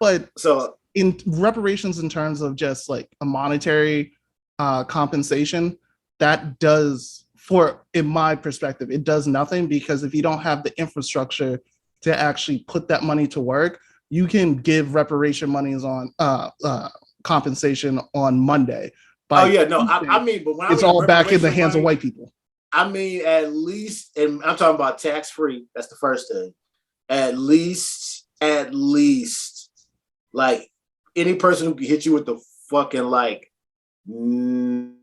But so in reparations, in terms of just like a monetary compensation, that does, in my perspective, it does nothing, because if you don't have the infrastructure to actually put that money to work, you can give reparation monies on compensation on Monday. I mean, but when it's all back in the hands of white people. I mean, at least, and I'm talking about tax free. That's the first thing. At least, like, any person who can hit you with the fucking like 80%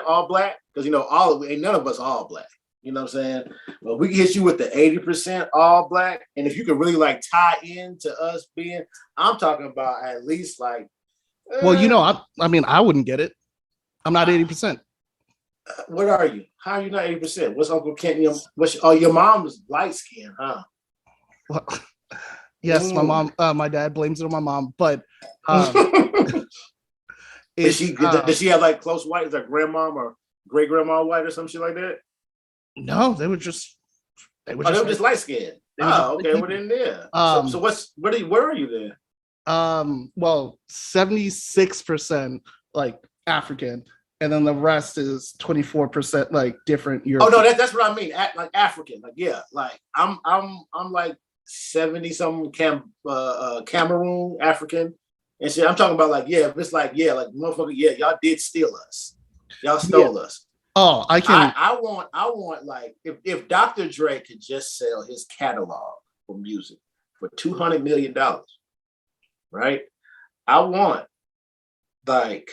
all black, because ain't none of us all black. You know what I'm saying? But we can hit you with the 80% all black, and if you could really like tie into us being, I'm talking about at least like. Well, I mean, I wouldn't get it. I'm not 80%. What are you? How are you not 80%? What's Uncle Kent? Your mom is light skinned, huh? Well, yes, my mom. My dad blames it on my mom, but does she have like close white? Is her grandmom or great grandma white or some shit like that? No, they were Oh, they just were just light skinned. they were just Oh, like okay. Well, people. then, yeah. So Um, where are you then? well, 76% like African, and then the rest is 24% like different Oh no, European. that's what I mean. Like African, like yeah, like I'm like 70 something Cameroon African and shit. I'm talking about like yeah, if it's like yeah, like motherfucker, yeah, y'all did steal us, y'all Yeah. stole us. Oh, I can. I want like if Dr. Dre could just sell his catalog for music for $200 million, right? I want like,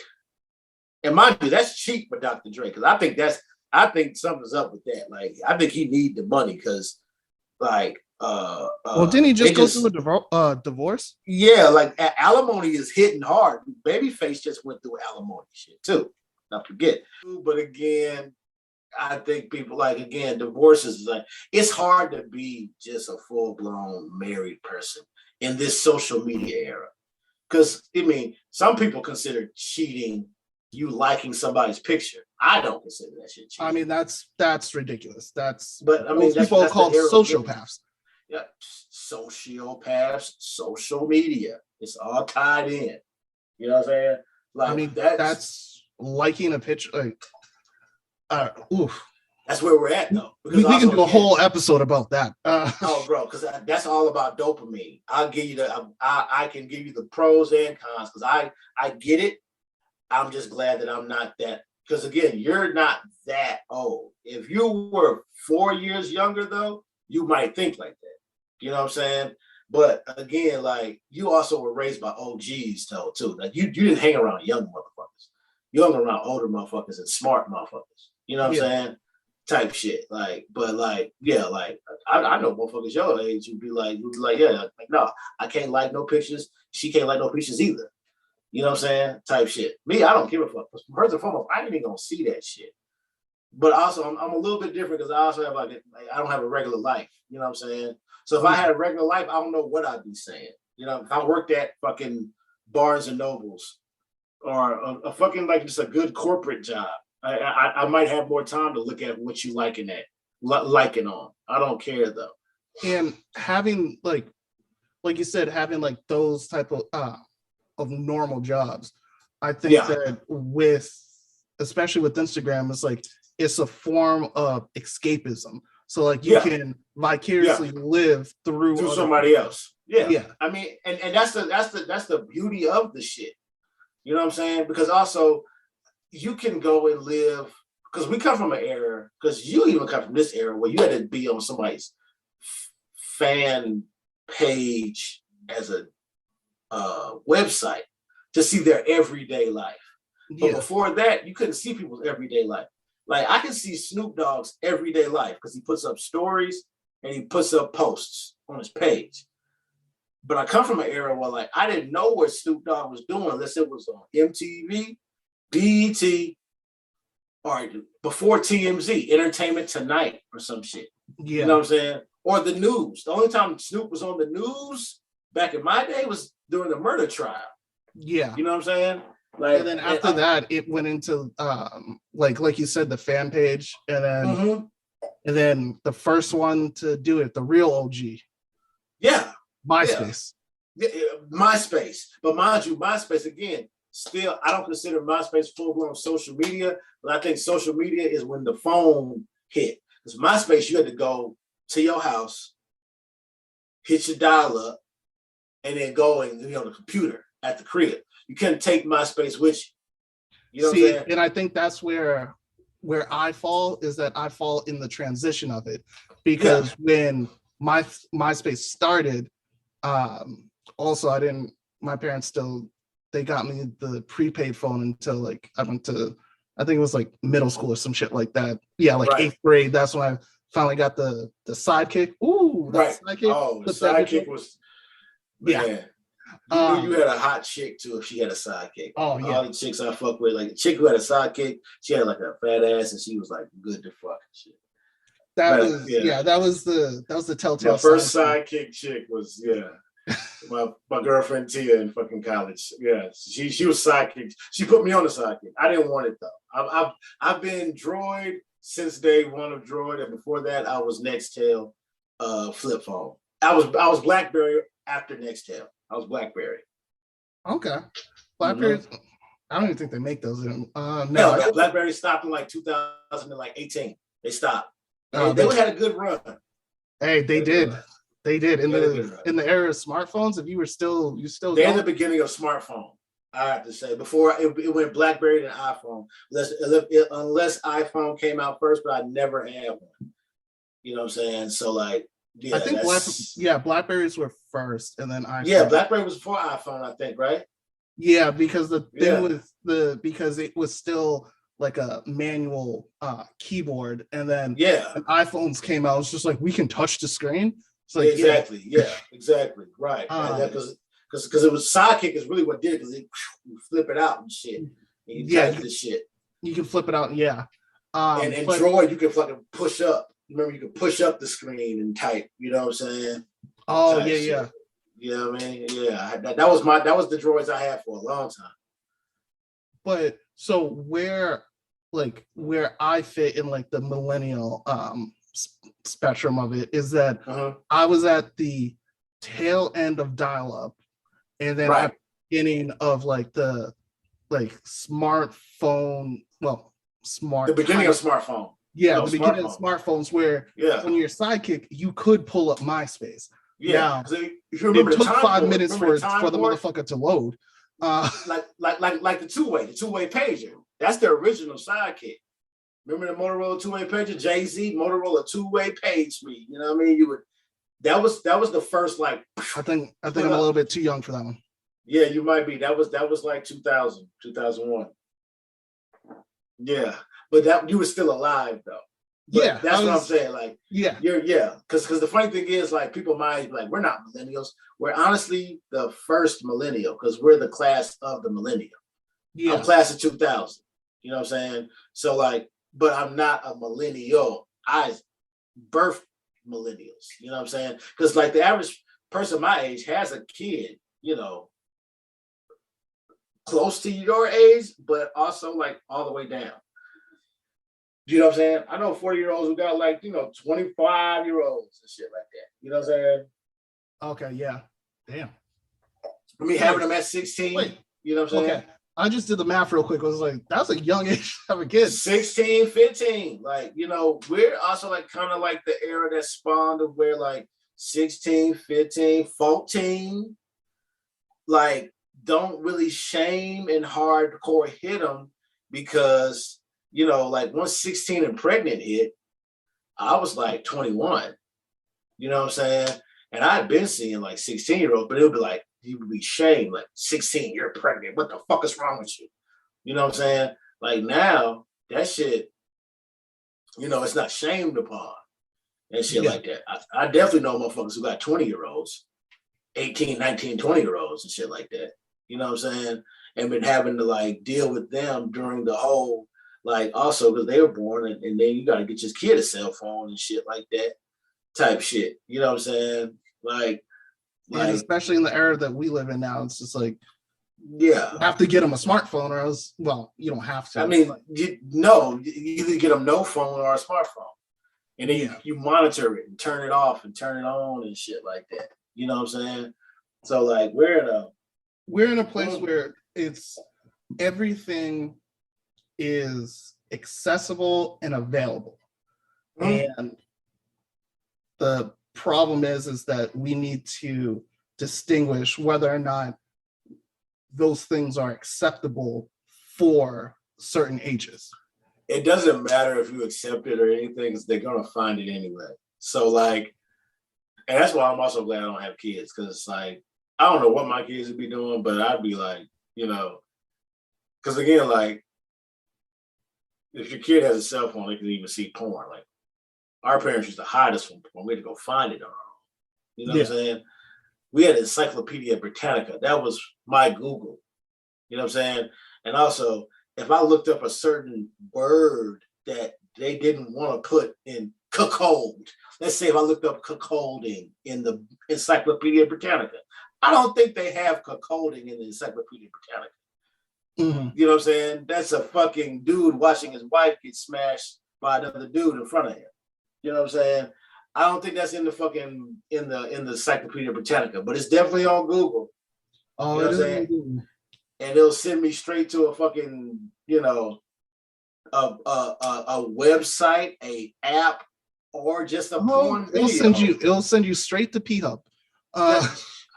and mind you, that's cheap for Dr. Dre because I think something's up with that. Like I think he need the money because like Well, didn't he they just go through just a divorce? yeah, like alimony is hitting hard. Babyface just went through alimony shit too. Not forget. But again, I think people like again, divorce is like it's hard to be just a full blown married person in this social media era. Because I mean, some people consider cheating you liking somebody's picture. I don't consider that shit I cheating. mean, that's ridiculous. That's But I mean, those people are that's the called era we're living in. sociopaths. Yeah, sociopaths, social media. It's all tied in. You know what I'm saying? I Like mean, that's liking a picture. Like, oof. that's where we're at though. Because We can also do a again, whole episode about that. oh, bro, because that's all about dopamine. I'll give you I can give you the pros and cons because I get it. I'm just glad that I'm not that. Because again, you're not that old. If you were 4 years younger, though, you might think like that. You know what I'm saying? But again, like you also were raised by OGs, though, too. Like you didn't hang around young motherfuckers. You hung around older motherfuckers and smart motherfuckers. You know what Yeah. I'm saying? Type shit. Like, but like, yeah, like I know motherfuckers your age who'd be like, yeah, like, no, I can't like no pictures. She can't like no pictures either. You know what I'm saying? Type shit. Me, I don't give a fuck. First and foremost, I ain't even gonna see that shit. But also, I'm a little bit different because I also have like I don't have a regular life. You know what I'm saying? So if I had a regular life, I don't know what I'd be saying. You know, if I worked at fucking Barnes and Nobles or a fucking like just a good corporate job, I might have more time to look at what you liking liking on. I don't care though. And having like you said, having like those type of normal jobs, I think Yeah, that with especially with Instagram, it's a form of escapism. So like you yeah, can yeah. vicariously live through Through other somebody people. else. Yeah. Yeah. I mean, and that's the beauty of the shit. You know what I'm saying? Because also you can go and live because we come from an era, because you even come from this era where you had to be on somebody's fan page as a website to see their everyday life. But Yeah. before that, you couldn't see people's everyday life. Like I can see Snoop Dogg's everyday life because he puts up stories and he puts up posts on his page. But I come from an era where like I didn't know what Snoop Dogg was doing unless it was on MTV, BET, or before TMZ, Entertainment Tonight or some shit. Yeah. You know what I'm saying? Or the news. The only time Snoop was on the news back in my day was during the murder trial. Yeah. You know what I'm saying? Like, and then after that, it went into like you said, the fan page, and then the first one to do it, the real OG, yeah, MySpace. Yeah, MySpace. But mind you, MySpace again, still I don't consider MySpace full-blown social media, but I think social media is when the phone hit. Because MySpace, you had to go to your house, hit your dial-up, and then go and the computer at the crib. You couldn't take MySpace with you. You know what I'm saying? And I think that's where I fall in the transition of it, because when MySpace started, also my parents they got me the prepaid phone until like I went to, I think it was like middle school or some shit like that. Yeah, like eighth grade. That's when I finally got the Sidekick. Ooh, that Sidekick. Oh, the Sidekick was, man. Yeah. You knew you had a hot chick too if she had a sidekick. Oh yeah. All the chicks I fuck with, like a chick who had a sidekick, she had like a fat ass and she was like good to fuck and shit. That was the telltale. My first sidekick chick was my girlfriend Tia in fucking college. Yeah, she was sidekick. She put me on the sidekick. I didn't want it though. I've been droid, since day one of Droid, and before that, I was Nextel flip phone. I was BlackBerry after Nextel. I was BlackBerry. Okay. BlackBerry's. I don't even think they make those anymore. No, BlackBerry stopped in like 2018. They stopped. They had a good run. Hey, they did. They did in the era of smartphones. If you still they're in the beginning of smartphone. I have to say before it went BlackBerry to iPhone. Unless iPhone came out first, but I never had one. You know what I'm saying? So like, yeah, I think Blackberries were first, and then iPhone. Yeah, BlackBerry was before iPhone, I think, right? Yeah, because the thing was because it was still like a manual keyboard, and then when iPhones came out, it's just like we can touch the screen. It's like exactly, exactly, right. Because it was Sidekick is really what did it, because you flip it out and shit. And you type this shit. You can flip it out, and Droid you can fucking push up. Remember, you can push up the screen and type. You know what I'm saying? Oh type yeah, shit. yeah. You know what I mean? Yeah, that was the droids I had for a long time. But so where I fit in like the millennial spectrum of it is that I was at the tail end of dial-up, and then at the beginning of like the smartphone. The beginning of smartphone. Yeah, the beginning of smartphones where when you're Sidekick, you could pull up MySpace. Yeah, if you remember, it took 5 board, minutes for the motherfucker to load. Like the two-way pager. That's the original Sidekick. Remember the Motorola two-way pager? Jay-Z, Motorola two-way page me. You know what I mean? That was the first like. I think I'm a little bit too young for that one. Yeah, you might be. That was like 2000, 2001. Yeah, but that you were still alive though. But that's what I'm saying. Like, because the funny thing is, like, people might be like, we're not millennials. We're honestly the first millennial because we're the class of the millennial. Yeah. I'm class of 2000. You know what I'm saying? So, like, but I'm not a millennial. I birthed millennials. You know what I'm saying? Because, like, the average person my age has a kid, you know, close to your age, but also, like, all the way down. You know what I'm saying? I know 40-year-olds who got like, 25-year-olds and shit like that. You know what I'm saying? Okay, yeah. Damn. I mean, having them at 16. You know what I'm saying? Okay. I just did the math real quick. I was like, that's a young age to have a kid. 16, 15. Like, we're also like kind of like the era that spawned of where like 16, 15, 14, like don't really shame and hardcore hit them because like once 16 and pregnant hit, I was like 21. You know what I'm saying? And I'd been seeing like 16-year-olds, but it would be like, you would be shamed, like 16, you're pregnant. What the fuck is wrong with you? You know what I'm saying? Like now, that shit, it's not shamed upon and shit like that. I definitely know motherfuckers who got 20-year-olds, 18, 19, 20-year-olds and shit like that. You know what I'm saying? And been having to like deal with them during the whole, like also because they were born and then you got to get your kid a cell phone and shit like that type shit. You know what I'm saying? Like especially in the era that we live in now, it's just like, you have to get them a smartphone or else, you don't have to. I mean, you either get them no phone or a smartphone. And then you monitor it and turn it off and turn it on and shit like that. You know what I'm saying? So like we're in a place where it's everything is accessible and available. And the problem is that we need to distinguish whether or not those things are acceptable for certain ages. It doesn't matter if you accept it or anything, because they're gonna find it anyway. So like, and that's why I'm also glad I don't have kids, because it's like, I don't know what my kids would be doing, but I'd be like, because again, like, if your kid has a cell phone, they can even see porn. Like, our parents used to hide us from porn. We had to go find it on our own. You know what I'm saying? We had Encyclopedia Britannica. That was my Google. You know what I'm saying? And also, if I looked up a certain word that they didn't want to put in cuckold, let's say if I looked up cuckolding in the Encyclopedia Britannica, I don't think they have cuckolding in the Encyclopedia Britannica. You know what I'm saying? That's a fucking dude watching his wife get smashed by another dude in front of him. You know what I'm saying? I don't think that's in the fucking in the Encyclopedia Britannica, but it's definitely on Google. Oh, you know what I'm saying? And it'll send me straight to a fucking, you know, a website, a app, or just a porn video. It'll send you straight to P-Hub.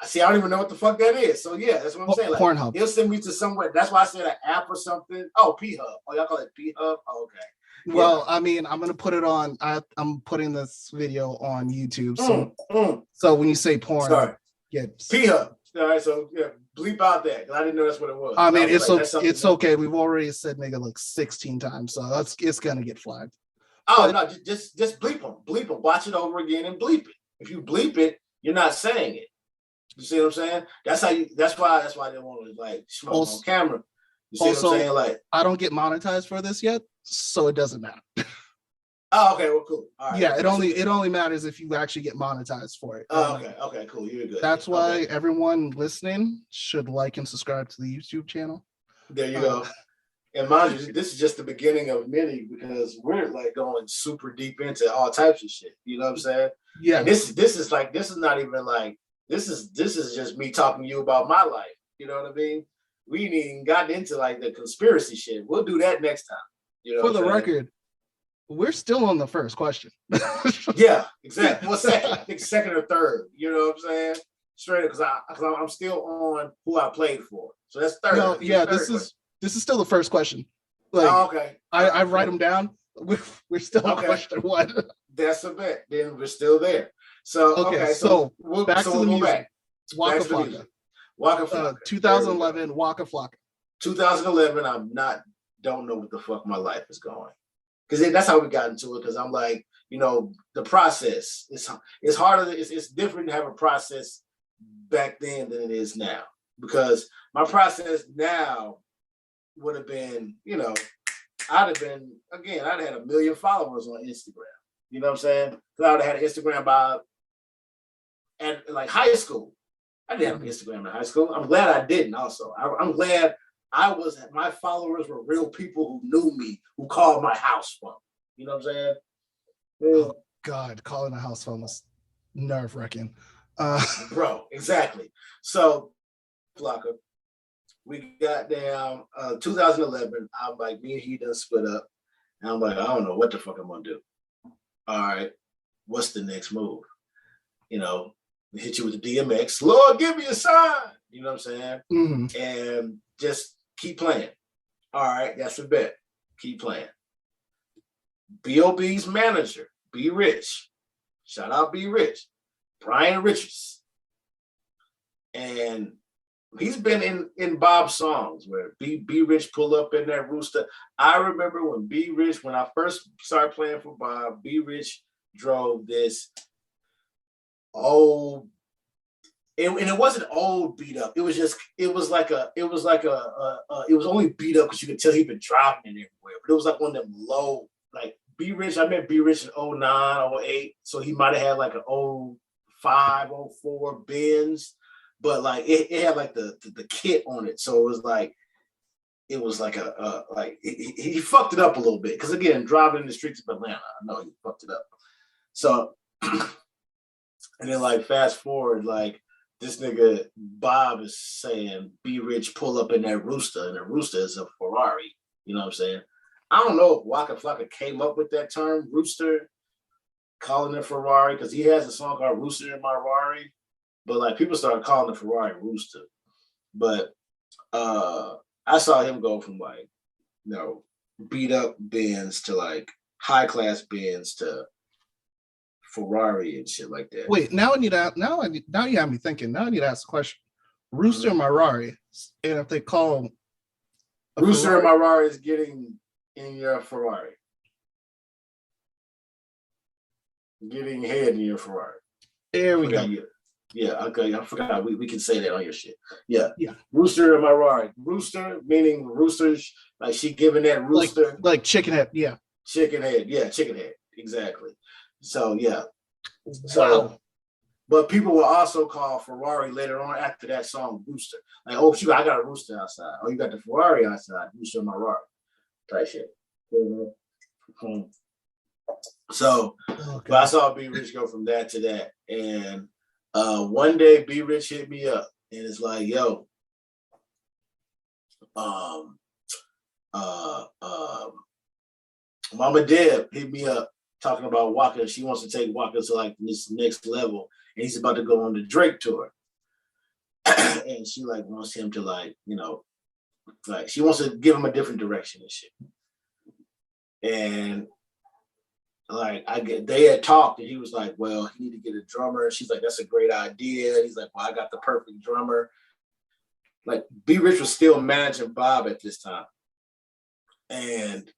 See, I don't even know what the fuck that is. So yeah, that's what I'm saying. Like, Pornhub. It'll send me to somewhere. That's why I said an app or something. Oh, P-Hub. Oh, y'all call it P-Hub? Oh, okay. Well, I mean, I'm gonna put it on. I'm putting this video on YouTube. So when you say porn, P-Hub. All right, so yeah, bleep out that because I didn't know that's what it was. I mean, it's okay. We've already said nigga like 16 times, so it's gonna get flagged. Oh no, just bleep them, Watch it over again and bleep it. If you bleep it, you're not saying it. You see what I'm saying? That's why I didn't want to like smoke on camera. You see what I'm saying? Like, I don't get monetized for this yet, so it doesn't matter. Oh, okay, well, cool. All right. Yeah, it only matters if you actually get monetized for it. Oh, okay, cool. You're good. That's why everyone listening should like and subscribe to the YouTube channel. There you go. And mind you, this is just the beginning of many because we're like going super deep into all types of shit. You know what I'm saying? Yeah. And this is not even like this is just me talking to you about my life. You know what I mean? We ain't even gotten into like the conspiracy shit. We'll do that next time. You know, for the record, we're still on the first question. Yeah, exactly. Well, I think second or third. You know what I'm saying? Straight up, because I'm still on who I played for. So that's third. No, yeah, this is still the first question. Like, okay. I write them down. We're still on question one. That's a bet. Then we're still there. So okay, so back to the music. Waka Flocka. Waka Flocka. 2011 Waka Flocka. 2011. Don't know what the fuck my life is going. Because that's how we got into it. Because I'm like, you know, the process. It's harder. It's different to have a process back then than it is now. Because my process now would have been, you know, I'd have had 1 million followers on Instagram. You know what I'm saying? Because I would have had an Instagram at like high school. I didn't have an Instagram in high school. I'm glad I didn't. Also, I'm glad my followers were real people who knew me, who called my house phone. You know what I'm saying? Oh God, calling a house phone was nerve-wracking. Bro, exactly. So, Flocka, we got down 2011. I'm like, me and he done split up. And I'm like, I don't know what the fuck I'm gonna do. All right, what's the next move? You know, hit you with the DMX. Lord, give me a sign. You know what I'm saying? Mm-hmm. And just keep playing. All right, that's a bet. Keep playing. B.O.B.'s manager, B. Rich. Shout out B. Rich. Brian Richards. And he's been in Bob's songs where B. Rich pull up in that rooster. I remember when I first started playing for Bob, B. Rich drove this old, and it wasn't old beat up. It was only beat up because you could tell he'd been driving it everywhere. But it was like one of them low, like B. Rich. I met B. Rich in 09, 08. So he might have had like an 05, 04 Benz. But like it had like the kit on it, so it was like he fucked it up a little bit because again, driving in the streets of Atlanta, I know he fucked it up. So and then like fast forward, like this nigga Bob is saying, "Be Rich, pull up in that rooster," and the rooster is a Ferrari. You know what I'm saying? I don't know if Waka Flocka came up with that term, rooster, calling it Ferrari, because he has a song called "Rooster in My Rari." But like people started calling the Ferrari Rooster. But I saw him go from like, you know, beat up Benz to like high class Benz to Ferrari and shit like that. Wait, now you have me thinking. Now I need to ask a question. Rooster and my Rari, and if they call Rooster and my Rari is getting in your Ferrari. Getting head in your Ferrari. There we go. Yeah, okay. I forgot. We can say that on your shit. Yeah. Yeah. Rooster, am I right? Rooster, meaning roosters, like she giving that rooster. Like chicken head, yeah. Chicken head, yeah, chicken head. Exactly. So yeah. Wow. But people will also call Ferrari later on after that song Rooster. Like, oh shoot, I got a rooster outside. Oh, you got the Ferrari outside. Rooster, am I right? Type shit. Mm-hmm. So, Okay. but I saw B Rich go from that to that. And one day B Rich hit me up and it's like, yo, um, Mama Deb hit me up talking about Waka. She wants to take Waka to like this next level. And he's about to go on the Drake tour. And she like wants him to like, like she wants to give him a different direction and shit. And like they had talked and he was like, well, he need to get a drummer. She's like, that's a great idea. He's like, well, I got the perfect drummer. Like B Rich was still managing Bob at this time. And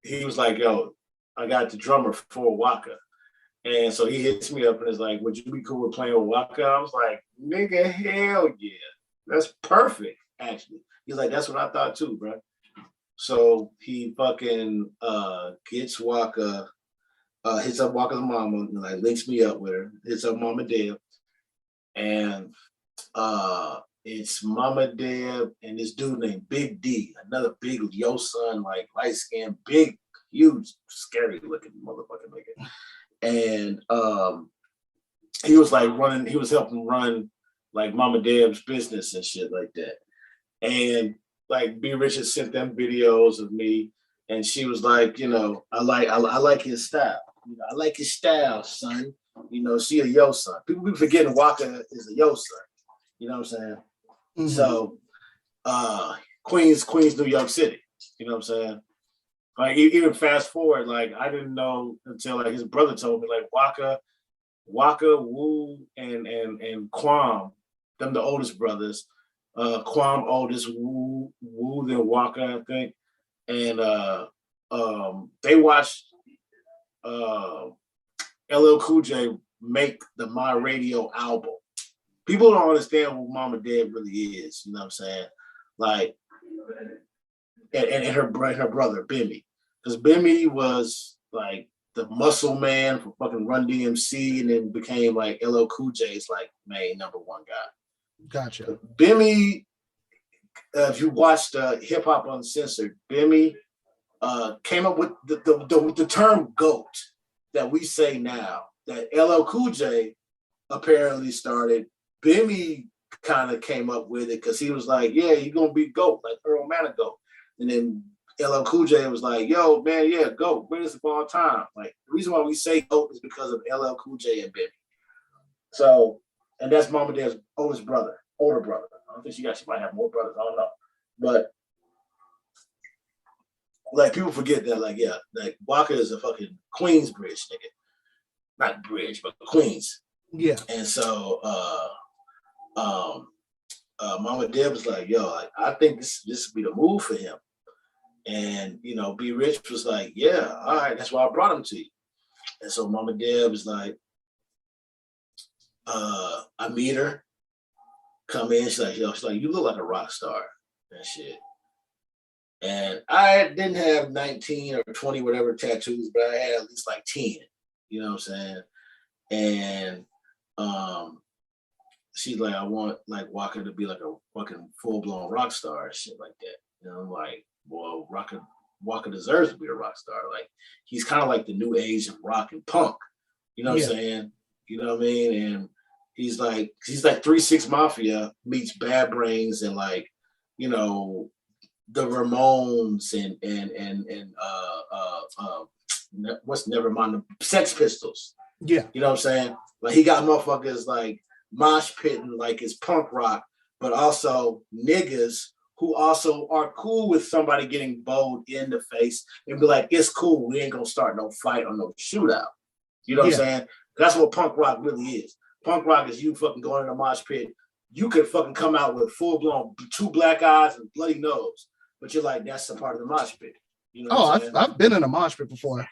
he was like, yo, I got the drummer for Waka. And so he hits me up and is like, would you be cool with playing with Waka? I was like, nigga, hell yeah. That's perfect, actually. He's like, that's what I thought too, bro. So he fucking gets Waka, hits up Waka's mama, and like links me up with her, hits up Mama Deb. And it's Mama Deb and this dude named Big D, another big yo son, like light skinned, big, huge, scary looking motherfucking nigga. And he was helping run like Mama Deb's business and shit like that. And like B Richard sent them videos of me, and she was like, I like his style. I like his style, son. She a yo son. People be forgetting Waka is a yo son. You know what I'm saying? Mm-hmm. So Queens, New York City. You know what I'm saying? Like even fast forward, like I didn't know until like his brother told me, like Waka, Wu, and Kwam, them the oldest brothers. Kwam oldest, Wu then Waka, I think. And they watched LL Cool J make the My Radio album. People don't understand who Mama Deb really is, you know what I'm saying? Like, and her brother, Bimmy. Because Bimmy was like the muscle man for fucking Run DMC and then became like LL Cool J's like main number one guy. Gotcha. Bimmy, if you watched Hip Hop Uncensored, Bimmy came up with the term GOAT that we say now, that LL Cool J apparently started. Bimmy kind of came up with it because he was like, yeah, you're going to be GOAT, like Earl Manigault. And then LL Cool J was like, yo, man, yeah, GOAT, greatest of all time. Like, the reason why we say GOAT is because of LL Cool J and Bimmy. So, and that's Mama Deb's older brother. I don't think she might have more brothers. I don't know. But, like, people forget that, like, yeah, like, Waka is a fucking Queensbridge nigga. Not Bridge, but Queens. Yeah. And so, Mama Deb was like, yo, like, I think this would be the move for him. And, B Rich was like, yeah, all right, that's why I brought him to you. And so Mama Deb was like, I meet her, come in, she's like, you look like a rock star and shit. And I didn't have 19 or 20, whatever tattoos, but I had at least like 10, you know what I'm saying? And she's like, I want like Waka to be like a fucking full-blown rock star and shit like that. I'm like, well, Waka deserves to be a rock star. Like, he's kind of like the new age of rock and punk. You know what I'm saying? You know what I mean? And he's like 3-6 Mafia meets Bad Brains and like, the Ramones and what's Nevermind, the Sex Pistols. Yeah. You know what I'm saying? Like, he got motherfuckers like mosh pitting like it's punk rock, but also niggas who also are cool with somebody getting bowled in the face and be like, it's cool, we ain't gonna start no fight or no shootout. You know what I'm saying? That's what punk rock really is. Punk rock is you fucking going in a mosh pit. You could fucking come out with full-blown 2 black eyes and bloody nose, but you're like, that's a part of the mosh pit. You know I've been in a mosh pit before.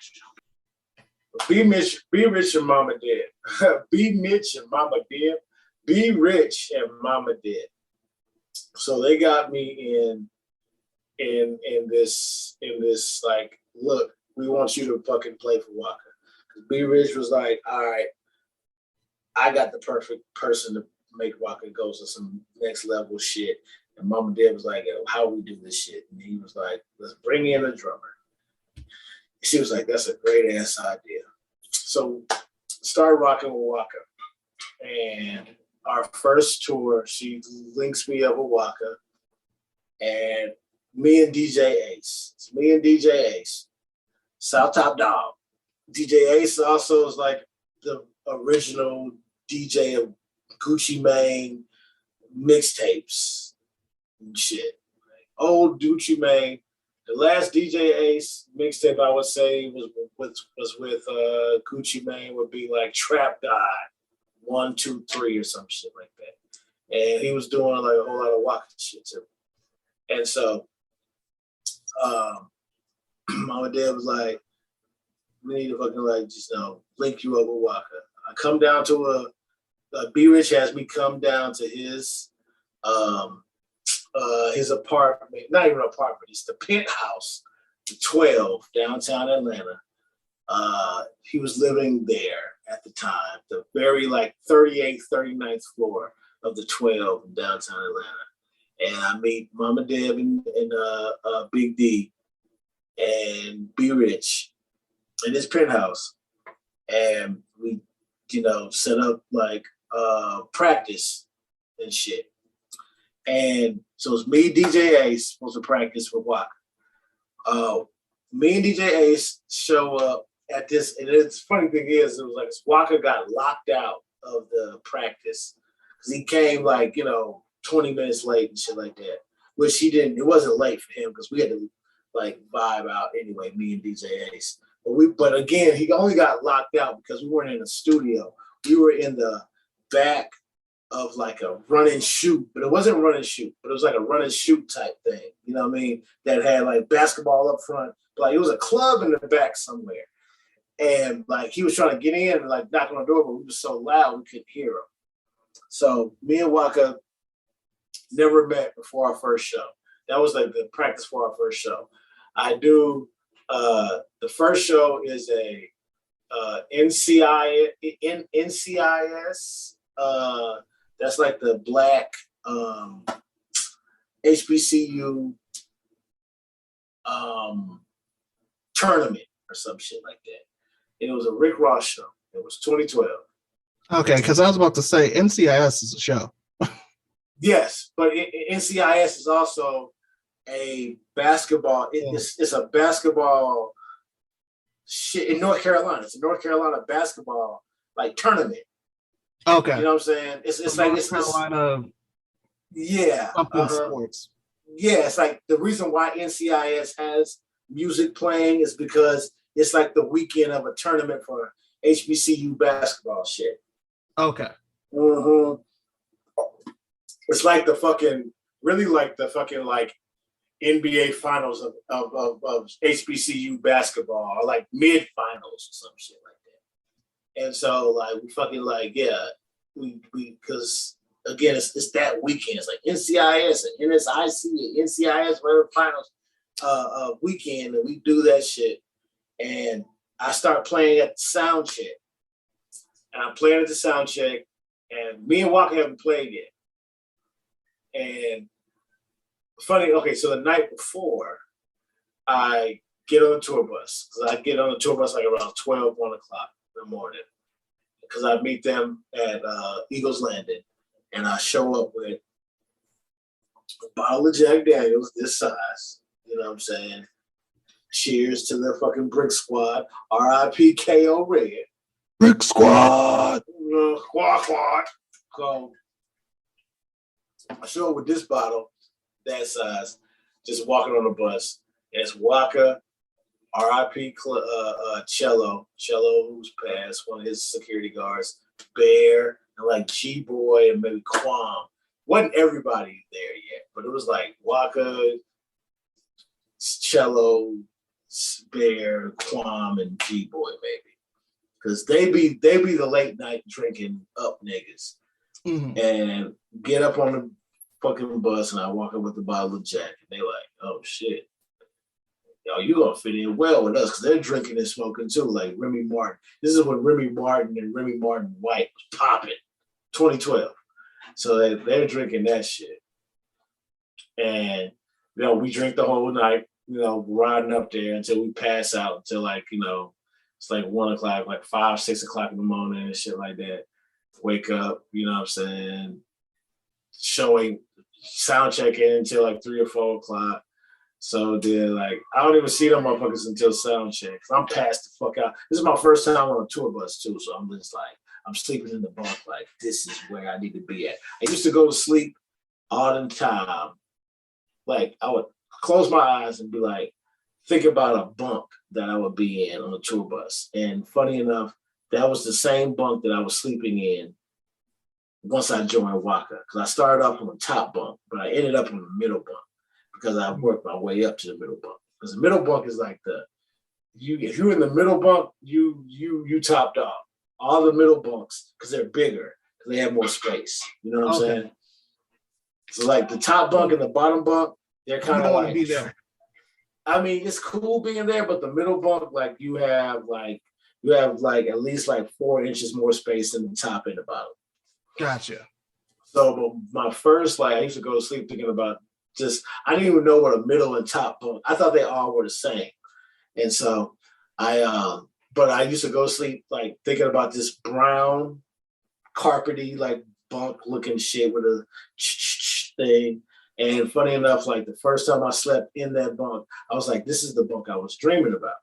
Be rich and Mama Deb. Be Mitch and Mama Deb. Be Rich and Mama Deb. So they got me in this like, look, we want you to fucking play for Waka. B Rich was like, all right, I got the perfect person to make Waka go to some next level shit. And Mama Deb was like, yo, how we do this shit? And he was like, let's bring in a drummer. She was like, that's a great ass idea. So started rocking with Waka. And our first tour, she links me up with Waka. And me and DJ Ace. It's me and DJ Ace. South Top Dog. DJ Ace also is like the original DJ of Gucci Mane mixtapes and shit. Like, old Gucci Mane. The last DJ Ace mixtape I would say was with Gucci Mane would be like Trap God 1, 2, 3 or some shit like that. And he was doing like a whole lot of Waka shit too. And so my dad was like, we need to fucking like just link you up with Waka. I come down to B Rich has me come down to his apartment, not even apartment, it's the penthouse, the 12 downtown Atlanta. He was living there at the time, the very like 38th, 39th floor of the 12 in downtown Atlanta. And I meet Mama Deb and Big D and B Rich in his penthouse. And we, set up like practice and shit. And so it's me, DJ Ace, supposed to practice for Waka. Me and DJ Ace show up at this, and the funny thing is, it was like Waka got locked out of the practice because he came like 20 minutes late and shit like that. Which he didn't. It wasn't late for him because we had to like vibe out anyway. Me and DJ Ace, but again, he only got locked out because we weren't in a studio. We were in the back of like a run and shoot, but it wasn't run and shoot, but it was like a run and shoot type thing. You know what I mean? That had like basketball up front. But, like it was a club in the back somewhere. And like he was trying to get in and like knock on the door, but we were so loud we couldn't hear him. So me and Waka never met before our first show. That was like the practice for our first show. I do the first show is a NCIS. That's like the black HBCU tournament or some shit like that. And it was a Rick Ross show. It was 2012. Okay, because I was about to say NCIS is a show. Yes, but NCIS is also a basketball. It's a basketball shit in North Carolina. It's a North Carolina basketball like tournament. Okay, you know what I'm saying? It's like North Carolina. Yeah, sports. Yeah, it's like the reason why NCIS has music playing is because it's like the weekend of a tournament for HBCU basketball shit. Okay. Mm-hmm. It's like the fucking, really like the fucking like NBA finals of HBCU basketball, or like mid finals or some shit like that. And so like we fucking like, yeah, we because again it's that weekend. It's like NCIS and NSIC and NCIS whatever finals weekend, and we do that shit. And I start playing at the sound check. And I'm playing at the sound check, and me and Walker haven't played yet. And funny, okay, so the night before, I get on the tour bus. Because I get on the tour bus like around 12, 1 o'clock in the morning. Because I meet them at Eagles Landing. And I show up with a bottle of Jack Daniels, this size. You know what I'm saying? Cheers to the fucking Brick Squad. R.I.P. K.O. Red. Brick Squad. Squad. So I show up with this bottle, that size, just walking on the bus. And it's Waka, R.I.P. Cello, who's passed, one of his security guards, Bear, and like G-Boy and maybe Quam. Wasn't everybody there yet, but it was like Waka, Cello, Bear, Quam, and G-Boy maybe. Because they be the late night drinking up niggas. Mm-hmm. And get up on the fucking bus, and I walk up with the bottle of Jack, and they like, oh shit. Yo, you gonna fit in well with us, because they're drinking and smoking too, like Remy Martin. This is when Remy Martin and Remy Martin White was popping, 2012. So they're drinking that shit. And we drink the whole night. riding up there until we pass out until like, it's like 1 o'clock, like 5, 6 o'clock in the morning and shit like that. Wake up, you know what I'm saying? Showing sound checking until like 3 or 4 o'clock. So then, like, I don't even see them motherfuckers until sound check. I'm passed the fuck out. This is my first time on a tour bus too, so I'm just like, I'm sleeping in the bunk. Like, this is where I need to be at. I used to go to sleep all the time. Like, I would close my eyes and be like, think about a bunk that I would be in on a tour bus. And funny enough, that was the same bunk that I was sleeping in once I joined Waka. Because I started off on the top bunk, but I ended up on the middle bunk because I worked my way up to the middle bunk. Because the middle bunk is like if you're in the middle bunk, you topped off. All the middle bunks, because they're bigger, because they have more space. You know what I'm saying? So like the top bunk and the bottom bunk, they're kind of like, be there. I mean, it's cool being there, but the middle bunk, like you have at least like 4 inches more space than the top and the bottom. Gotcha. So but my first, like, I used to go to sleep thinking about I didn't even know what a middle and top bunk. I thought they all were the same. And so but I used to go to sleep like thinking about this brown carpety, like bunk looking shit with a thing. And funny enough, like the first time I slept in that bunk, I was like, this is the bunk I was dreaming about.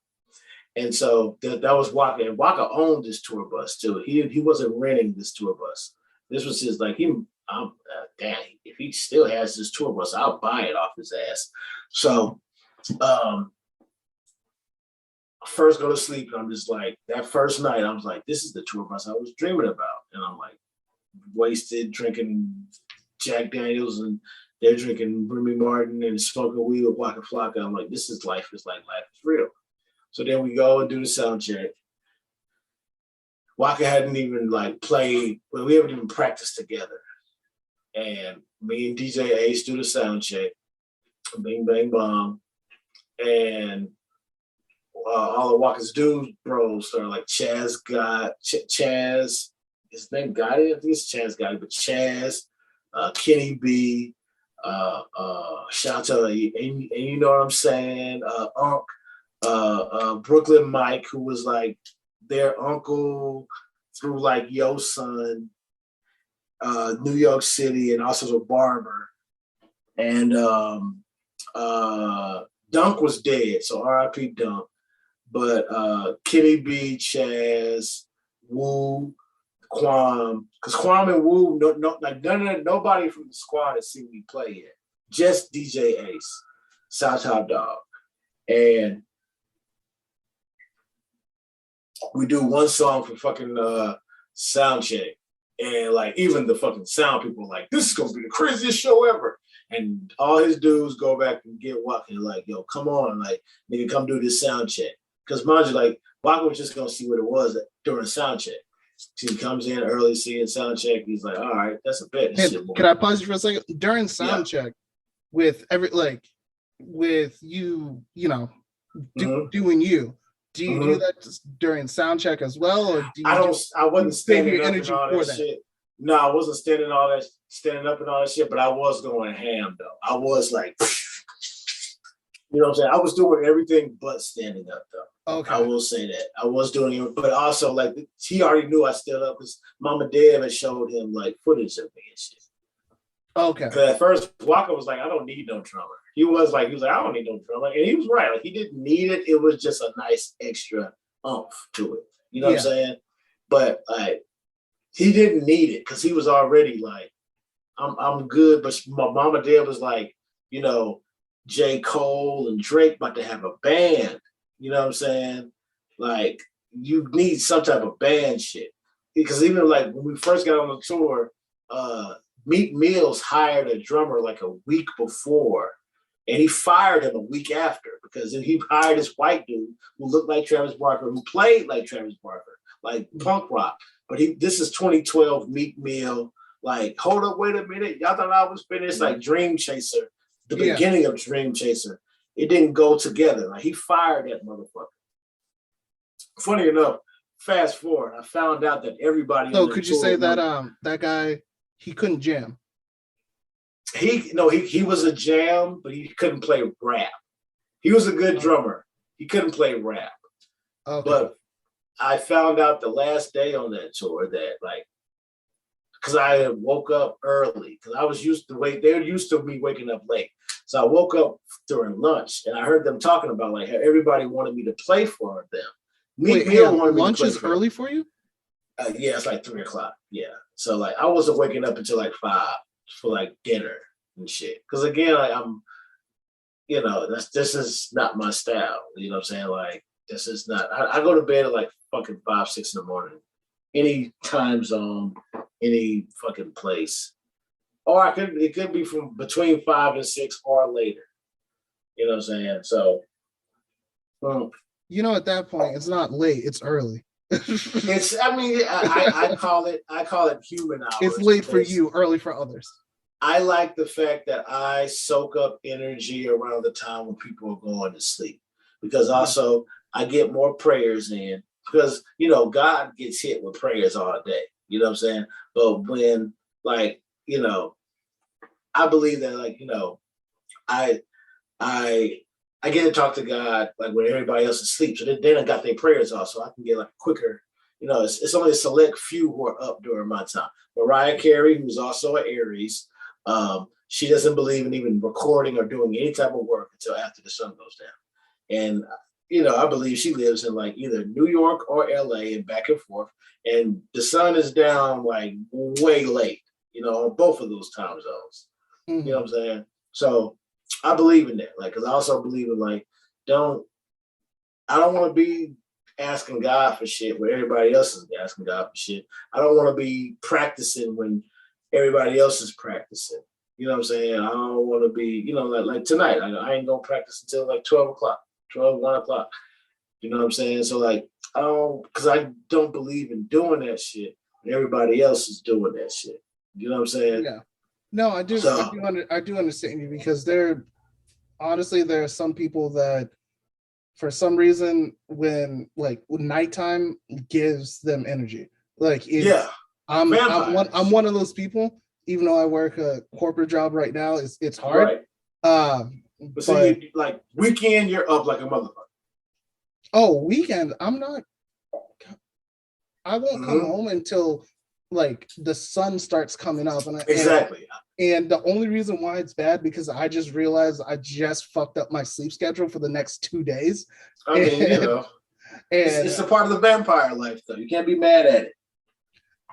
And so that was Waka. And Waka owned this tour bus too. He wasn't renting this tour bus. This was his, like, damn, if he still has this tour bus, I'll buy it off his ass. So first go to sleep, and I'm just like, that first night, I was like, this is the tour bus I was dreaming about. And I'm like, wasted, drinking Jack Daniels, and they're drinking Remy Martin and smoking weed with Waka Flocka. I'm like, this is life. It's like life is real. So then we go and do the sound check. Waka hadn't even like played, well, we haven't even practiced together. And me and DJ Ace do the sound check. Bing, bang, bong. And all of Waka's dudes, bros, started like Chaz, his name Gotti, I think it's Chaz Gotti, but Chaz, Kenny B, shout out to, and you know what I'm saying, Brooklyn Mike, who was like their uncle through like Yo Son, New York City, and also a barber. And Dunk was dead, so R.I.P. Dunk. But Kenny B, Chaz, Wu, Kwame, because Kwame and Wu, nobody from the squad has seen me play yet. Just DJ Ace, South Top Dog. And we do one song for fucking sound check. And like even the fucking sound people are like, this is gonna be the craziest show ever. And all his dudes go back and get Waka, like, yo, come on, like, nigga, come do this sound check. Because mind you, like, Waka was just gonna see what it was during the sound check. So he comes in early, seeing sound check. He's like, all right, that's a bet. Hey, can I pause you for a second? During sound check, with you, doing you, do you do that during sound check as well, or do you I wasn't standing up and all that that shit. No, I wasn't standing up and all that shit, but I was going ham though. I was like, you know what I'm saying? I was doing everything but standing up though. Okay. I will say that. I was doing it, but also like he already knew I stood up because Mama Deb had showed him like footage of me and shit. Okay. Because at first Waka was like, I don't need no drummer. He was like, I don't need no drummer. And he was right. Like he didn't need it. It was just a nice extra oomph to it. You know what I'm saying? But like he didn't need it because he was already like, I'm good. But my Mama Deb was like, J. Cole and Drake about to have a band. You know what I'm saying? Like, you need some type of band shit. Because even like when we first got on the tour, Meek Mills hired a drummer like a week before, and he fired him a week after because he hired this white dude who looked like Travis Barker, who played like Travis Barker, like punk rock. But this is 2012 Meek Mill. Like, hold up, wait a minute. Y'all thought I was finished? Like Dream Chaser, the beginning of Dream Chaser. It didn't go together. Like he fired that motherfucker. Funny enough, fast forward, I found out that everybody. So could you say that that guy, he couldn't jam? He was a jam, but he couldn't play rap. He was a good drummer. He couldn't play rap. Okay. But I found out the last day on that tour that like, because I woke up early because I was used to wait. They're used to me waking up late. So I woke up during lunch and I heard them talking about like how everybody wanted me to play for them. Wait, lunch is early for you? Yeah, it's like 3:00. Yeah. So like I wasn't waking up until like 5 for like dinner and shit. Because again, like I'm, this is not my style. You know what I'm saying? Like this is not. I go to bed at like fucking 5, 6 in the morning, any time zone, any fucking place. Or it could be from between 5 and 6 or later. You know what I'm saying? So, at that point, it's not late; it's early. I call it human hours. It's late for you, early for others. I like the fact that I soak up energy around the time when people are going to sleep, because also I get more prayers in, because God gets hit with prayers all day. You know what I'm saying? But when I believe that I get to talk to God like when everybody else is asleep. So they done got their prayers off, so I can get like quicker. It's only a select few who are up during my time. Mariah Carey, who's also an Aries, she doesn't believe in even recording or doing any type of work until after the sun goes down. And I believe she lives in like either New York or LA and back and forth. And the sun is down like way late, on both of those time zones. Mm-hmm. You know what I'm saying? So I believe in that. Like, because I also believe in I don't want to be asking God for shit where everybody else is asking God for shit. I don't want to be practicing when everybody else is practicing. You know what I'm saying? I don't want to be, like tonight, I ain't going to practice until like 1 o'clock. You know what I'm saying? So because I don't believe in doing that shit when everybody else is doing that shit. You know what I'm saying? Yeah. No, I do. So, I do understand you, because there are some people that, for some reason, when nighttime gives them energy. I'm one of those people. Even though I work a corporate job right now, it's hard. Right. But see, weekend, you're up like a motherfucker. Oh, weekend, I'm not. I won't come home until the sun starts coming up, exactly. And the only reason why it's bad, because I just realized I just fucked up my sleep schedule for the next 2 days. It's a part of the vampire life, though. You can't be mad at it.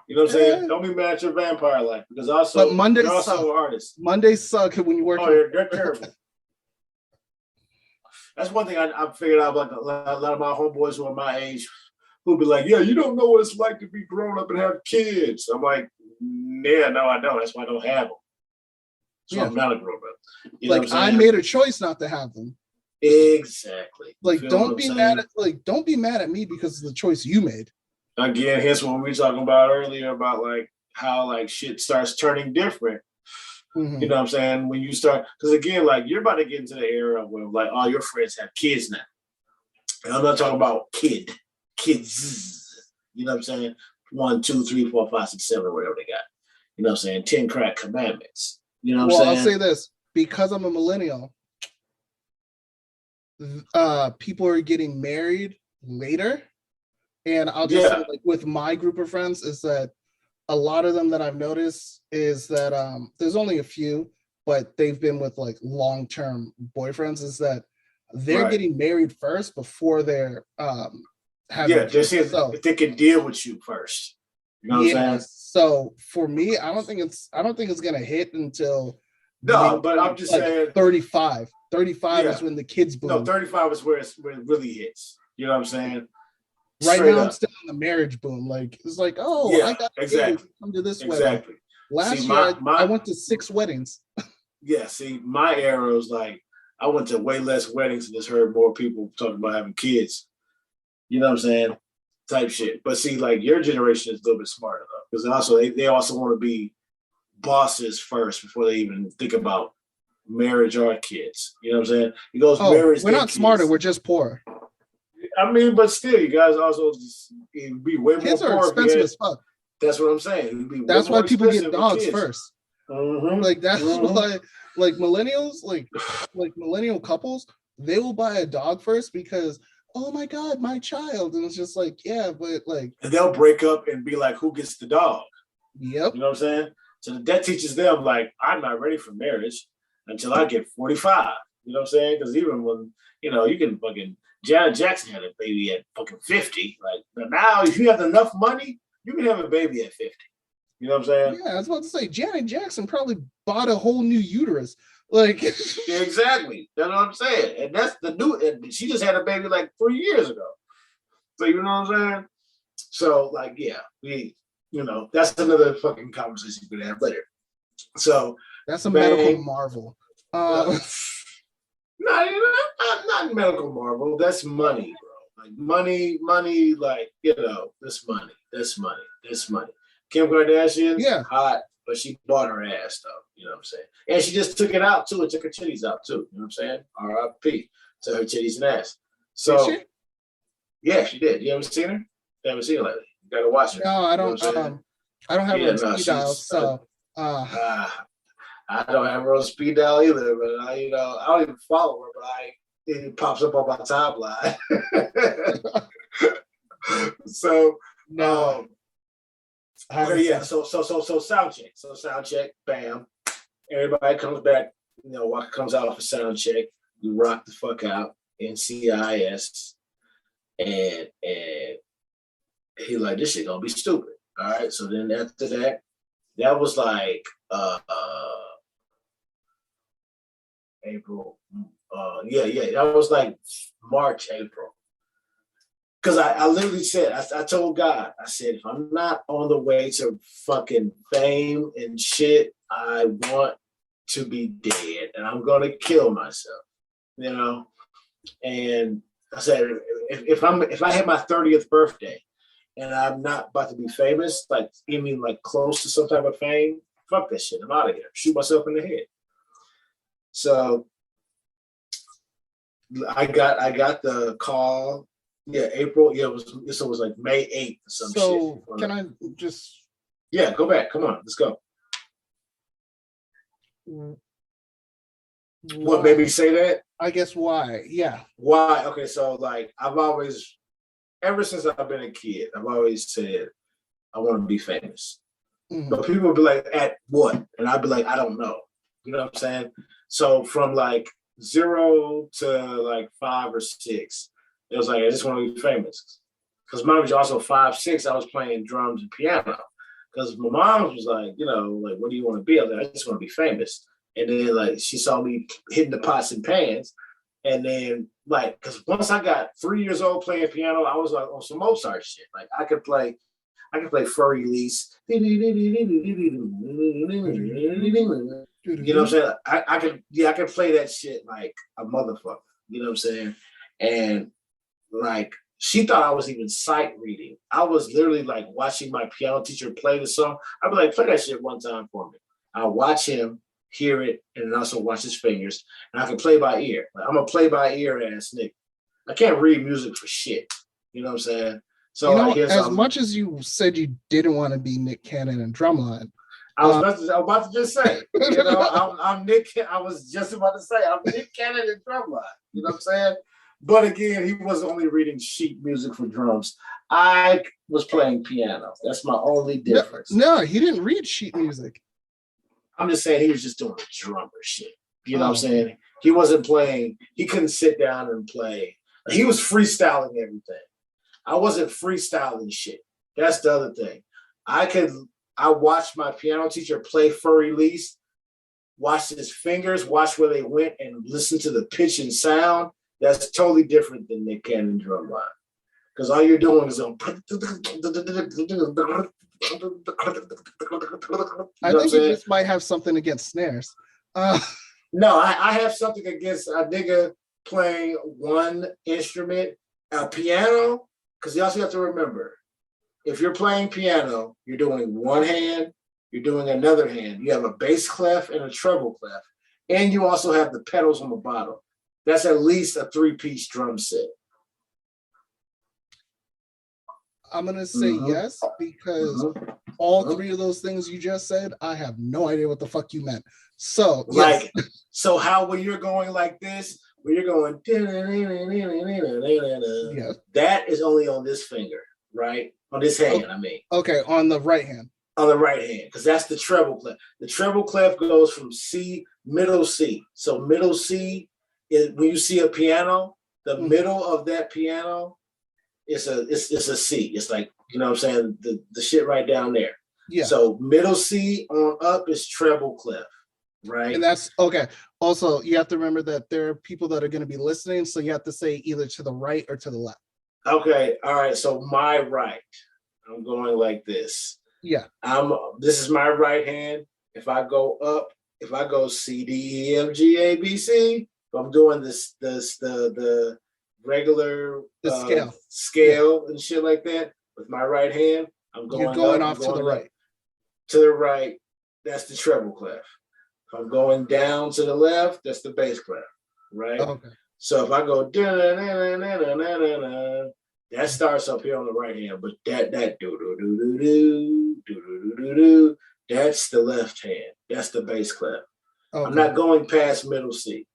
You know what I'm saying? Don't be mad at your vampire life, because also you're also an artist. Mondays suck when you work. Oh, they're terrible. That's one thing I figured out. Like a lot of my homeboys who are my age, who'll be like, "Yeah, you don't know what it's like to be grown up and have kids." I'm like, "Yeah, no, I don't. That's why I don't have them." So I'm not a grown up. I made a choice not to have them. Exactly. Don't be mad at me because of the choice you made. Again, here's what we were talking about earlier about how shit starts turning different. Mm-hmm. You know what I'm saying? When you start, because again, you're about to get into the era where all your friends have kids now. And I'm not talking about kids. You know what I'm saying? 1, 2, 3, 4, 5, 6, 7, whatever they got. You know what I'm saying? 10 crack commandments. You know what I'm saying? I'll say this, because I'm a millennial, people are getting married later. And I'll just say, with my group of friends, is that a lot of them that I've noticed is that there's only a few, but they've been with long-term boyfriends, is that they're getting married first before they're having kids. If they can deal with you first. You know what I'm saying? So for me, I don't think it's gonna hit until but I'm just saying 35. 35 is when the kids boom. No, 35 is where it really hits. You know what I'm saying? Right now, I'm still in the marriage boom. I got exactly. Come to this wedding. Last year, I went to 6 weddings. Yeah, see, my era was I went to way less weddings and just heard more people talking about having kids. You know what I'm saying? Type shit. But see, your generation is a little bit smarter, though, because also they also want to be bosses first before they even think about marriage or kids. You know what I'm saying? It goes marriage. We're not smarter. We're just poor. I mean, but still, you guys also be way kids more poor. Kids are expensive as fuck. That's what I'm saying. That's why people get dogs first. Mm-hmm. That's why, millennials, like millennial couples they will buy a dog first because, oh my God, my child. And it's just like, yeah, but like. And they'll break up and be like, who gets the dog? Yep. You know what I'm saying? So that teaches them, like, I'm not ready for marriage until I get 45. You know what I'm saying? Because even when, you can fucking, Janet Jackson had a baby at fucking 50. Like, now, if you have enough money, you can have a baby at 50. You know what I'm saying? Yeah, I was about to say, Janet Jackson probably bought a whole new uterus. Like, yeah, exactly. That's what I'm saying. And that's the new, and she just had a baby like 3 years ago. So, you know what I'm saying? So, like, yeah, that's another fucking conversation we could have later. So, that's a medical marvel. Not medical marvel. That's money, bro. Like money, like, that's money. Kim Kardashian, yeah, hot, but she bought her ass though. You know what I'm saying? And she just took it out too, and took her titties out too. You know what I'm saying? R.I.P. to her titties and ass. So, yeah, she did. You ever seen her? You haven't seen her lately. You gotta watch her. No, I don't. I don't have her on speed dial, so. I don't have her on speed dial either, but I don't even follow her, but it pops up on my timeline. So no. Yeah. So sound check. So sound check. Bam. Everybody comes back. Walker comes out for sound check. We rock the fuck out. NCIS, and he like, this shit gonna be stupid. All right. So then after that, that was like April. That was like March, April. Because I literally said, I told God, I said, if I'm not on the way to fucking fame and shit, I want to be dead and I'm going to kill myself, And I said, if I have my 30th birthday and I'm not about to be famous, like even like close to some type of fame, fuck that shit. I'm out of here. Shoot myself in the head. So I got the call. Yeah, April. Yeah, it was like May 8th or some shit. So can I just? Yeah, go back. Come on, let's go. Why? What made me say that? I guess why? Yeah. Why? Okay, so like I've always, ever since I've been a kid, I've always said I want to be famous. Mm-hmm. But people would be like, at what? And I'd be like, I don't know. You know what I'm saying? So from like 0 to like 5 or 6, it was like, I just want to be famous. Because mine was also 5, 6, I was playing drums and piano. Because my mom was like, like, what do you want to be? I was like, I just want to be famous. And then like she saw me hitting the pots and pans. And then like, because once I got 3 years old playing piano, I was like on some Mozart shit. Like I could play Furry Lease. You know what I'm saying? I could play that shit like a motherfucker. You know what I'm saying? And like she thought I was even sight reading. I was literally like watching my piano teacher play the song. I'd be like, play that shit one time for me. I'll watch him, hear it, and then also watch his fingers. And I can play by ear. Like, I'm a play by ear ass nigga. I can't read music for shit. You know what I'm saying? So as much as you said you didn't want to be Nick Cannon and Drumline, I was about to just say, I'm Nick. I was just about to say, I'm Nick Cannon and Drumline. You know what I'm saying? But again, he was only reading sheet music for drums. I was playing piano. That's my only difference. No, he didn't read sheet music. I'm just saying he was just doing drummer shit. You know what I'm saying? He wasn't playing. He couldn't sit down and play. He was freestyling everything. I wasn't freestyling shit. That's the other thing. I watched my piano teacher play Furry Lease, watched his fingers, watch where they went, and listen to the pitch and sound. That's totally different than Nick Cannon drumline. Because all you're doing is on. I think you just might have something against snares. No, I have something against a nigga playing one instrument, a piano, because you also have to remember, if you're playing piano, you're doing one hand, you're doing another hand. You have a bass clef and a treble clef, and you also have the pedals on the bottom. That's at least a 3-piece drum set. I'm going to say yes, because all 3 of those things you just said, I have no idea what the fuck you meant. So, yes. So how when you're going like this, where you're going, Yes. that is only on this finger, right? On this hand, Okay. I mean. Okay, on the right hand. On the right hand, because that's the treble clef. The treble clef goes from C, middle C. So middle C is when you see a piano, the middle of that piano is it's a C. It's like, you know what I'm saying, the shit right down there. Yeah. So middle C on up is treble clef, right? And that's okay. Also, you have to remember that there are people that are going to be listening, so you have to say either to the right or to the left. Okay, all right. So my right, I'm going like this. Yeah. This is my right hand. If I go up, if I go C, D, E, F, G, A, B, C, if I'm doing the regular scale and shit like that with my right hand, I'm going, you're going up, off to the right. To the right, that's the treble clef. If I'm going down to the left, that's the bass clef, right? Okay. So if I go that starts up here on the right hand, but that do do do do do do do do do, that's the left hand. That's the bass clef. Okay. I'm not going past middle C.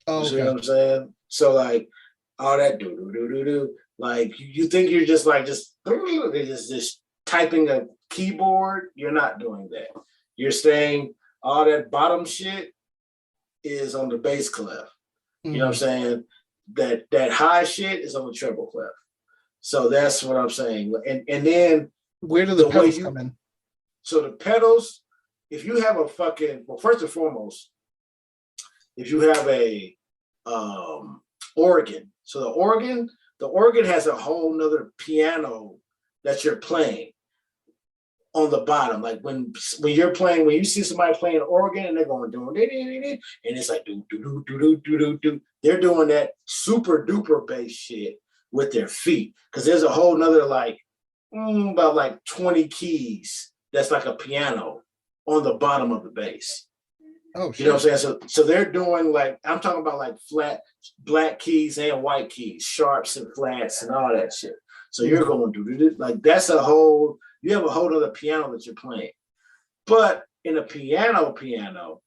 You see what I'm saying? So like all that do do do do do, like you think you're just typing a keyboard. You're not doing that. You're saying all that bottom shit is on the bass clef. You know what I'm saying? That high shit is on the treble clef. So that's what I'm saying. And then where do the pedals come in? So the pedals, if you have first and foremost, if you have a organ, so the organ has a whole nother piano that you're playing on the bottom. Like when you're playing, when you see somebody playing organ and they're going doing and it's like do do do do do do do, they're doing that super duper bass shit with their feet, because there's a whole nother about like 20 keys that's like a piano on the bottom of the bass. Oh shit. You know what I'm saying? So they're doing like, I'm talking about like flat black keys and white keys, sharps and flats and all that shit. So you're going to like, that's you have a whole other piano that you're playing. But in a piano,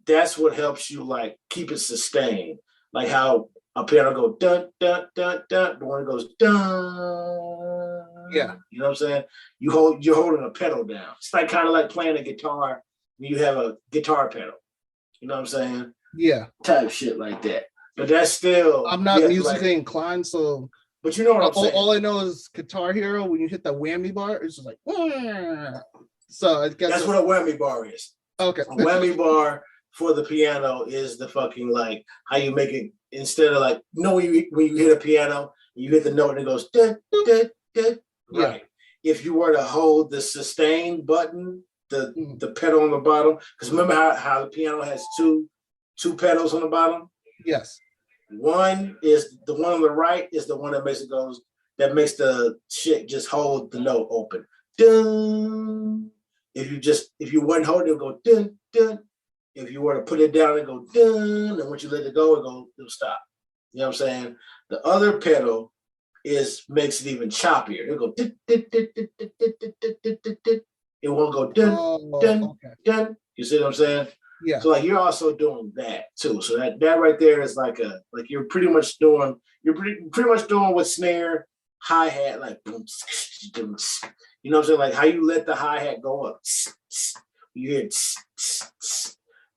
that's what helps you like keep it sustained. Like how a piano goes dun dun dun dun, but when it goes dun, yeah, you know what I'm saying? You're holding a pedal down. It's like kind of like playing a guitar when you have a guitar pedal. You know what I'm saying? Yeah, type shit like that. But that's still, I'm not musically inclined, so. But you know what I'm saying? All I know is Guitar Hero. When you hit the whammy bar, it's just like. Wah! So I guess that's what a whammy bar is. Okay, a whammy bar for the piano is the fucking like how you make it. Instead of like, when you hit a piano, you hit the note and it goes, dun, dun, dun, right. If you were to hold the sustain button, the pedal on the bottom, because remember how the piano has two pedals on the bottom? Yes. One is the one on the right is the one that makes the shit just hold the note open. Dun. If you wouldn't hold it, it'll go dun, dun. If you were to put it down and go dun, and once you let it go, it'll stop. You know what I'm saying? The other pedal makes it even choppier. It'll go dun, dun, dun, dun, dun, dun, dun, dun, dun, dun. It won't go dun, dun, dun. You see what I'm saying? Yeah. So like you're also doing that too. So that right there is like you're pretty much doing with snare, hi-hat, like boom, boom, you know what I'm saying? Like how you let the hi-hat go up. You hear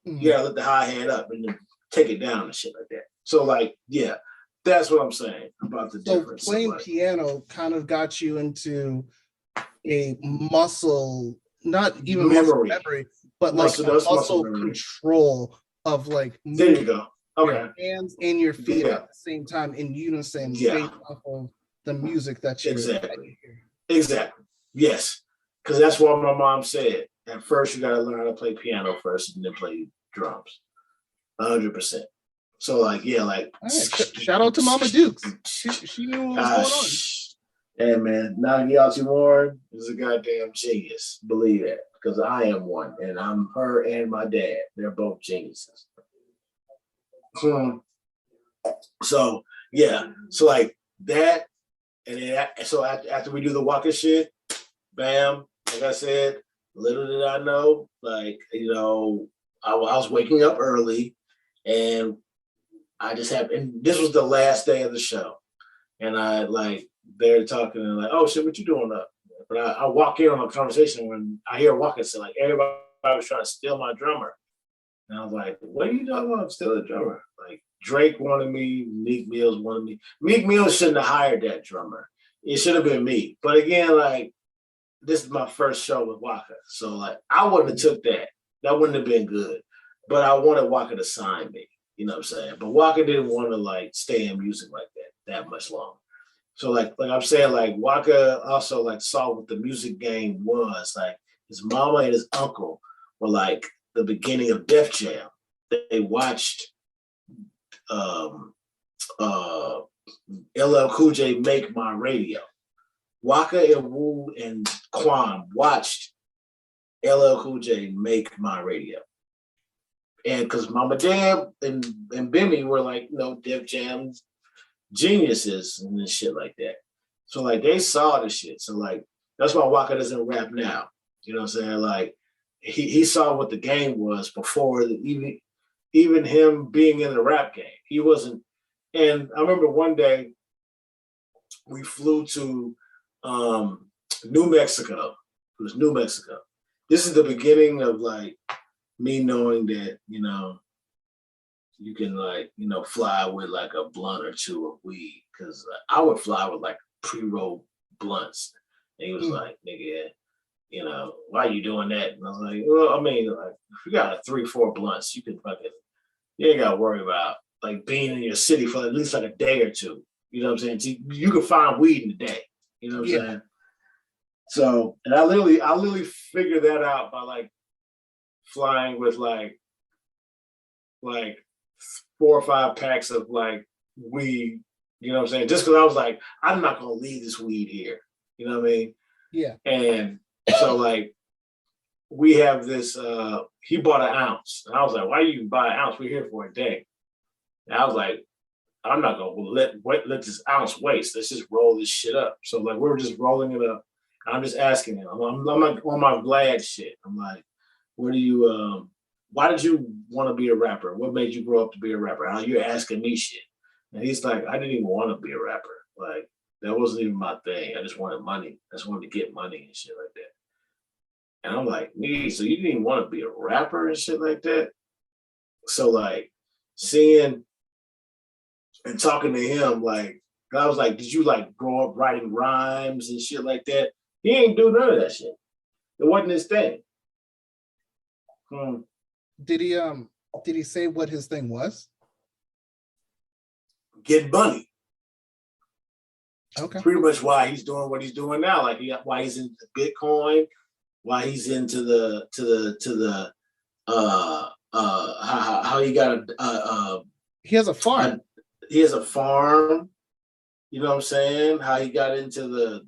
you gotta let the hi-hat up and then take it down and shit like that. So like, yeah, that's what I'm saying about the difference. So playing piano kind of got you into a muscle, not even memory, but like muscle control of like there you go. Okay. Your hands and your feet at the same time in unison based off of the music that you Exactly. Yes. Because that's what my mom said. At first, you got to learn how to play piano first and then play drums. 100%. So like, yeah, like. Right. Shout out to Mama Dukes. She knew what was going on. Hey man, Alien Warr is a goddamn genius. Believe that, because I am one, and I'm her and my dad. They're both geniuses. So yeah, so like that, and then so after we do the walking shit, bam. Like I said, little did I know, like I was waking up early, and I just happened, and this was the last day of the show, and I like they're talking and like, oh shit, what you doing up? But I walk in on a conversation when I hear Walker say like everybody was trying to steal my drummer, and I was like, what are you talking about? I'm still a drummer. Like Drake wanted me, Meek Mills wanted me. Meek Mills shouldn't have hired that drummer. It should have been me. But again, like this is my first show with Waka. So like I wouldn't have took that. That wouldn't have been good. But I wanted Waka to sign me. You know what I'm saying? But Waka didn't want to like stay in music like that much longer. So like I'm saying, like Waka also like saw what the music game was. Like his mama and his uncle were like the beginning of Def Jam. They watched LL Cool J make my radio. Waka and Wu and Quan watched LL Cool J make my radio. And because Mama Dad and Bimmy were like, Def Jam geniuses and shit like that. So like they saw the shit. So like that's why Waka doesn't rap now. You know what I'm saying? Like he saw what the game was before even him being in the rap game. He wasn't. And I remember one day we flew to New Mexico. It was New Mexico. This is the beginning of like me knowing that, you can like, fly with like a blunt or two of weed. Cause I would fly with like pre-roll blunts. And he was like, nigga, why are you doing that? And I was like, well, I mean, like if you got a 3-4 blunts, you ain't gotta worry about like being in your city for at least like a day or two. You know what I'm saying? So you can find weed in a day. You know what I'm saying? So, and I literally figured that out by like flying with like 4 or 5 packs of like weed. You know what I'm saying? Just because I was like, I'm not gonna leave this weed here. You know what I mean? Yeah. And so like we have this. He bought an ounce, and I was like, "Why you buy an ounce? We're here for a day." And I was like, I'm not gonna let this ounce waste. Let's just roll this shit up. So like we were just rolling it up. I'm just asking him. I'm like on my Vlad shit. I'm like, why did you want to be a rapper? What made you grow up to be a rapper? How you're asking me shit? And he's like, I didn't even want to be a rapper. Like that wasn't even my thing. I just wanted money. I just wanted to get money and shit like that. And I'm like, me, so you didn't even want to be a rapper and shit like that? So like seeing and talking to him, like, I was like, did you like grow up writing rhymes and shit like that? He ain't do none of that shit. It wasn't his thing. Did he say what his thing was? Get money. Okay. Pretty much why he's doing what he's doing now. Like why he's into Bitcoin, why he's into how he got he has a farm. He has a farm. You know what I'm saying? How he got into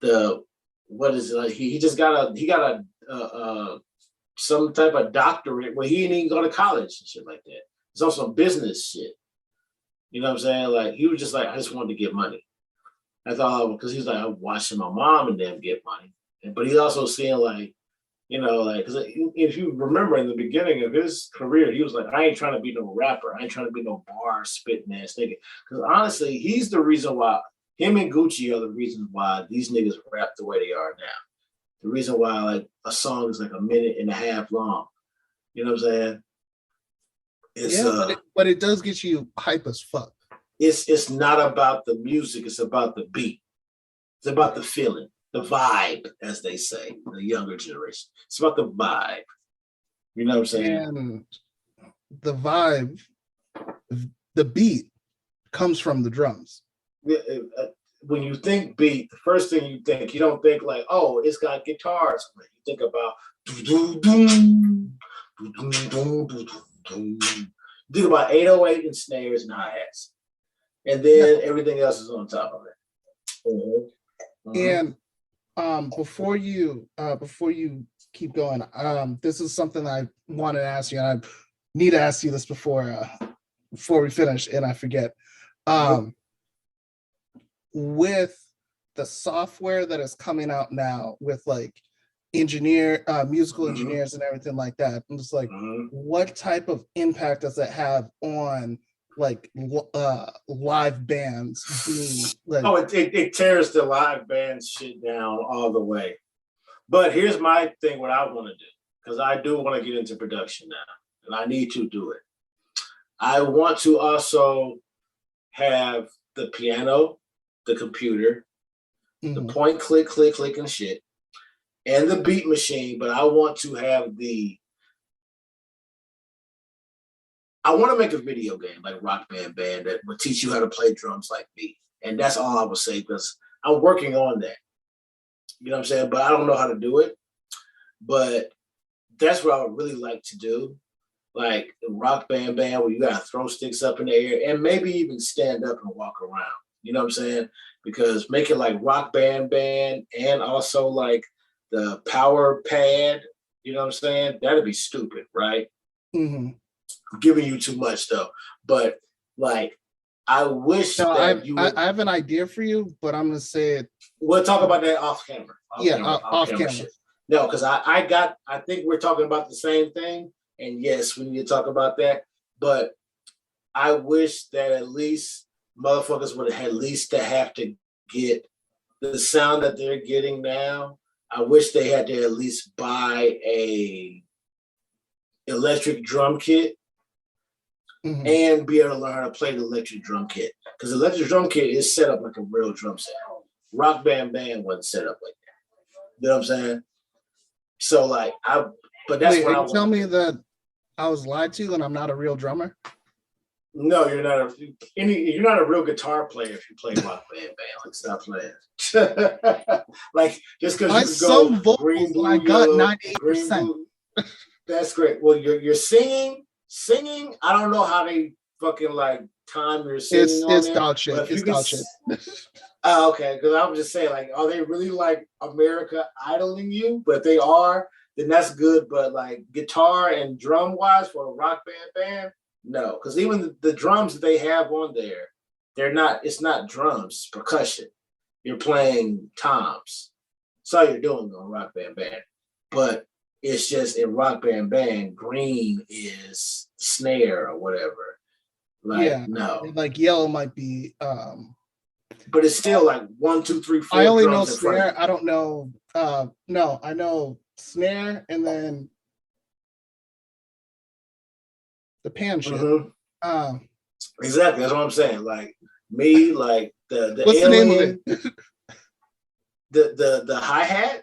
the what is it? Like he got a some type of doctorate where he didn't even go to college and shit like that. It's also business shit. You know what I'm saying? Like he was just like, I just wanted to get money. That's all, because he's like, I'm watching my mom and them get money. But he's also seeing like, because if you remember in the beginning of his career, he was like, I ain't trying to be no rapper. I ain't trying to be no bar spitting ass nigga. Because honestly, he's the reason why, him and Gucci are the reasons why these niggas rap the way they are now. The reason why like a song is like a minute and a half long. You know what I'm saying? But it does get you hype as fuck. It's not about the music, it's about the beat. It's about the feeling. The vibe, as they say, the younger generation. It's about the vibe. You know what I'm saying? And the vibe, the beat comes from the drums. When you think beat, the first thing you don't think like, oh, it's got guitars. You think about think about 808 and snares and hi-hats. And then everything else is on top of it. And before you keep going, this is something I wanted to ask you, and I need to ask you this before we finish, and I forget. With the software that is coming out now, with like musical engineers and everything like that, I'm just like, what type of impact does that have on live bands being like. Oh, it tears the live band shit down all the way. But here's my thing: what I want to do, because I do want to get into production now, and I need to do it. I want to also have the piano, the computer, the point, click, click, click, and shit, and the beat machine. But I want to have I want to make a video game like Rock Band Band that would teach you how to play drums like me. And that's all I would say, because I'm working on that. You know what I'm saying? But I don't know how to do it. But that's what I would really like to do. Like Rock Band Band, where you got to throw sticks up in the air and maybe even stand up and walk around. You know what I'm saying? Because make it like Rock Band Band and also like the power pad. You know what I'm saying? That'd be stupid, right? Mm-hmm. I'm giving you too much though. But like, I wish that you would. I have an idea for you, but I'm gonna say it. We'll talk about that off camera. Off camera. Shit. No, because I think we're talking about the same thing. And yes, we need to talk about that. But I wish that at least motherfuckers would at least have to get the sound that they're getting now. I wish they had to at least buy a electric drum kit. Mm-hmm. And be able to learn how to play the electric drum kit. Because the electric drum kit is set up like a real drum set. Rock Band Band wasn't set up like that. You know what I'm saying? So like but that's what I want. Tell me that I was lied to and I'm not a real drummer? No, you're not a real guitar player if you play Rock Band Band. Like, stop playing. Like, just because you can go vocals, green, blue, I got 98%. That's great. Well, you're singing, I don't know how they fucking like time your singing. It's dog shit. It's dog shit. Okay, because I was just saying, like, are they really like America idling you? But if they are, then that's good. But like guitar and drum wise for a Rock Band, no. Because even the drums that they have on there, it's not drums, it's percussion. You're playing toms. That's all you're doing on Rock Band. But it's just in Rock Band, green is snare or whatever. Like, no. Like yellow might be but it's still like 1, 2, 3, 4. I only know snare. I don't know. No, I know snare and then the pan shit. Mm-hmm. Exactly. That's what I'm saying. Like me, like the what's Alien, the name of it? The hi-hat?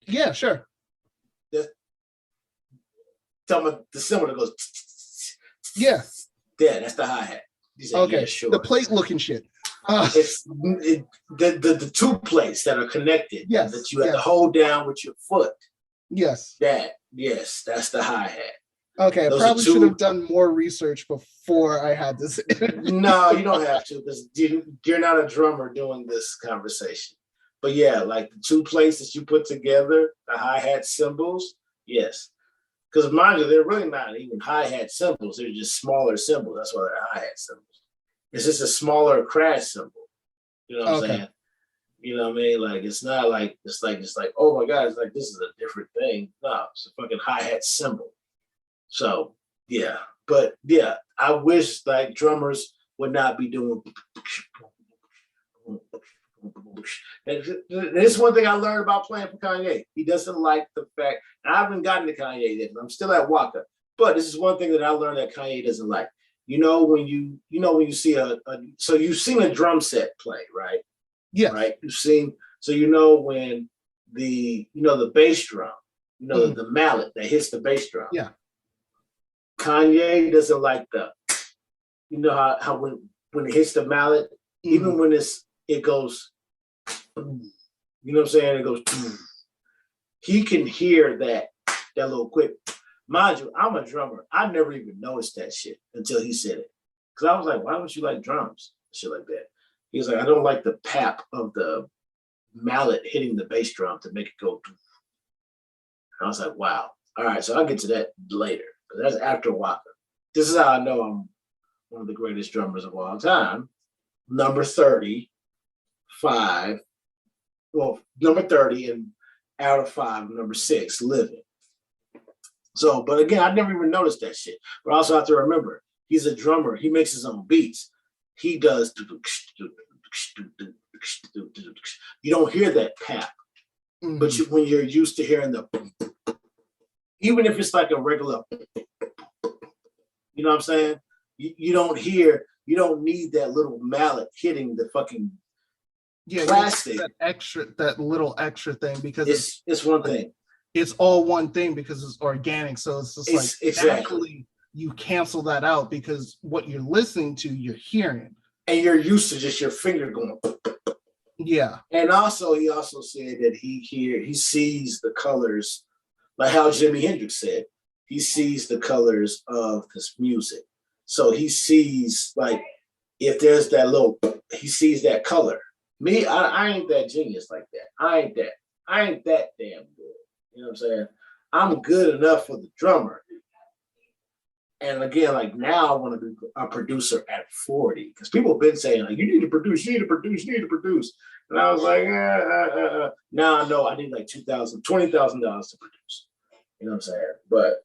Yeah, sure. Tell me the cymbal that goes. Yeah. Yeah, that's the hi-hat. Okay. Yeah, sure. The plate looking shit. It's the two plates that are connected. Yes. That you have to hold down with your foot. Yes. That's the hi-hat. Okay, I probably should have done more research before I had this. No, you don't have to, because you're not a drummer doing this conversation. But yeah, like the two plates that you put together, the hi-hat cymbals, yes. Because mind you, they're really not even hi-hat cymbals. They're just smaller cymbals. That's why they're hi-hat cymbals. It's just a smaller crash cymbal. You know what I'm saying? You know what I mean? Like, it's not like, it's like, oh my God, it's like, this is a different thing. No, it's a fucking hi-hat cymbal. So, yeah. But yeah, I wish like drummers would not be doing. This is one thing I learned about playing for Kanye. He doesn't like the fact, and I haven't gotten to Kanye yet, I'm still at Waka. But this is one thing that I learned that Kanye doesn't like. When you see so you've seen a drum set play, right? Yeah. Right. You've seen, so when the bass drum, the mallet that hits the bass drum. Yeah. Kanye doesn't like how when it hits the mallet, even when it goes, you know what I'm saying? It goes, he can hear that little quick. Mind you, I'm a drummer. I never even noticed that shit until he said it. Because I was like, why don't you like drums? Shit like that. He was like, I don't like the pap of the mallet hitting the bass drum to make it go. And I was like, wow. All right, so I'll get to that later. But that's after Waka. This is how I know I'm one of the greatest drummers of all time. Number 35. Well, number 30 and out of 5, number 6, living. So, but again, I never even noticed that shit. But I also have to remember, He's a drummer. He makes his own beats. He does. You don't hear that pap, but when you're used to hearing the, even if it's like a regular, you know what I'm saying? You don't need that little mallet hitting the fucking plastic. That little extra thing, because it's one thing. It's all one thing because it's organic. So it's just exactly you cancel that out because what you're listening to, you're hearing. And you're used to just your finger going. Yeah. And also, he also said that he sees the colors, like how Jimi Hendrix said, he sees the colors of this music. So he sees, like, if there's that little, he sees that color. Me, I ain't that genius like that. I ain't that damn good. You know what I'm saying? I'm good enough for the drummer. And again, like now I want to be a producer at 40 because people have been saying, like, you need to produce. And I was like, now I know I need like $20,000 to produce. You know what I'm saying? But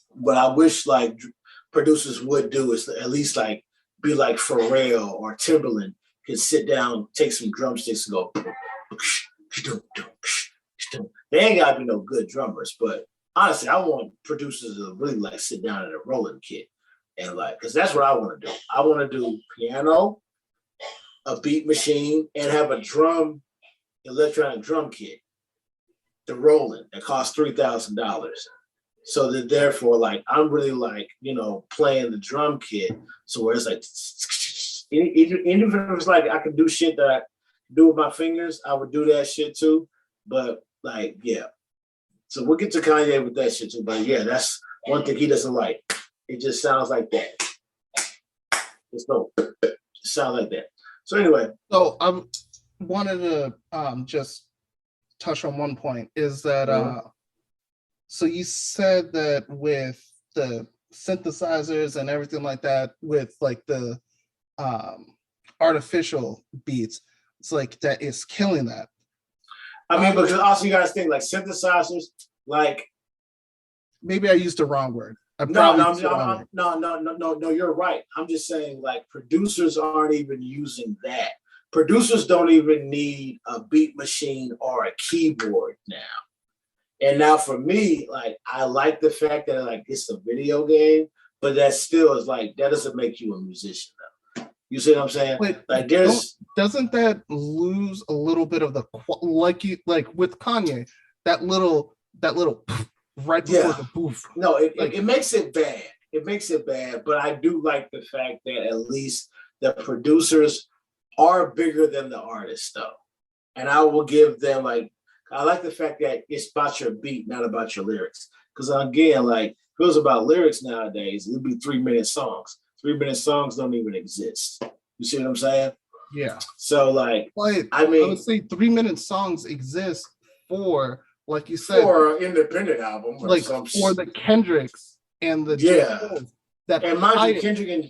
what I wish like producers would do is at least like be like Pharrell or Timberland, can sit down, take some drumsticks and go. They ain't gotta be no good drummers, but honestly, I want producers to really like sit down at a rolling kit and like, because that's what I want to do. I want to do piano, a beat machine, and have a electronic drum kit, the rolling that costs $3,000. So that therefore, like, I'm really like, playing the drum kit. So where it's like, even if it was like I could do shit that I do with my fingers, I would do that shit too. But like, yeah. So we'll get to Kanye with that shit too. But yeah, that's one thing he doesn't like. It just sounds like that. It sounds like that. So anyway. So I wanted to just touch on one point is that so you said that with the synthesizers and everything like that, with like the artificial beats, it's like that is killing that. I mean, because also you guys think like synthesizers, like maybe I used the wrong word. No, you're right. I'm just saying like producers aren't even using that. Producers don't even need a beat machine or a keyboard now. And now for me, like I like the fact that like it's a video game, but that still is like that doesn't make you a musician though. You see what I'm saying? Wait, like doesn't that lose a little bit of the like with Kanye, that little right before the poof? No, it makes it bad. It makes it bad, but I do like the fact that at least the producers are bigger than the artists though. And I will give them like I like the fact that it's about your beat, not about your lyrics. Because again, like if it was about lyrics nowadays, it'd be 3-minute songs. 3-minute songs don't even exist. You see what I'm saying? Yeah. So like, I would say 3-minute songs exist for, like you said, for an independent album, like for the Kendricks and the that and mind you, Kendrick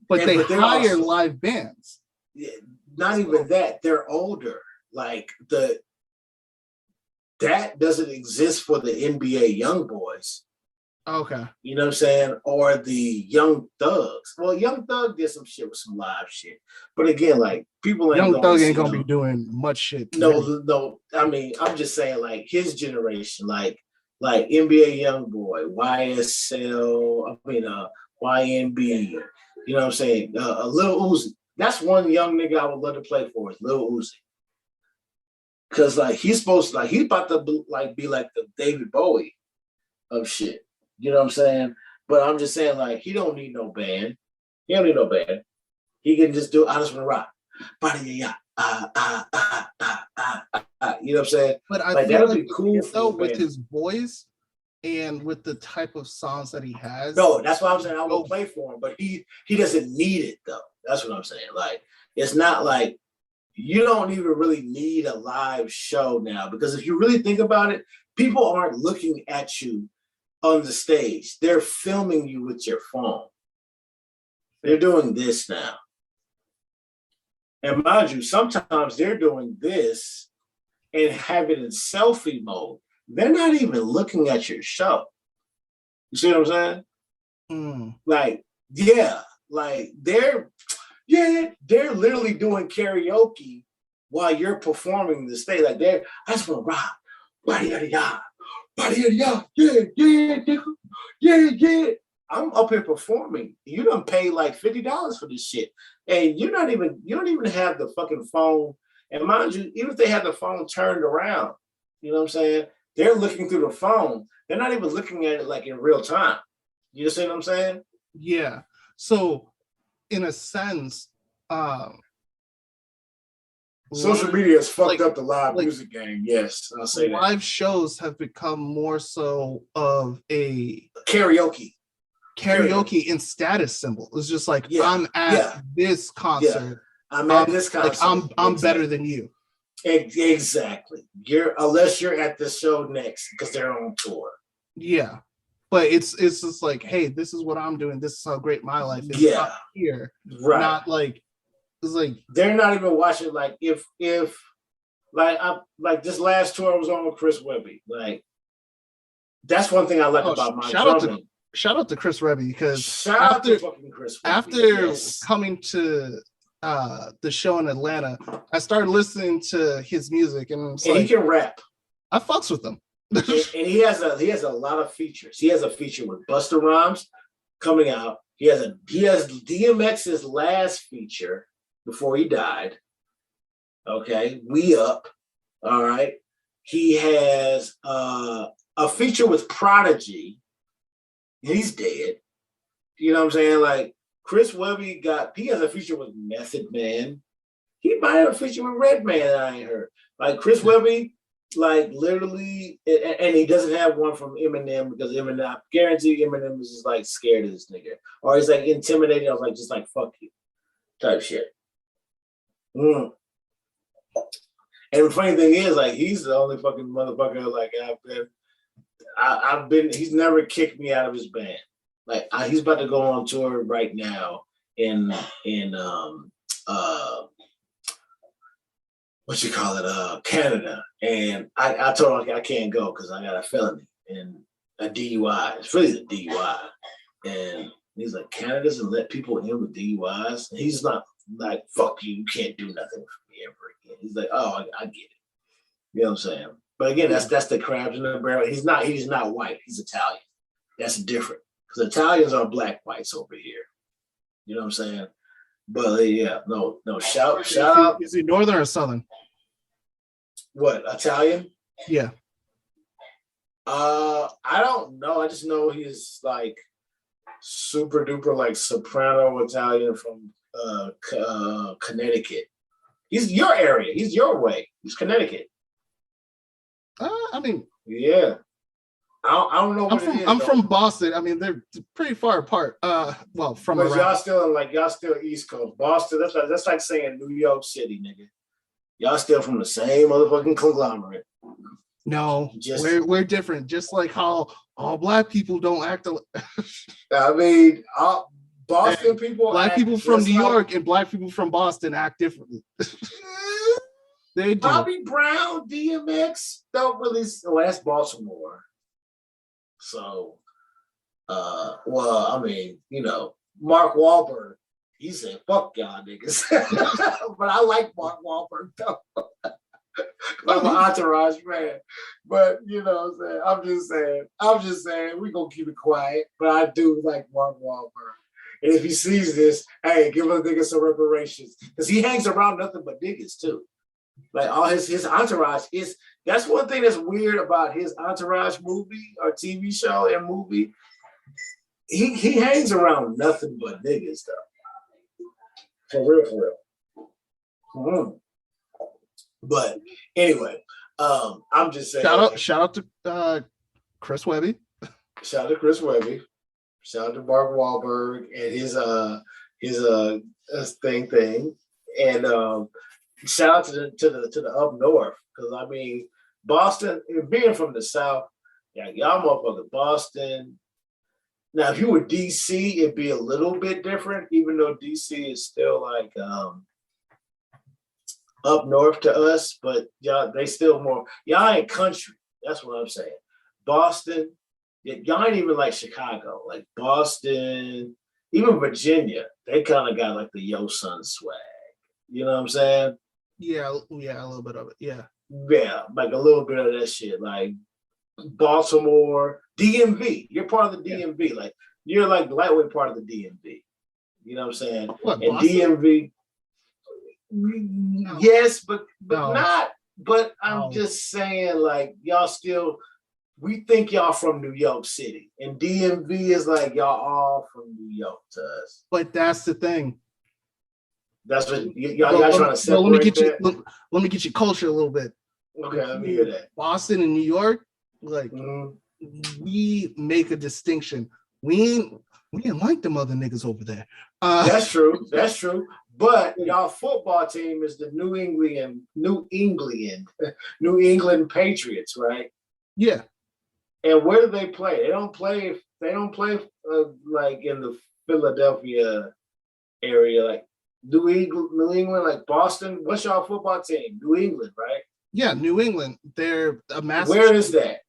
but they hire also, live bands. Yeah, not even that. They're older. Like that doesn't exist for the NBA young boys. Okay. You know what I'm saying? Or the Young Thugs. Well, Young Thug did some shit with some live shit. But again, like people ain't Young Thug ain't gonna be doing much shit. No. I mean, I'm just saying like his generation, like NBA Young Boy, YSL, YNB, you know what I'm saying? A Lil Uzi. That's one young nigga I would love to play for is Lil Uzi. Cause like he's supposed to he's about to be like the David Bowie of shit. You know what I'm saying? But I'm just saying like he don't need no band. He don't need no band. He can just do I just wanna rock. You know what I'm saying? But I feel like be cool though with his voice and with the type of songs that he has. No, that's why I'm saying I will play for him, but he doesn't need it though. That's what I'm saying. Like it's not like you don't even really need a live show now because if you really think about it, people aren't looking at you on the stage. They're filming you with your phone. They're doing this now. And mind you, sometimes they're doing this and have it in selfie mode. They're not even looking at your show. You see what I'm saying? Like, yeah, like they're literally doing karaoke while you're performing the stage. Like I just want to rock, body yada yada, body yada yada, yeah, nigga, yeah. I'm up here performing. You done pay like $50 for this shit, and you don't even have the fucking phone. And mind you, even if they have the phone turned around, you know what I'm saying? They're looking through the phone. They're not even looking at it like in real time. You see what I'm saying? Yeah. So, in a sense, social media has fucked up the live music game. Yes, I'll say that. Live shows have become more so of a karaoke and status symbol. It's just like, I'm at this concert. I'm at this concert. Like I'm better than you. Exactly. Unless you're at the show next because they're on tour. Yeah. But it's just like, hey, this is what I'm doing. This is how great my life is. Yeah. Here. Right. Not like, it's like they're not even watching. Like if like this last tour I was on with Chris Webby. Like that's one thing I like about my drumming. Shout out to Chris Webby, because after coming to the show in Atlanta, I started listening to his music, and he can rap. I fucks with him. and he has a lot of features. He has a feature with Busta Rhymes coming out. He has DMX's last feature before he died. Okay, We Up. All right. He has a feature with Prodigy. He's dead. You know what I'm saying? Like Chris Webby he has a feature with Method Man. He might have a feature with Redman that I ain't heard. Like Chris Webby, like literally, and he doesn't have one from Eminem, because Eminem, I guarantee Eminem is just like scared of this nigga, or he's like intimidated. I was like, just like fuck you, type shit. And the funny thing is, like, he's the only fucking motherfucker like I've been. He's never kicked me out of his band. Like he's about to go on tour right now in what you call it, Canada. And I told him I can't go because I got a felony and a DUI. It's really a DUI. And he's like, Canada doesn't let people in with DUIs. And he's not like, fuck you, you can't do nothing for me ever again. He's like, oh, I get it. You know what I'm saying? But again, that's the crabs in the barrel. He's not white. He's Italian. That's different. Because Italians are black whites over here. You know what I'm saying? But yeah, no, shout out. Is he northern or southern? What, Italian? Yeah. I don't know. I just know he's like super duper like soprano Italian from Connecticut. He's your area. He's your way. He's Connecticut. I mean, yeah. I don't know. I'm from Boston. I mean, they're pretty far apart. Well, from but y'all still East Coast. Boston. That's like saying New York City, nigga. Y'all still from the same motherfucking conglomerate. No, we're different. Just like how all black people don't act. I mean, Boston people. Black people from New York and black people from Boston act differently. They do. Bobby Brown, DMX don't really. Well, that's Baltimore. So, well, I mean, you know, Mark Wahlberg, he said, fuck y'all niggas. But I like Mark Wahlberg, though. I'm an Entourage man. But, you know what I'm saying? I'm just saying, we're going to keep it quiet. But I do like Mark Wahlberg. And if he sees this, hey, give a nigga some reparations. Because he hangs around nothing but niggas, too. Like all his entourage is, that's one thing that's weird about his Entourage movie or TV show and movie. He hangs around nothing but niggas though. For real. Mm-hmm. But anyway, I'm just saying. Shout out to Chris Webby. Shout out to Chris Webby. Shout out to Mark Wahlberg and his thing. And shout out to the up north, because I mean Boston, being from the South, yeah, y'all motherfuckers, Boston. Now, if you were DC, it'd be a little bit different, even though DC is still like up north to us, but y'all, they still more, y'all ain't country. That's what I'm saying. Boston, y'all ain't even like Chicago, like Boston, even Virginia. They kind of got like the Yo Son swag. You know what I'm saying? Yeah, a little bit of it. Yeah. Yeah, like a little bit of that shit. Like Baltimore, DMV. You're part of the DMV. Like you're like the lightweight part of the DMV. You know what I'm saying? What, and Boston? DMV, No. yes, but No. not. But I'm No. just saying, like y'all still. We think y'all from New York City, and DMV is like y'all all from New York to us. But that's the thing. That's what y'all trying to separate. Let me get you culture a little bit. Okay, let me hear that. Boston and New York, like we make a distinction. We ain't like them other niggas over there. That's true. That's true. But y'all football team is the New England Patriots, right? Yeah. And where do they play? They don't play like in the Philadelphia area, like New England, like Boston. What's y'all football team? New England, right? Yeah, New England. They're a Where is that?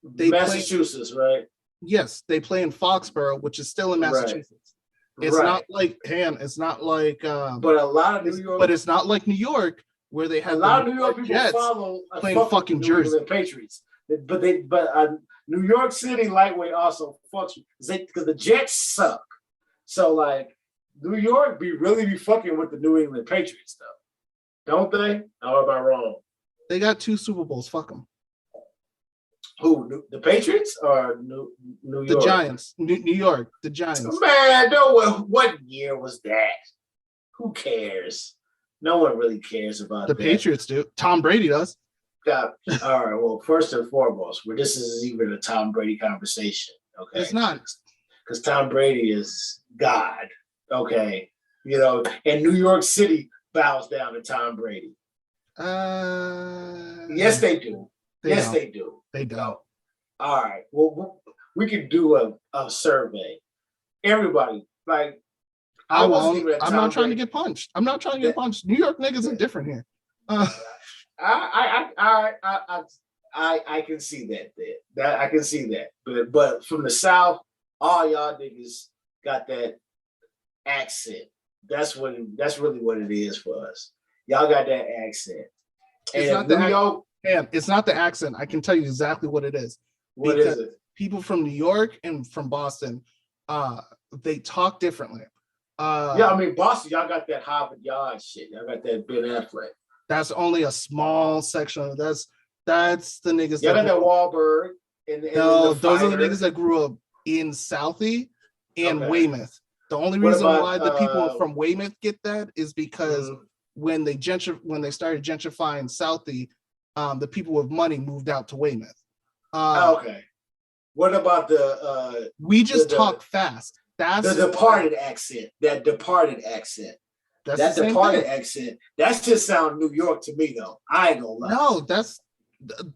Massachusetts, right? Yes, they play in Foxborough, which is still in Massachusetts. Right. It's not like It's not like. But a lot of New York. But it's not like New York where they have a lot of New York people follow playing fucking Jersey Patriots. But New York City lightweight also fucks because the Jets suck. So like New York really be fucking with the New England Patriots though, don't they? Or am I wrong? They got 2 Super Bowls. Fuck them. Who? The Patriots or New York? The Giants. New York. The Giants. Man, no. What year was that? Who cares? No one really cares about the Patriots. Do Tom Brady does? All right. Well, first and foremost, this is even a Tom Brady conversation. Okay, it's not because Tom Brady is God. Okay, and New York City bows down to Tom Brady. Yes, they do. They do. They don't. All right. Well, we could do a survey. Everybody, like, I'm not trying to get punched. I'm not trying to get punched. New York niggas are different here. I can see that. I can see that. But from the South, all y'all niggas got that accent. That's really what it is for us. Y'all got that accent. It's not New York. It's not the accent. I can tell you exactly what it is. What is it? People from New York and from Boston, they talk differently. Yeah, I mean Boston, y'all got that Harvard Yard shit. Y'all got that Ben Affleck. That's only a small section. That's the niggas. Y'all got that Wahlberg. No, those are the niggas that grew up in Southie and Weymouth. The only reason why the people from Weymouth get that is because when they started gentrifying Southie, the people with money moved out to Weymouth. Okay. What about we just talk fast. That's the departed accent. That departed accent. That departed accent. That just sound New York to me though. I ain't gonna lie. No, that's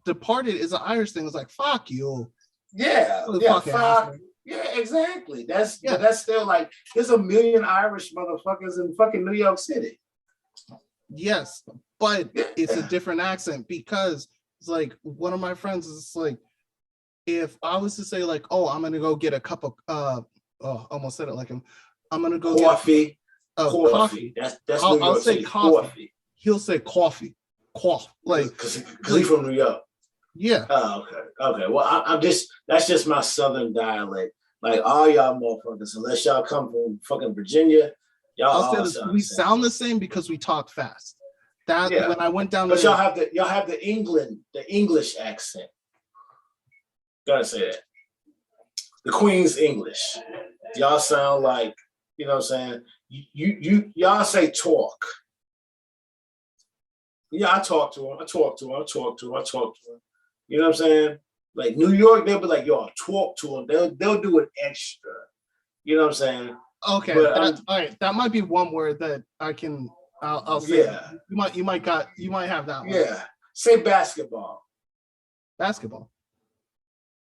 departed is an Irish thing. It's like fuck you. Yeah. Fuck. Yeah, exactly. That's still like there's a million Irish motherfuckers in fucking New York City. Yes, but it's a different accent because it's like one of my friends is like, if I was to say like, oh, I'm gonna go get a cup of almost said it like him. I'm gonna go coffee. Get coffee. That's I'll say coffee. He'll say coffee. Like because he's from New York. Yeah. Oh, okay. Well, I'm just that's just my Southern dialect. Like all y'all motherfuckers, unless y'all come from fucking Virginia, y'all we sound the same because we talk fast. When I went down, but y'all have the English accent. Gotta say that. The Queen's English. Y'all sound like, you know what I'm saying? Y'all say talk. Yeah, I talk to him. You know what I'm saying? Like New York, they'll be like, yo, talk to him. They'll do it extra. You know what I'm saying? Okay, all right. That might be one word that I'll say. Yeah. You might have that one. Yeah. Say basketball. Basketball.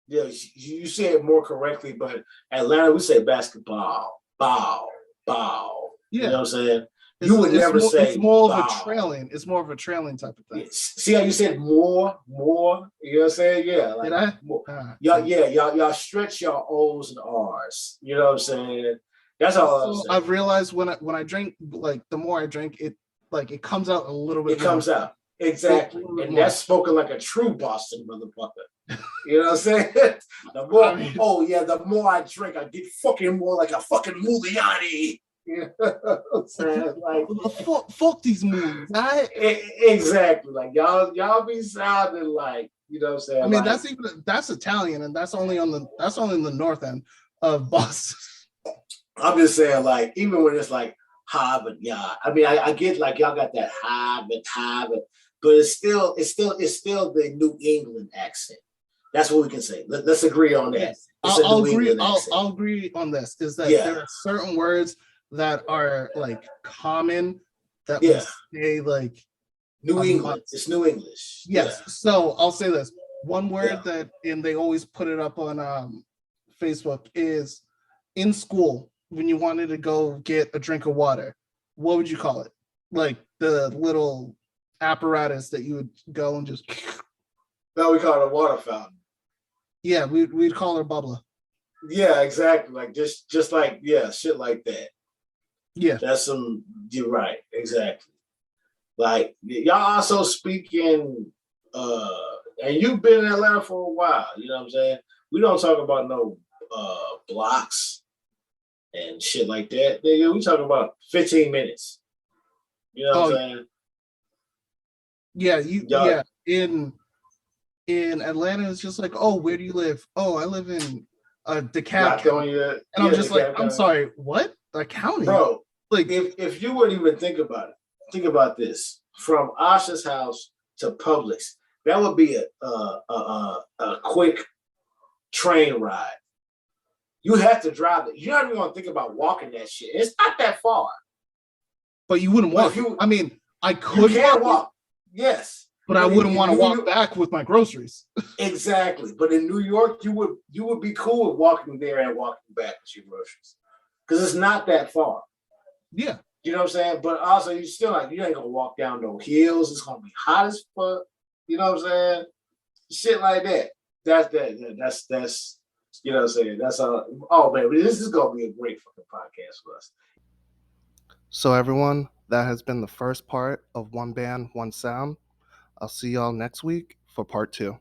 Yeah, you say it more correctly, but Atlanta we say basketball. Bow. Yeah. You know what I'm saying? You would never say it's more of a bow. trailing. It's more of a trailing type of thing. See how you said more? You know what I'm saying? Yeah. Like, Did I? More. Y'all stretch your O's and R's. You know what I'm saying? That's all I'm saying. I've realized when I drink, like the more I drink, it comes out a little bit. It comes out. Exactly. And that's spoken like a true Boston motherfucker. You know what I'm saying? The more, the more I drink, I get fucking more like a fucking Muliani. You know what I'm saying? Like, fuck these movies. Exactly. Like y'all be sounding like, you know what I'm saying? I mean, like, that's Italian, and that's only in the north end of Boston. I'm just saying, like, even when it's like Harvard, yeah. I mean, I get like y'all got that Harvard, but it's still the New England accent. That's what we can say. Let's agree on that. Yes. I'll agree on this. Is that there are certain words that are like common that we say like New England. It's New English. Yes. Yeah. So I'll say this. One word that, and they always put it up on Facebook, is in school when you wanted to go get a drink of water. What would you call it? Like the little apparatus that you would go and just. No, we call it a water fountain. Yeah, we'd call her bubbler. Yeah, exactly. Like just like shit like that. Yeah, you're right, exactly. Like y'all also speaking, and you've been in Atlanta for a while, you know what I'm saying? We don't talk about no blocks and shit like that. We talk about 15 minutes. You know what I'm saying? Yeah, in Atlanta, it's just like, oh, where do you live? Oh, I live in DeKalb County. And I'm just like, I'm sorry, what? The county? Bro, like if you would even think about this. From Asha's house to Publix, that would be a quick train ride. You have to drive it. You're not even gonna think about walking that shit. It's not that far. But you wouldn't walk. I mean, I could walk. Yes. But I wouldn't want to walk back with my groceries. Exactly. But in New York, you would be cool with walking there and walking back with your groceries. Because it's not that far. Yeah. You know what I'm saying? But also, you ain't gonna walk down no hills. It's gonna be hot as fuck. You know what I'm saying? Shit like that. That's you know what I'm saying? That's all. Oh man, this is gonna be a great fucking podcast for us. So everyone, that has been the first part of One Band, One Sound. I'll see y'all next week for part 2.